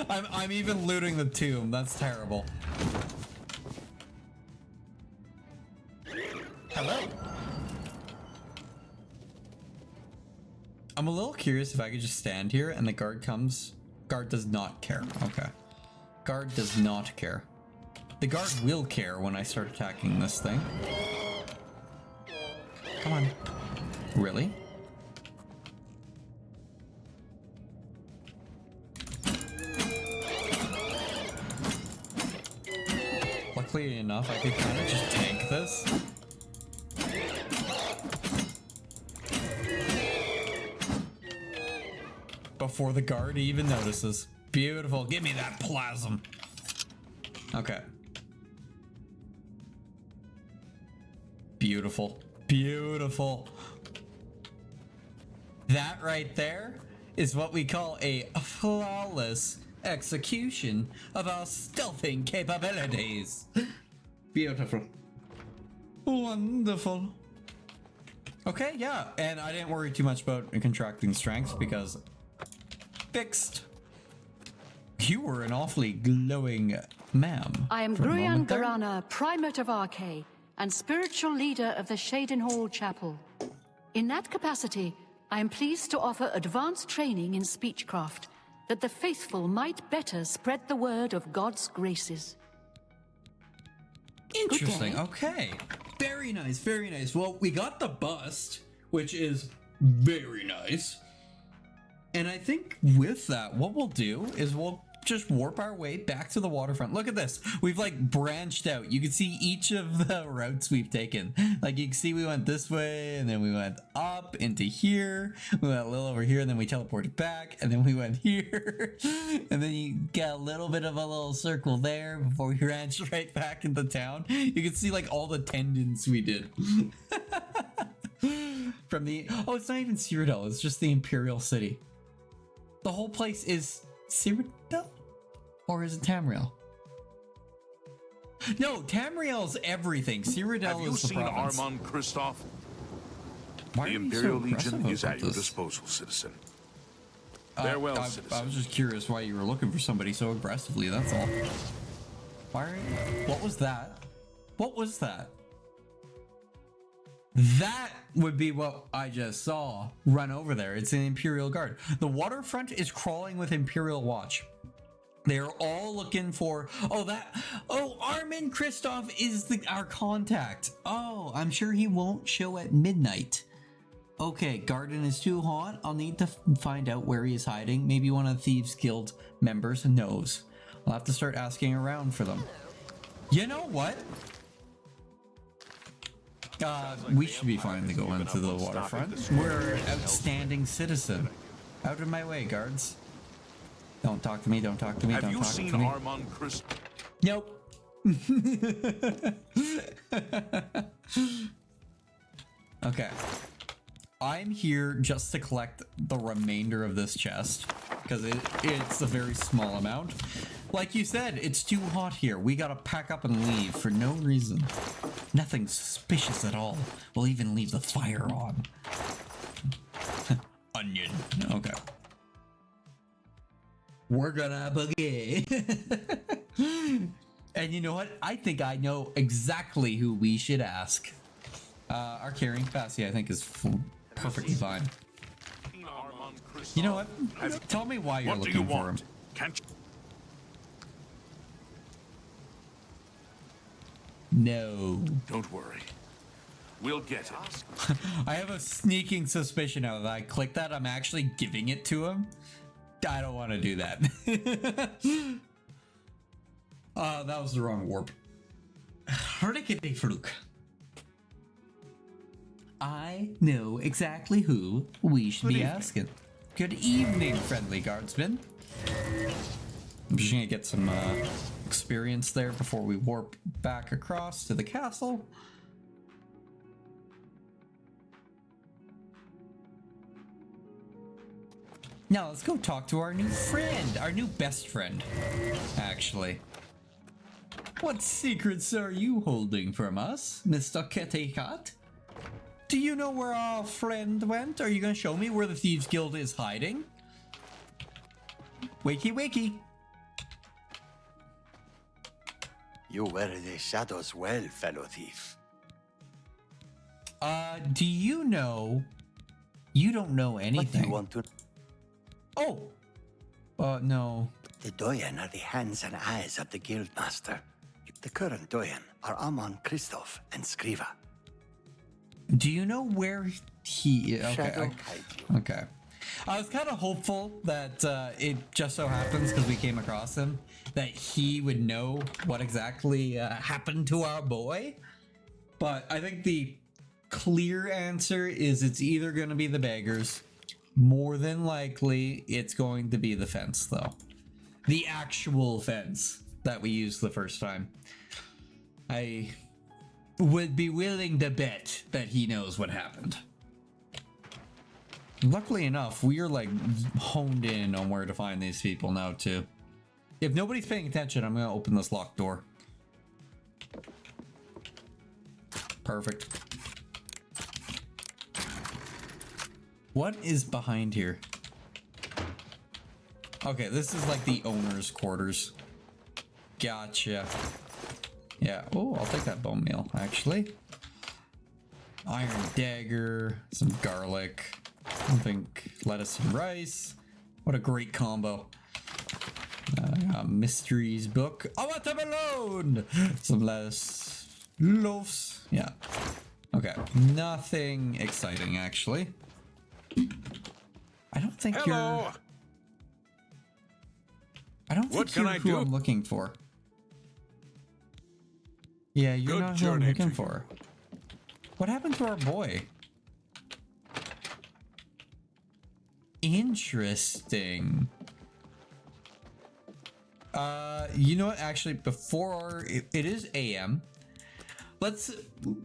I'm even looting the tomb. That's terrible. I'm a little curious if I could just stand here and the guard comes. Guard does not care. Okay. Guard does not care. The guard will care when I start attacking this thing. Come on. Really? Luckily enough, I could kind of just tank this. Before the guard even notices. Beautiful. Give me that plasm. Okay. Beautiful. Beautiful. That right there is what we call a flawless execution of our stealthing capabilities. Beautiful. Wonderful. Okay, yeah, and I didn't worry too much about contracting strength because fixed. You were an awfully glowing ma'am. I am Gruyan Garana, Primate of Arkay, and spiritual leader of the Shaden Hall Chapel. In that capacity, I am pleased to offer advanced training in speechcraft, that the faithful might better spread the word of God's graces. Interesting. Okay. Very nice. Very nice. Well, we got the bust, which is very nice. And I think with that, what we'll do is we'll just warp our way back to the waterfront. Look at this. We've like branched out. You can see each of the routes we've taken. Like you can see we went this way and then we went up into here. We went a little over here and then we teleported back and then we went here. And then you get a little bit of a little circle there before we branched right back into town. You can see like all the tendons we did. From the, oh, it's not even Cyrodiil. It's just the Imperial City. The whole place is Cyrodiil? Or is it Tamriel? No, Tamriel's everything. Cyrodiil Have you is the seen province. Armand Kristoff? Why The are you Imperial so Legion aggressive is about at your this? disposal, citizen. Farewell, I citizen. was just curious why you were looking for somebody so aggressively, that's all. Why are you... What was that? What was that? That would be what I just saw run over there. It's an Imperial Guard. The waterfront is crawling with Imperial Watch. They're all looking for... Oh, Armand Kristoff is our contact. Oh, I'm sure he won't show at midnight. Okay, Garden is too hot. I'll need to find out where he is hiding. Maybe one of the Thieves Guild members knows. I'll have to start asking around for them. You know what? We should be fine to go into the waterfront. We're an outstanding citizen. Out of my way, guards. Don't talk to me, don't talk to me, don't talk to me. Have you seen Armand Kristoff? Nope. Okay. I'm here just to collect the remainder of this chest because it's a very small amount. Like you said, it's too hot here. We gotta pack up and leave for no reason. Nothing suspicious at all. We'll even leave the fire on. Onion. Okay. We're gonna boogie. And you know what? I think I know exactly who we should ask. Our carrying capacity, I think, is perfectly fine. You know what? Tell me why you're looking for him. Can't you? No. Don't worry. We'll get it. I have a sneaking suspicion now that I click that, I'm actually giving it to him. I don't want to do that. That was the wrong warp. Rickety fluke. I know exactly who we should be asking. Good evening, friendly guardsmen. I'm just gonna get some experience there before we warp back across to the castle. Now let's go talk to our new friend, our new best friend, actually. What secrets are you holding from us, Mr. Kitty-Cat? Do you know where our friend went? Are you gonna show me where the Thieves Guild is hiding? Wakey wakey. You wear the shadows well, fellow thief. Do you know You don't know What do anything. you want to... Oh! No. The Doyen are the hands and eyes of the Guildmaster. The current Doyen are Amon, Kristoff, and Skriva. Do you know where he... Okay. Shadow guide you. Okay. I was kind of hopeful that it just so happens, because we came across him, that he would know what exactly happened to our boy. But I think the clear answer is it's either going to be the beggars. More than likely, it's going to be the fence, though. The actual fence that we used the first time. I would be willing to bet that he knows what happened. Luckily enough, we are like honed in on where to find these people now too. If nobody's paying attention, I'm gonna open this locked door. Perfect. What is behind here? Okay, this is like the owner's quarters. Gotcha. Yeah. Oh, I'll take that bone meal, actually. Iron dagger, some garlic. I think lettuce and rice. What a great combo. Mysteries book. I want them alone! Some lettuce. Loaves. Yeah. Okay. Nothing exciting, actually. I don't think you're... I don't think you're who I'm looking for. Yeah, you're not who I'm looking for. What happened to our boy? Interesting. You know what? Actually, before it is AM. Let's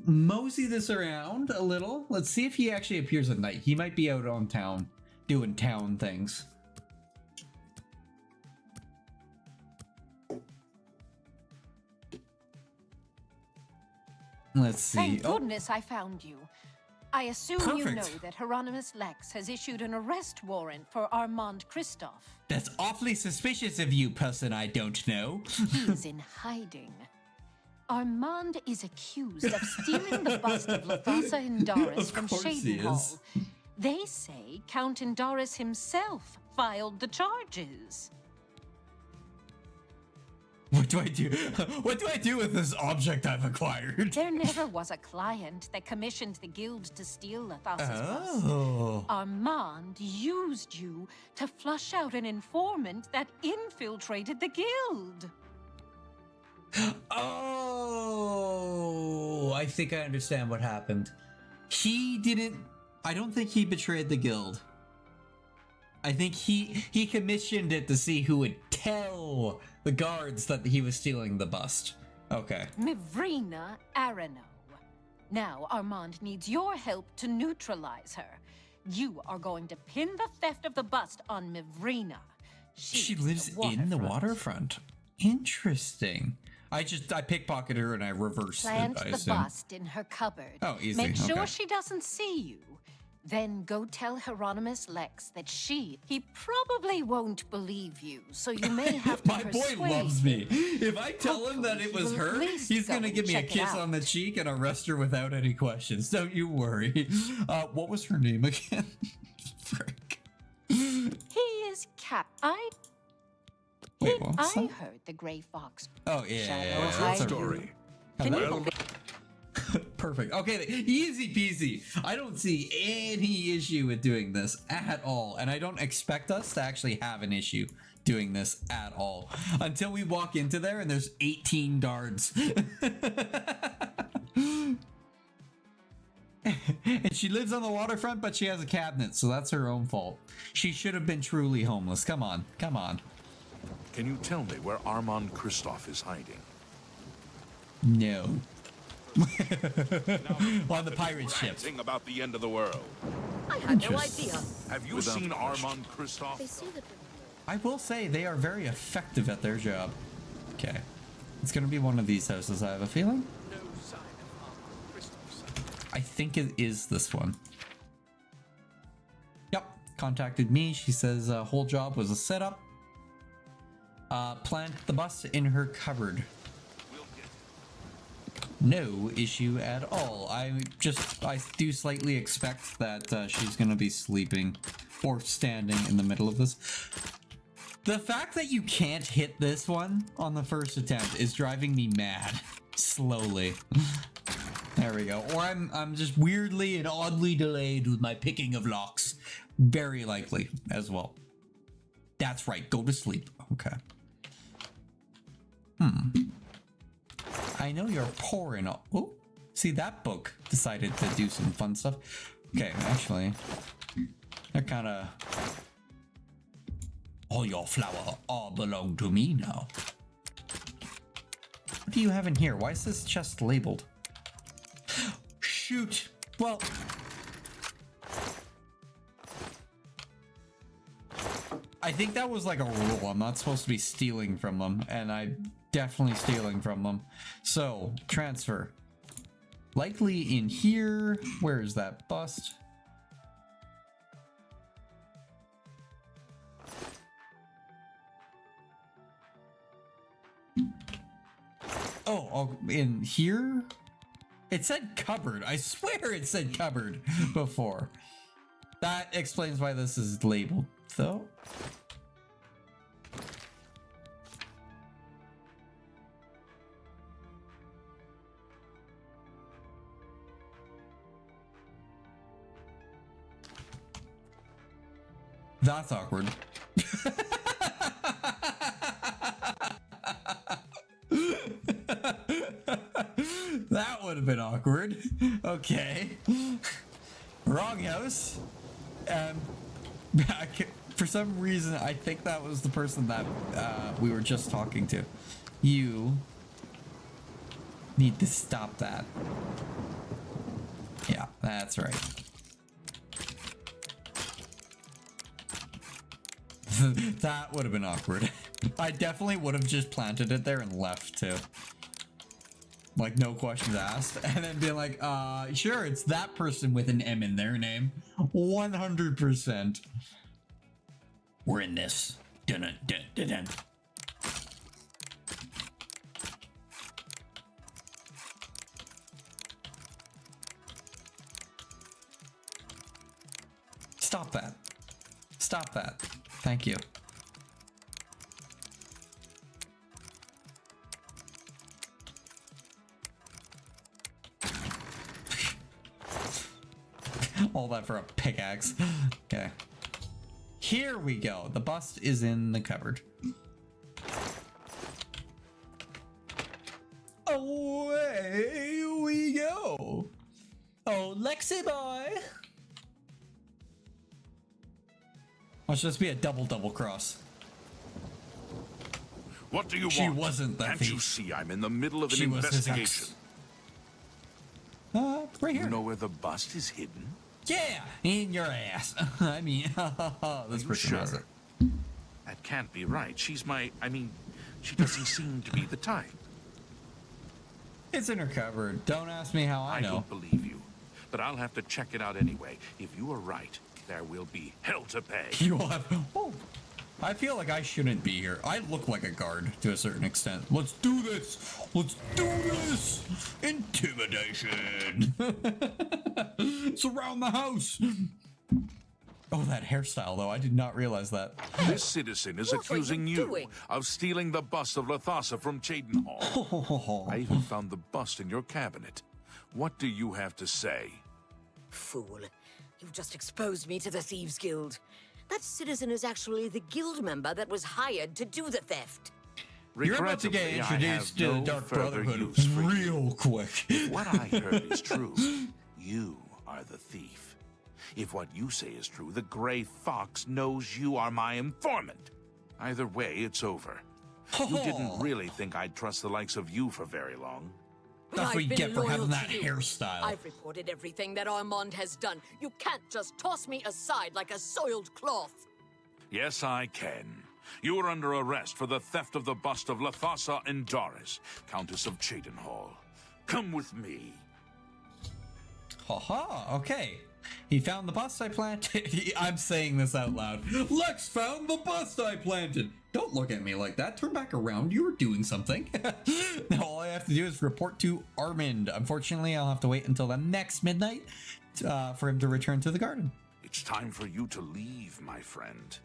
mosey this around a little. Let's see if he actually appears at night. He might be out on town doing town things. Let's see. Thank goodness I found you. I assume you know that Hieronymus Lex has issued an arrest warrant for Armand Kristoff. That's awfully suspicious of you, person I don't know. He's in hiding. Armand is accused of stealing the bust of Lothasa Indaris from Shadenhall. They say Count Indaris himself filed the charges. What do I do? What do I do with this object I've acquired? There never was a client that commissioned the guild to steal Lothasa's bust. Armand used you to flush out an informant that infiltrated the guild. Oh, I think I understand what happened. He didn't... I don't think he betrayed the guild. I think he commissioned it to see who would tell the guards that he was stealing the bust. Okay. Mivrina Arano. Now Armand needs your help to neutralize her. You are going to pin the theft of the bust on Mivrina. She lives in the waterfront. Interesting. I pickpocketed her and I reversed Plant it, I the assume. bust in her cupboard. Oh, easy. Make sure Okay. she doesn't see you. Then go tell Hieronymus Lex that he probably won't believe you, so you may have to My boy loves me. If I tell him that it was he will her, at least he's go gonna and give me a check it kiss out. on the cheek and arrest her without any questions. Don't you worry. What was her name again? Frick. He is Wait, what was I that? heard the Grey Fox. Oh, yeah. Shadow That's hide a you. story. Hello? Perfect. Okay, easy peasy. I don't see any issue with doing this at all. And I don't expect us to actually have an issue doing this at all. Until we walk into there and there's 18 guards. And she lives on the waterfront, but she has a cabinet, so that's her own fault. She should have been truly homeless. Come on, come on. Can you tell me where Armand Kristoff is hiding? No. On the pirate ship. Ranting about the end of the world. I had no idea. Have you seen Armand Kristoff? They say that I will say they are very effective at their job. Okay. It's gonna be one of these houses, I have a feeling. I think it is this one. Yep. Contacted me. She says whole job was a setup. Plant the bus in her cupboard. No issue at all. I do slightly expect that she's gonna be sleeping or standing in the middle of this. The fact that you can't hit this one on the first attempt is driving me mad. Slowly. There we go. Or I'm just weirdly and oddly delayed with my picking of locks. Very likely as well. That's right. Go to sleep. Okay. I know you're poor and all. Oh, see, that book decided to do some fun stuff. Okay, actually, that kind of. All your flour all belong to me now. What do you have in here? Why is this chest labeled? Shoot. Well. I think that was like a rule. I'm not supposed to be stealing from them, and I'm definitely stealing from them. So, transfer. Likely in here. Where is that bust? Oh, in here? It said cupboard. I swear it said cupboard before. That explains why this is labeled, though. That's awkward. That would have been awkward. Okay. Wrong house. For some reason, I think that was the person that we were just talking to. You need to stop that. Yeah, that's right. That would have been awkward. I definitely would have just planted it there and left too. Like, no questions asked. And then being like, sure, it's that person with an M in their name. 100%. We're in this. Dun dun dun dun. Stop that. Stop that. Thank you. All that for a pickaxe. Okay. Here we go. The bust is in the cupboard. Away we go. Oh, Lexi boy. Watch this be a double cross. What do you want? She wasn't the Can't thief. you see I'm in the middle of an She was his investigation? ex. Right here. You know where the bust is hidden? Yeah, in your ass. I mean, this person has it. That can't be right. She's my... I mean, she doesn't seem to be the type. It's in her cupboard. Don't ask me how I know. I don't believe you. But I'll have to check it out anyway. If you are right, there will be hell to pay. You will have... Oh, I feel like I shouldn't be here. I look like a guard to a certain extent. Let's do this. Let's do this. Intimidation. Surround the house. Oh, that hairstyle, though. I did not realize that. This citizen is accusing you of stealing the bust of Lathasa from Cheydinhal. I even found the bust in your cabinet. What do you have to say? Fool. You've just exposed me to the Thieves Guild. That citizen is actually the guild member that was hired to do the theft. You're about to get introduced to the Dark Brotherhood real quick. If what I heard is true, you are the thief. If what you say is true, the Grey Fox knows you are my informant. Either way, it's over. You didn't really think I'd trust the likes of you for very long. That's what you get for having that hairstyle. I've reported everything that Armand has done. You can't just toss me aside like a soiled cloth. Yes, I can. You are under arrest for the theft of the bust of Lathasa Indaris, Countess of Cheydinhal. Come with me. Haha, okay. He found the bust I planted. I'm saying this out loud. Lex found the bust I planted. Don't look at me like that. Turn back around. You were doing something. Now all I have to do is report to Armand. Unfortunately, I'll have to wait until the next midnight for him to return to the garden. It's time for you to leave, my friend.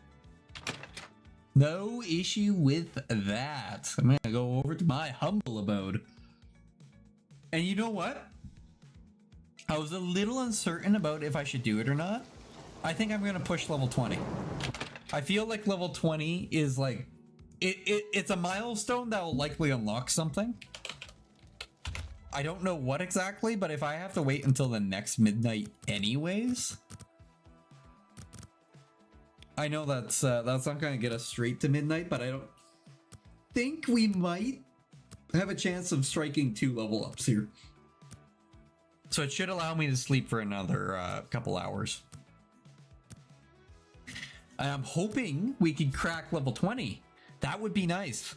No issue with that. I'm gonna go over to my humble abode. And you know what? I was a little uncertain about if I should do it or not. I think I'm gonna push level 20. I feel like level 20 is like it's a milestone that will likely unlock something. I don't know what exactly, but if I have to wait until the next midnight anyways, I know that's not gonna get us straight to midnight, but I don't think we might have a chance of striking 2 level ups here. So it should allow me to sleep for another couple hours. I'm hoping we could crack level 20. That would be nice.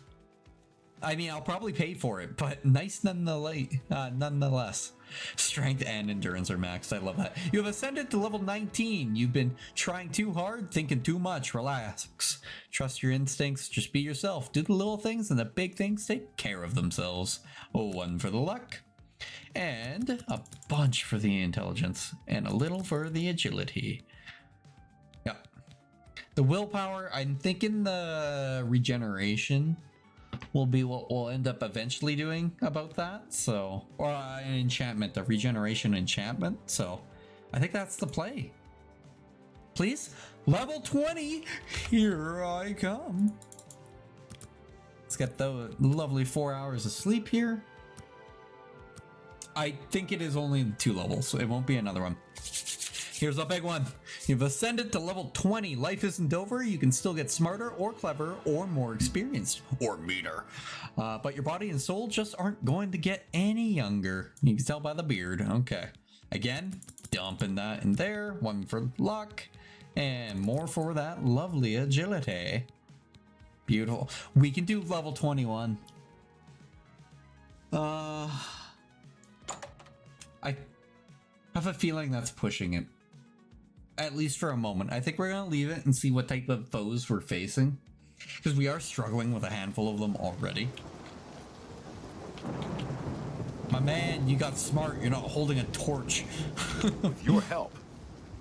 I mean, I'll probably pay for it, but nice nonetheless. Strength and endurance are maxed. I love that. You have ascended to level 19. You've been trying too hard, thinking too much. Relax. Trust your instincts. Just be yourself. Do the little things and the big things take care of themselves. Oh, 1 for the luck. And a bunch for the intelligence. And a little for the agility. Yep. The willpower, I'm thinking the regeneration will be what we'll end up eventually doing about that. So, or an enchantment, a regeneration enchantment. So, I think that's the play. Please, level 20. Here I come. Let's get the lovely 4 hours of sleep here. I think it is only 2 levels, so it won't be another one. Here's a big one. You've ascended to level 20. Life isn't over. You can still get smarter or clever or more experienced or meaner. But your body and soul just aren't going to get any younger. You can tell by the beard. Okay. Again, dumping that in there. 1 for luck. And more for that lovely agility. Beautiful. We can do level 21. I have a feeling that's pushing it. At least for a moment. I think we're going to leave it and see what type of foes we're facing. Because we are struggling with a handful of them already. My man, you got smart. You're not holding a torch. With your help,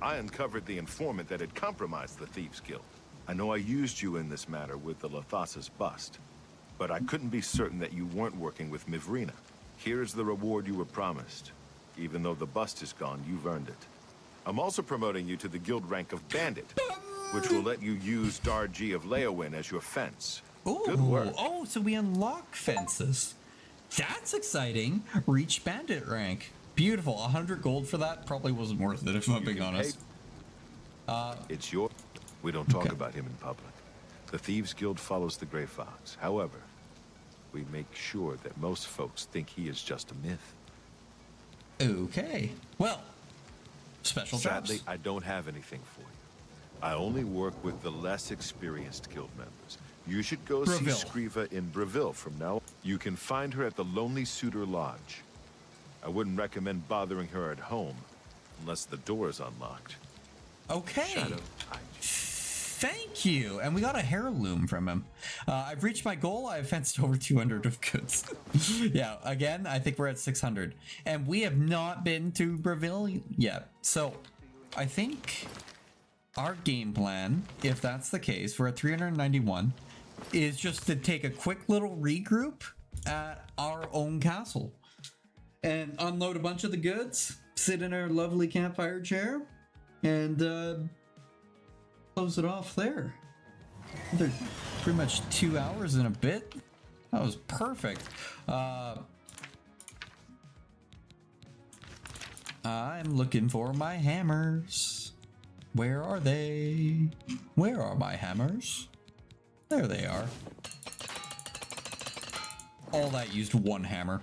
I uncovered the informant that had compromised the Thieves Guild. I know I used you in this matter with the Lathasa's bust, but I couldn't be certain that you weren't working with Mivrina. Here's the reward you were promised. Even though the bust is gone, you've earned it. I'm also promoting you to the guild rank of Bandit, which will let you use Darji of Leowin as your fence. Ooh, good work. Oh, so we unlock fences. That's exciting. Reach Bandit rank. Beautiful. 100 gold for that probably wasn't worth it, if I'm being honest. It's your... We don't talk about him in public. The Thieves Guild follows the Grey Fox. However, we make sure that most folks think he is just a myth. Okay. Well, special Sadly, jobs. I don't have anything for you. I only work with the less experienced guild members. You should go Breville. see Scriva in Breville from now on. You can find her at the Lonely Suitor Lodge. I wouldn't recommend bothering her at home unless the door is unlocked. Okay. Shadow, Thank you. And we got a heirloom from him. I've reached my goal. I've fenced over 200 of goods. Yeah, again, I think we're at 600. And we have not been to Breville yet. So I think our game plan, if that's the case, we're at 391, is just to take a quick little regroup at our own castle and unload a bunch of the goods, sit in our lovely campfire chair, and close it off there. They're pretty much 2 hours and a bit. That was perfect. I'm looking for my hammers. Where are they? Where are my hammers? There they are. All that used 1 hammer.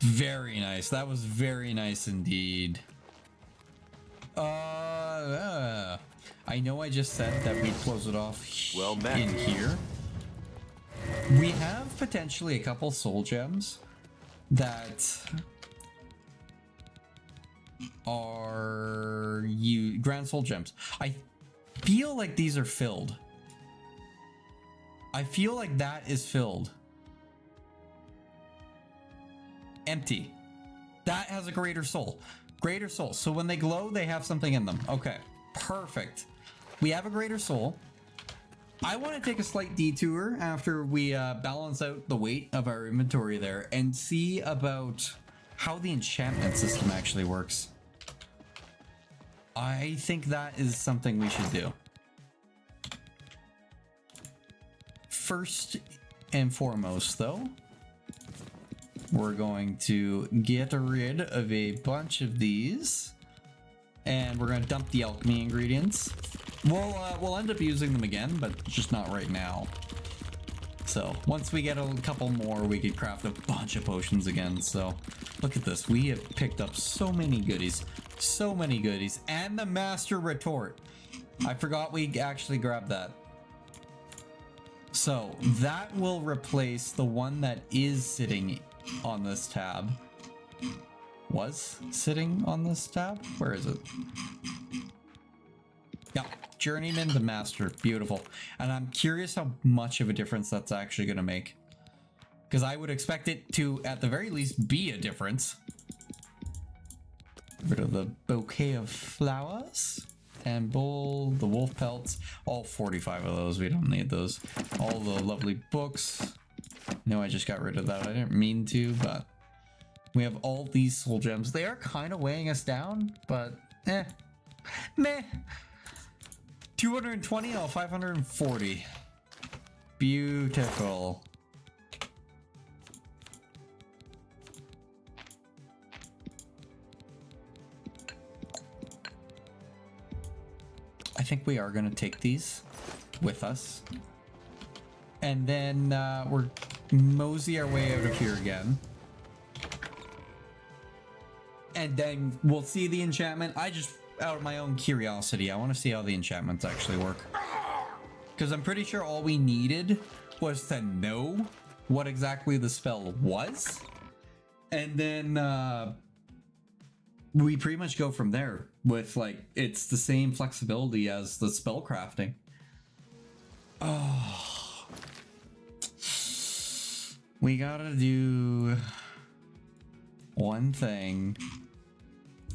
Very nice. That was very nice indeed. I know I just said that we'd close it off well met. in here. We have potentially a couple soul gems that are grand soul gems. I feel like these are filled. I feel like that is filled. Empty. That has a greater soul. Greater soul. So when they glow, they have something in them. Okay, perfect. We have a greater soul. I want to take a slight detour after we balance out the weight of our inventory there and see about how the enchantment system actually works. I think that is something we should do. First and foremost, though, we're going to get rid of a bunch of these, and we're going to dump the alchemy ingredients. We'll end up using them again, but just not right now. So once we get a couple more, we could craft a bunch of potions again. So look at this. We have picked up so many goodies. So many goodies. And the master retort. I forgot we actually grabbed that. So that will replace the one that is sitting on this tab. Was sitting on this tab? Where is it? Yeah, Journeyman to Master. Beautiful. And I'm curious how much of a difference that's actually going to make. Because I would expect it to, at the very least, be a difference. Rid of the bouquet of flowers. And bowl, the wolf pelts. All 45 of those. We don't need those. All the lovely books. No, I just got rid of that. I didn't mean to, but we have all these soul gems. They are kind of weighing us down, but meh. 220 out of 540. Beautiful. I think we are going to take these with us. And then we're mosey our way out of here again. And then we'll see the enchantment. I just, out of my own curiosity, I want to see how the enchantments actually work. Because I'm pretty sure all we needed was to know what exactly the spell was. And then we pretty much go from there with, like, it's the same flexibility as the spell crafting. Oh. We gotta do one thing.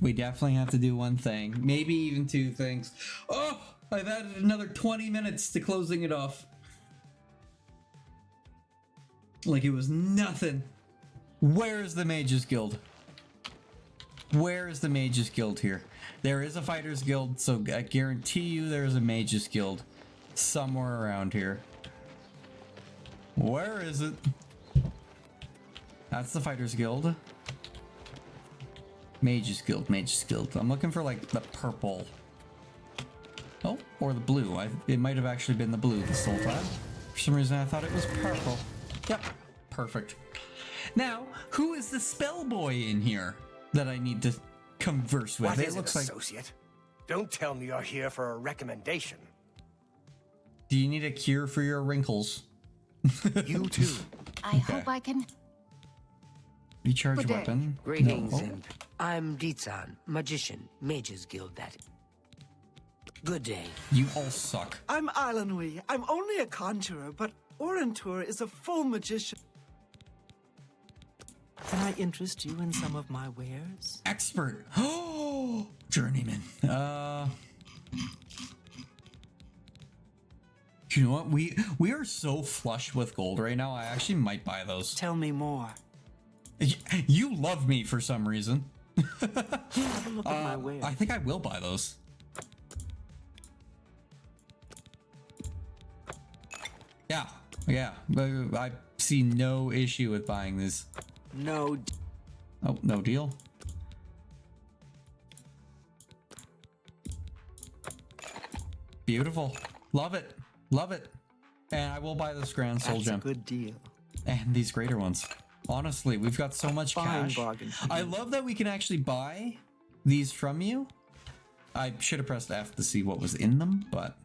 We definitely have to do one thing. Maybe even two things. Oh, I've added another 20 minutes to closing it off. Like it was nothing. Where is the Mages Guild? Where is the Mages Guild here? There is a Fighters Guild, so I guarantee you there's a Mages Guild somewhere around here. Where is it? That's the Fighters Guild. Mages Guild, Mages Guild. I'm looking for like the purple. Oh, or the blue. It might have actually been the blue this whole time. For some reason I thought it was purple. Yep, perfect. Now, who is the spell boy in here that I need to converse with? What It is looks it, like. associate? Don't tell me you're here for a recommendation. Do you need a cure for your wrinkles? You too. I hope I can. Recharge Good day. weapon. Greetings, No. Imp. I'm Ditsan, magician, Mages Guild that. Good day. You all suck. I'm Ilanui. I'm only a conjurer, but Orentur is a full magician. Can I interest you in some of my wares? Expert. Oh, journeyman. You know what? We are so flush with gold right now. I actually might buy those. Tell me more. You love me for some reason. Have a look at my wares. I think I will buy those. Yeah. I see no issue with buying these. No. Oh, no deal. Beautiful. Love it. Love it. And I will buy this Grand Soul Gem. That's a good deal. And these greater ones. Honestly, we've got so much Fine cash. bargain for I you. love that we can actually buy these from you. I should have pressed F to see what was in them, but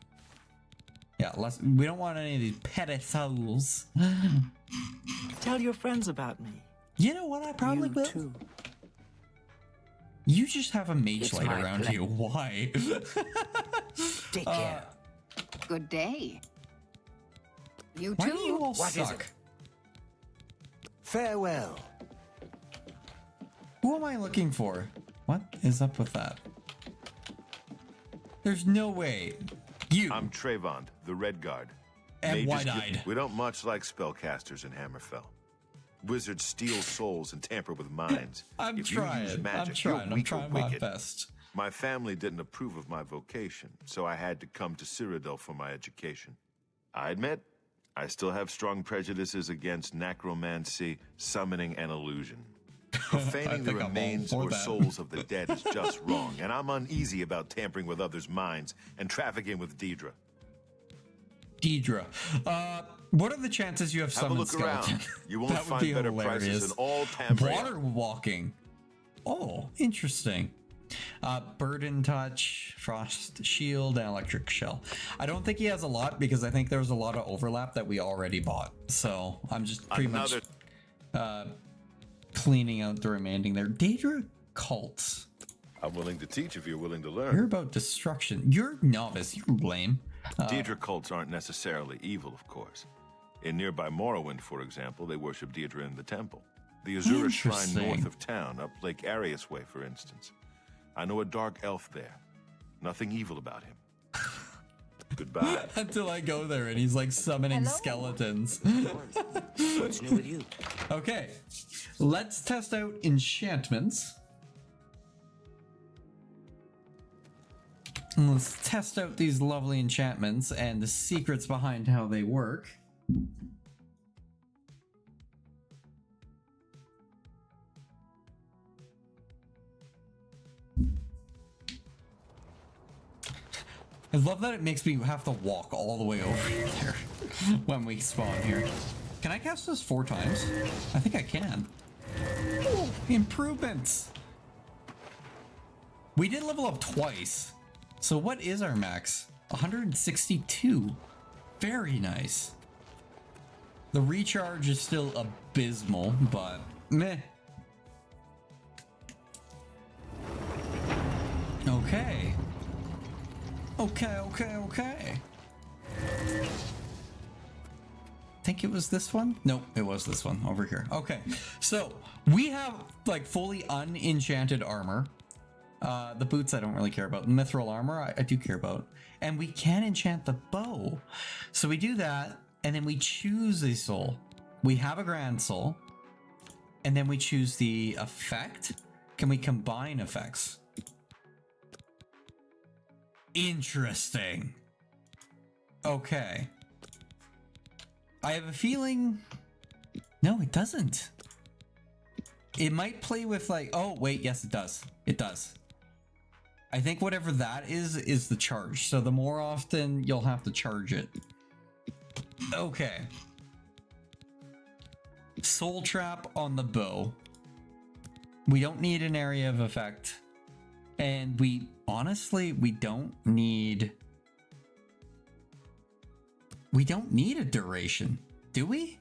Yeah, we don't want any of these petty souls. Tell your friends about me. You know what? I probably will. Too. You just have a mage It's light my around pleasure. you. Why? Take care. Good day. You Why too. do you all What is suck? it? Farewell. Who am I looking for? What is up with that? There's no way. You. I'm Trayvon, the Red Guard. And Mages wide-eyed. We don't much like spellcasters in Hammerfell. Wizards steal souls and tamper with minds. I'm if trying. You use I'm magic, trying. You're I'm weak or trying my wicked. best. My family didn't approve of my vocation, so I had to come to Cyrodiil for my education. I admit, I still have strong prejudices against necromancy, summoning, and illusion. Profaning the think I'm all remains for or that. souls of the dead is just wrong, and I'm uneasy about tampering with others' minds and trafficking with Deidre. Deidre. What are the chances you have Have a summoned look around. skeleton? You won't That would find be better hilarious. prices in all Tambria. Water walking. Oh, interesting. Burden touch, frost shield, and electric shell. I don't think he has a lot because I think there was a lot of overlap that we already bought. So I'm just pretty much cleaning out the remaining there. Daedra cults. I'm willing to teach if you're willing to You're learn. about destruction. You're novice. You're lame. Daedra cults aren't necessarily evil, of course. In nearby Morrowind, for example, they worship Daedra in the temple. The Azura Shrine Interesting. north of town, up Lake Arius Way, for instance. I know a dark elf there. Nothing evil about him. Goodbye. Until I go there and he's like summoning skeletons. What's new with you? Okay, let's test out enchantments. And let's test out these lovely enchantments and the secrets behind how they work. I love that it makes me have to walk all the way over here when we spawn here. Can I cast this 4 times? I think I can. Ooh, improvements. We did level up twice. So what is our max? 162. Very nice. The recharge is still abysmal, but meh. Okay. Okay. Think it was this one? Nope, it was this one over here. Okay, so we have like fully unenchanted armor. The boots I don't really care about. Mithril armor I do care about. And we can enchant the bow. So we do that, and then we choose a soul. We have a grand soul. And then we choose the effect. Can we combine effects? Interesting. Okay. I have a feeling... No, it doesn't. It might play with like... Oh, wait, yes, it does. It does. I think whatever that is the charge. So the more often you'll have to charge it. Okay. Soul Trap on the bow. We don't need an area of effect. And we, honestly, we don't need a duration, do we?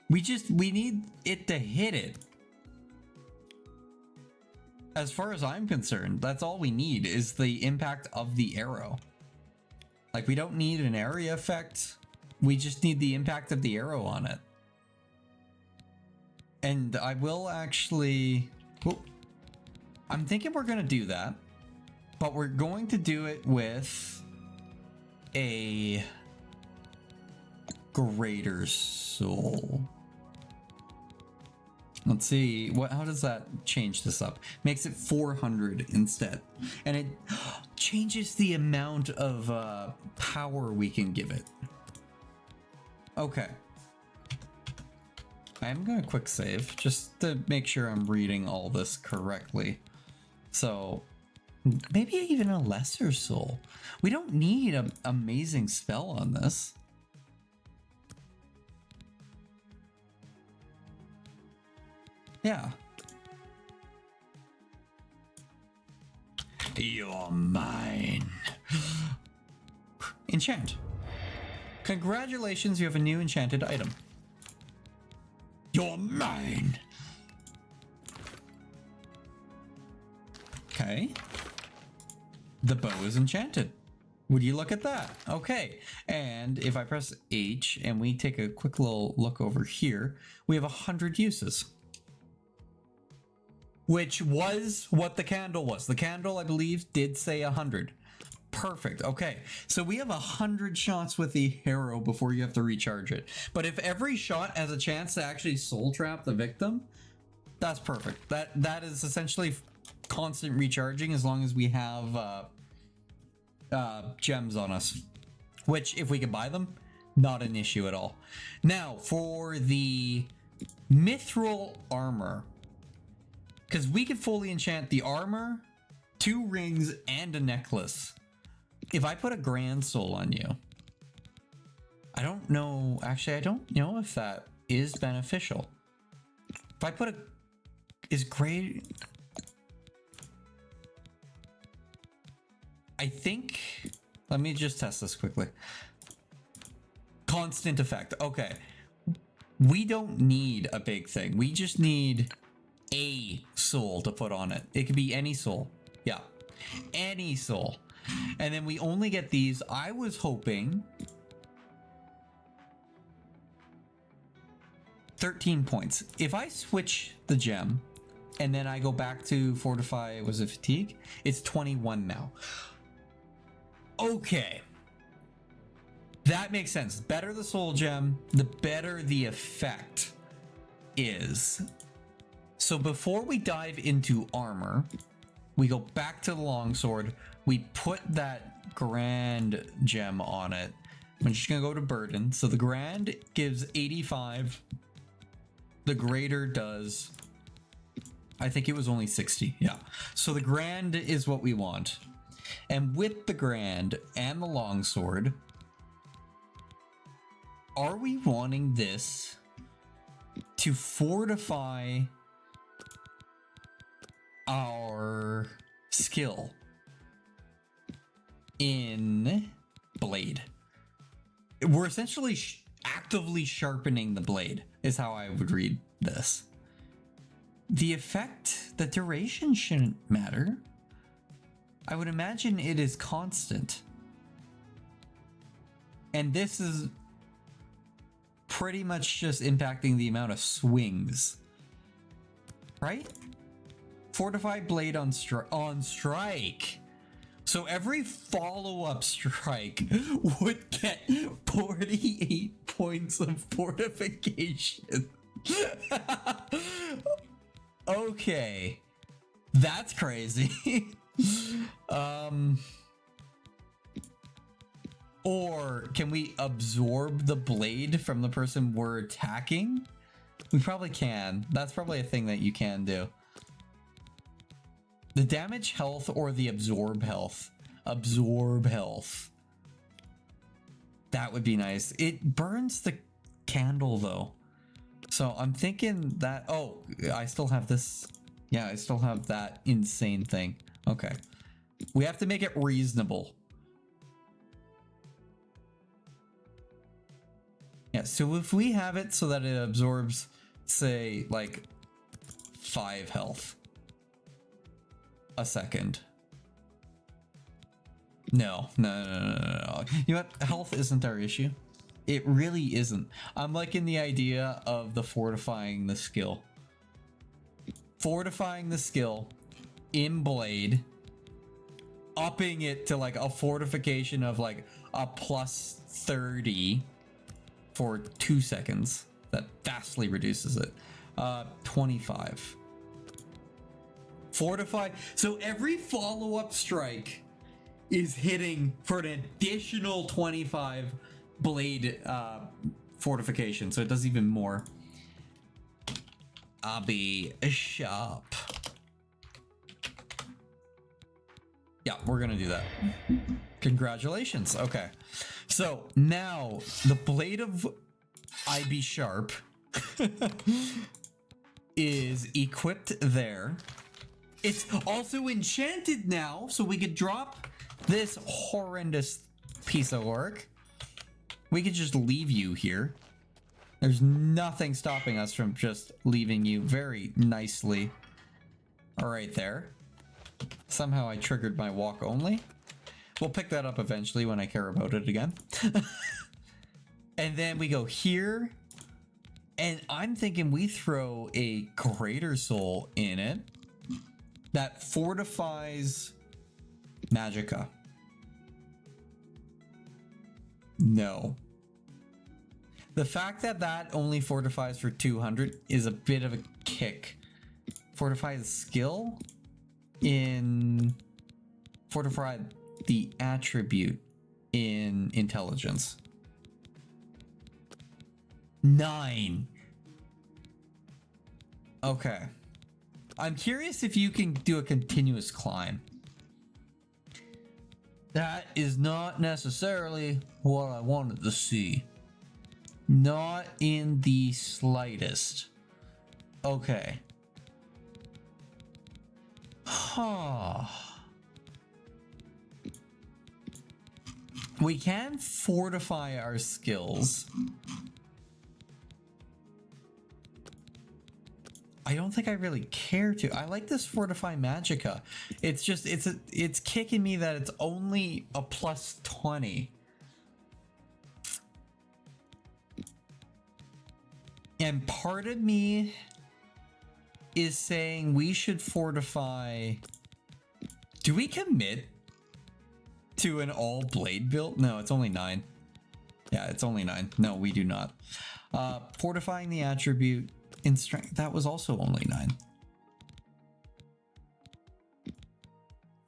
We need it to hit it. As far as I'm concerned, that's all we need is the impact of the arrow. Like, we don't need an area effect. We just need the impact of the arrow on it. And I will actually... Whoop. I'm thinking we're going to do that. But we're going to do it with a greater soul. Let's see, how does that change this up? Makes it 400 instead. And it changes the amount of power we can give it. Okay. I'm gonna quick save, just to make sure I'm reading all this correctly. So, maybe even a lesser soul. We don't need an amazing spell on this. Yeah. You're mine. enchant. Congratulations, you have a new enchanted item. You're mine. Okay. The bow is enchanted. Would you look at that? Okay. And if I press H and we take a quick little look over here, we have 100 uses. Which was what the candle was. The candle, I believe, did say 100. Perfect. Okay. So we have 100 shots with the arrow before you have to recharge it. But if every shot has a chance to actually soul trap the victim, that's perfect. That is essentially constant recharging as long as we have gems on us, which if we can buy them, not an issue at all. Now for the mithril armor, because we could fully enchant the armor, 2 rings, and a necklace. If I put a grand soul on you, I don't know, actually I don't know if that is beneficial. If I put is great, I think, let me just test this quickly. Constant effect. Okay. We don't need a big thing. We just need a soul to put on it. It could be any soul. Yeah. Any soul. And then we only get these. I was hoping 13 points. If I switch the gem and then I go back to fortify, was it fatigue? It's 21 now. Okay. That makes sense. Better the soul gem, the better the effect is. So before we dive into armor, we go back to the longsword. We put that grand gem on it. I'm just gonna go to burden. So the grand gives 85. The greater does, I think it was only 60. Yeah. So the grand is what we want. And with the grand and the longsword, are we wanting this to fortify our skill in blade? We're essentially actively sharpening the blade is how I would read this. The effect, the duration shouldn't matter. I would imagine it is constant. And this is pretty much just impacting the amount of swings. Right? Fortify blade on strike. So every follow-up strike would get 48 points of fortification. Okay. That's crazy. Or can we absorb the blade from the person we're attacking? We probably can. That's probably a thing that you can do. The damage health or the absorb health? Absorb health. That would be nice. It burns the candle though. So I'm thinking that, oh, I still have this. Yeah, I still have that insane thing. Okay. We have to make it reasonable. Yeah, so if we have it so that it absorbs, say, like 5 health a second. No. You know what? Health isn't our issue. It really isn't. I'm liking the idea of the fortifying the skill. Fortifying the skill in blade, upping it to like a fortification of like a plus 30 for 2 seconds. That vastly reduces it. 25. Fortify. So every follow-up strike is hitting for an additional 25 blade fortification. So it does even more. I'll be sharp. Yeah, we're gonna do that. Congratulations. Okay. So now the blade of IB Sharp is equipped there. It's also enchanted now, so we could drop this horrendous piece of work. We could just leave you here. There's nothing stopping us from just leaving you very nicely. All right there. Somehow I triggered my walk only. We'll pick that up eventually when I care about it again. And then we go here. And I'm thinking we throw a Greater Soul in it that fortifies Magicka. No. The fact that that only fortifies for 200 is a bit of a kick. Fortify the skill in... Fortify the attribute in intelligence. 9. Okay. I'm curious if you can do a continuous climb. That is not necessarily what I wanted to see. Not in the slightest. Okay. Huh. We can fortify our skills. I don't think I really care to. I like this Fortify Magicka. It's just, it's kicking me that it's only a plus 20. And part of me is saying we should fortify. Do we commit to an all blade build? No, it's only 9. Yeah, it's only 9. No, we do not. Fortifying the attribute in strength, that was also only 9.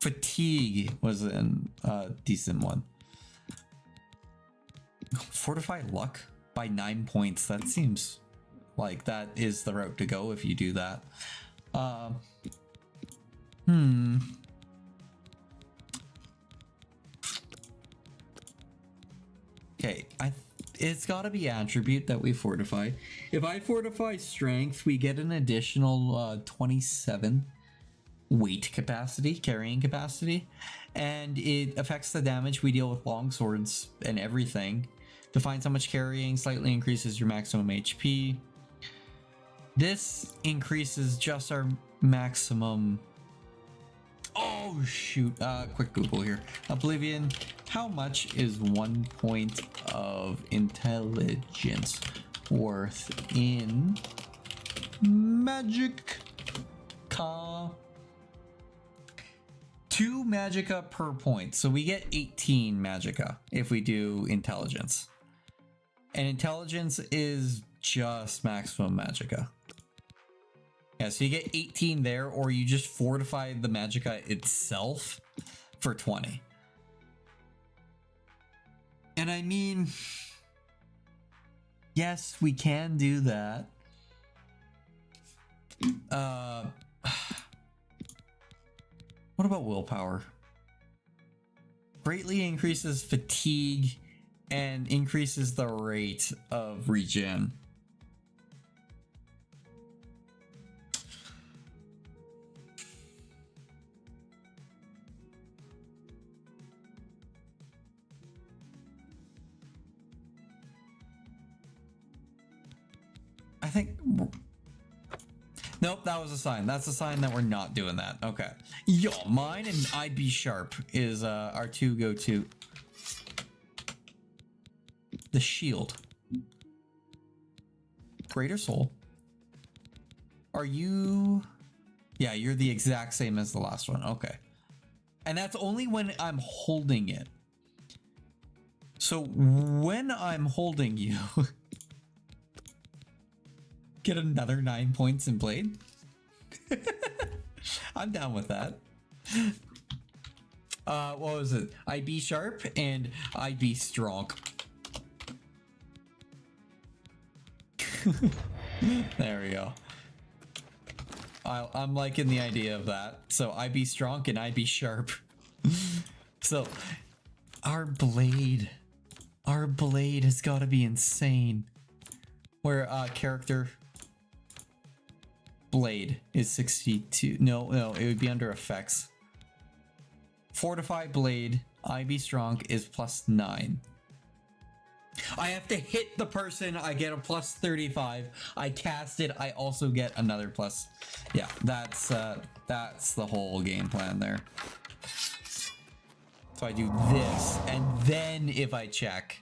Fatigue was a decent one. Fortify luck by 9 points. That seems like that is the route to go if you do that. Okay, it's got to be attribute that we fortify. If I fortify strength, we get an additional 27 weight capacity, carrying capacity, and it affects the damage we deal with long swords and everything. Defines how much carrying, slightly increases your maximum HP. This increases just our maximum. Oh shoot, quick Google here. Oblivion, how much is 1 point of intelligence worth in Magicka? 2 Magicka per point, so we get 18 Magicka if we do intelligence. And intelligence is just maximum Magicka. Yeah, so you get 18 there, or you just fortify the Magicka itself for 20. And I mean, yes, we can do that. What about willpower? Greatly increases fatigue and increases the rate of regen. I think... Nope, that was a sign. That's a sign that we're not doing that. Okay. Yo, mine and I'd be sharp is our 2 go-to. The shield. Greater Soul. Are you... Yeah, you're the exact same as the last one. Okay. And that's only when I'm holding it. So when I'm holding you... Get another 9 points in Blade? I'm down with that. What was it? I'd be sharp and I'd be strong. There we go. I'm liking the idea of that. So I'd be strong and I'd be sharp. So our blade has got to be insane. Where character blade is 62. No, it would be under effects. Fortify blade I be strong is +9. I have to hit the person, I get a +35. I cast it, I also get another plus. Yeah, that's the whole game plan there. So I do this, and then if I check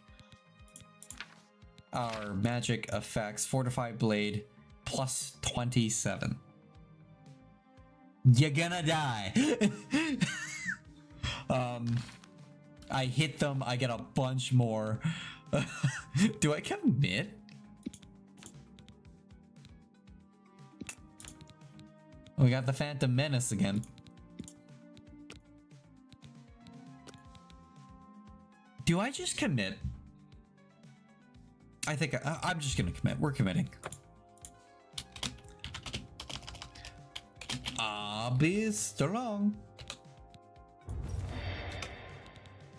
our magic effects, Fortified Blade +27. You're gonna die. I hit them, I get a bunch more. Do I commit? We got the Phantom Menace again. Do I just commit? I think I'm just gonna commit. We're committing. I'll be strong.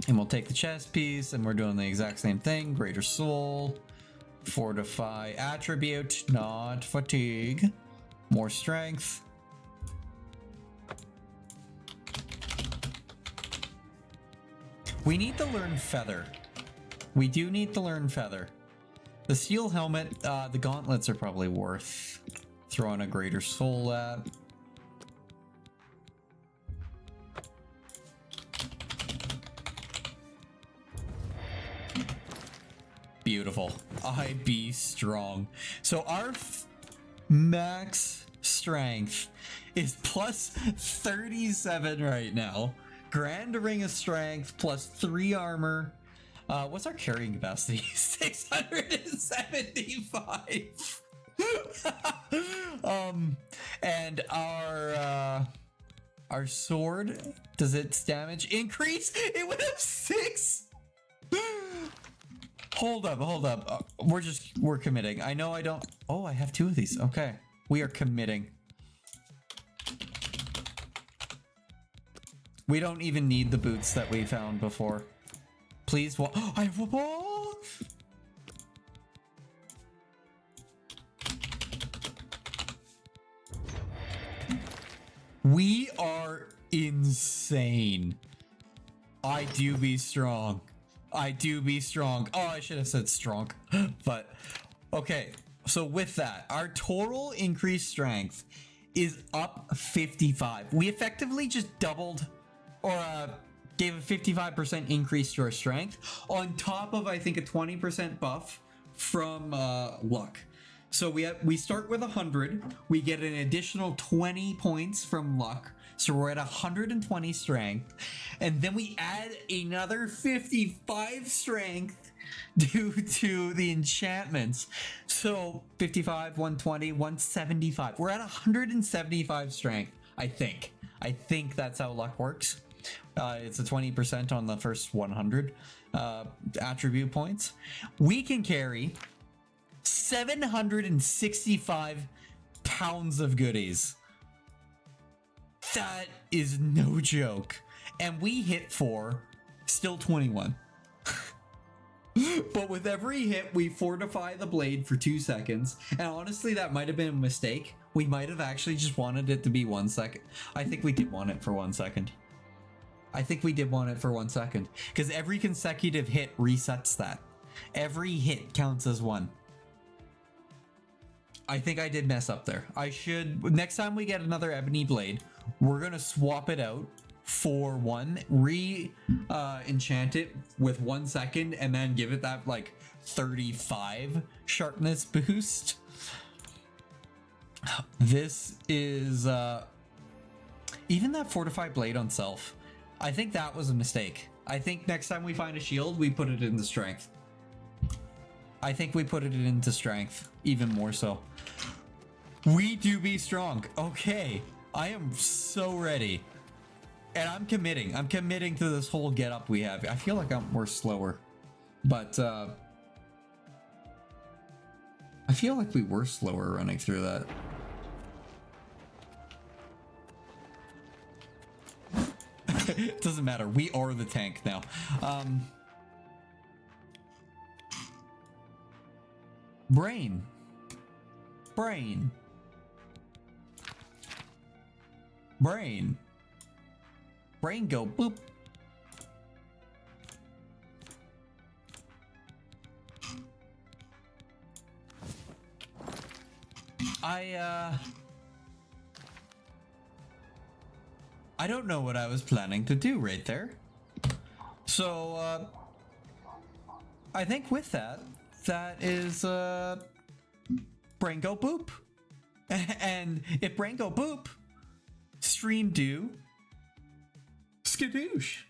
And we'll take the chest piece, and we're doing the exact same thing. Greater Soul, Fortify Attribute, not Fatigue. More Strength. We need to learn Feather. We do need to learn Feather. The Steel Helmet, the Gauntlets are probably worth throwing a Greater Soul at. Beautiful. I be strong. So our max strength is +37 right now. Grand Ring of Strength +3 armor. What's our carrying capacity? 675. And our sword, does its damage increase? It went up 6. Hold up. We're committing. I know I don't. Oh, I have 2 of these. Okay. We are committing. We don't even need the boots that we found before. Please, oh, I have a ball. We are insane. I do be strong. I do be strong. Oh, I should have said strong. But, okay. So with that, our total increased strength is up 55. We effectively just doubled or gave a 55% increase to our strength on top of, I think, a 20% buff from luck. So we start with 100. We get an additional 20 points from luck. So we're at 120 strength, and then we add another 55 strength due to the enchantments. So 55, 120, 175. We're at 175 strength, I think. I think that's how luck works. It's a 20% on the first 100 attribute points. We can carry 765 pounds of goodies. That is no joke. And we hit for still 21. But with every hit, we fortify the blade for 2 seconds. And honestly, that might have been a mistake. We might have actually just wanted it to be 1 second. I think we did want it for 1 second. Because every consecutive hit resets that. Every hit counts as 1. I think I did mess up there. I should... Next time we get another ebony blade, we're going to swap it out for 1, enchant it with 1 second, and then give it that, like, 35 sharpness boost. This is... even that fortified blade on self, I think that was a mistake. I think next time we find a shield, we put it into strength. I think we put it into strength, even more so. We do be strong. Okay, I am so ready. And I'm committing. I'm committing to this whole get up we have. I feel like we're slower. But, I feel like we were slower running through that. It doesn't matter. We are the tank now. Brain. Brain. Brain. Brain go boop. I don't know what I was planning to do right there. So, I think with that, that is, Brain Go Boop. And if Brain Go Boop, stream do, skadoosh.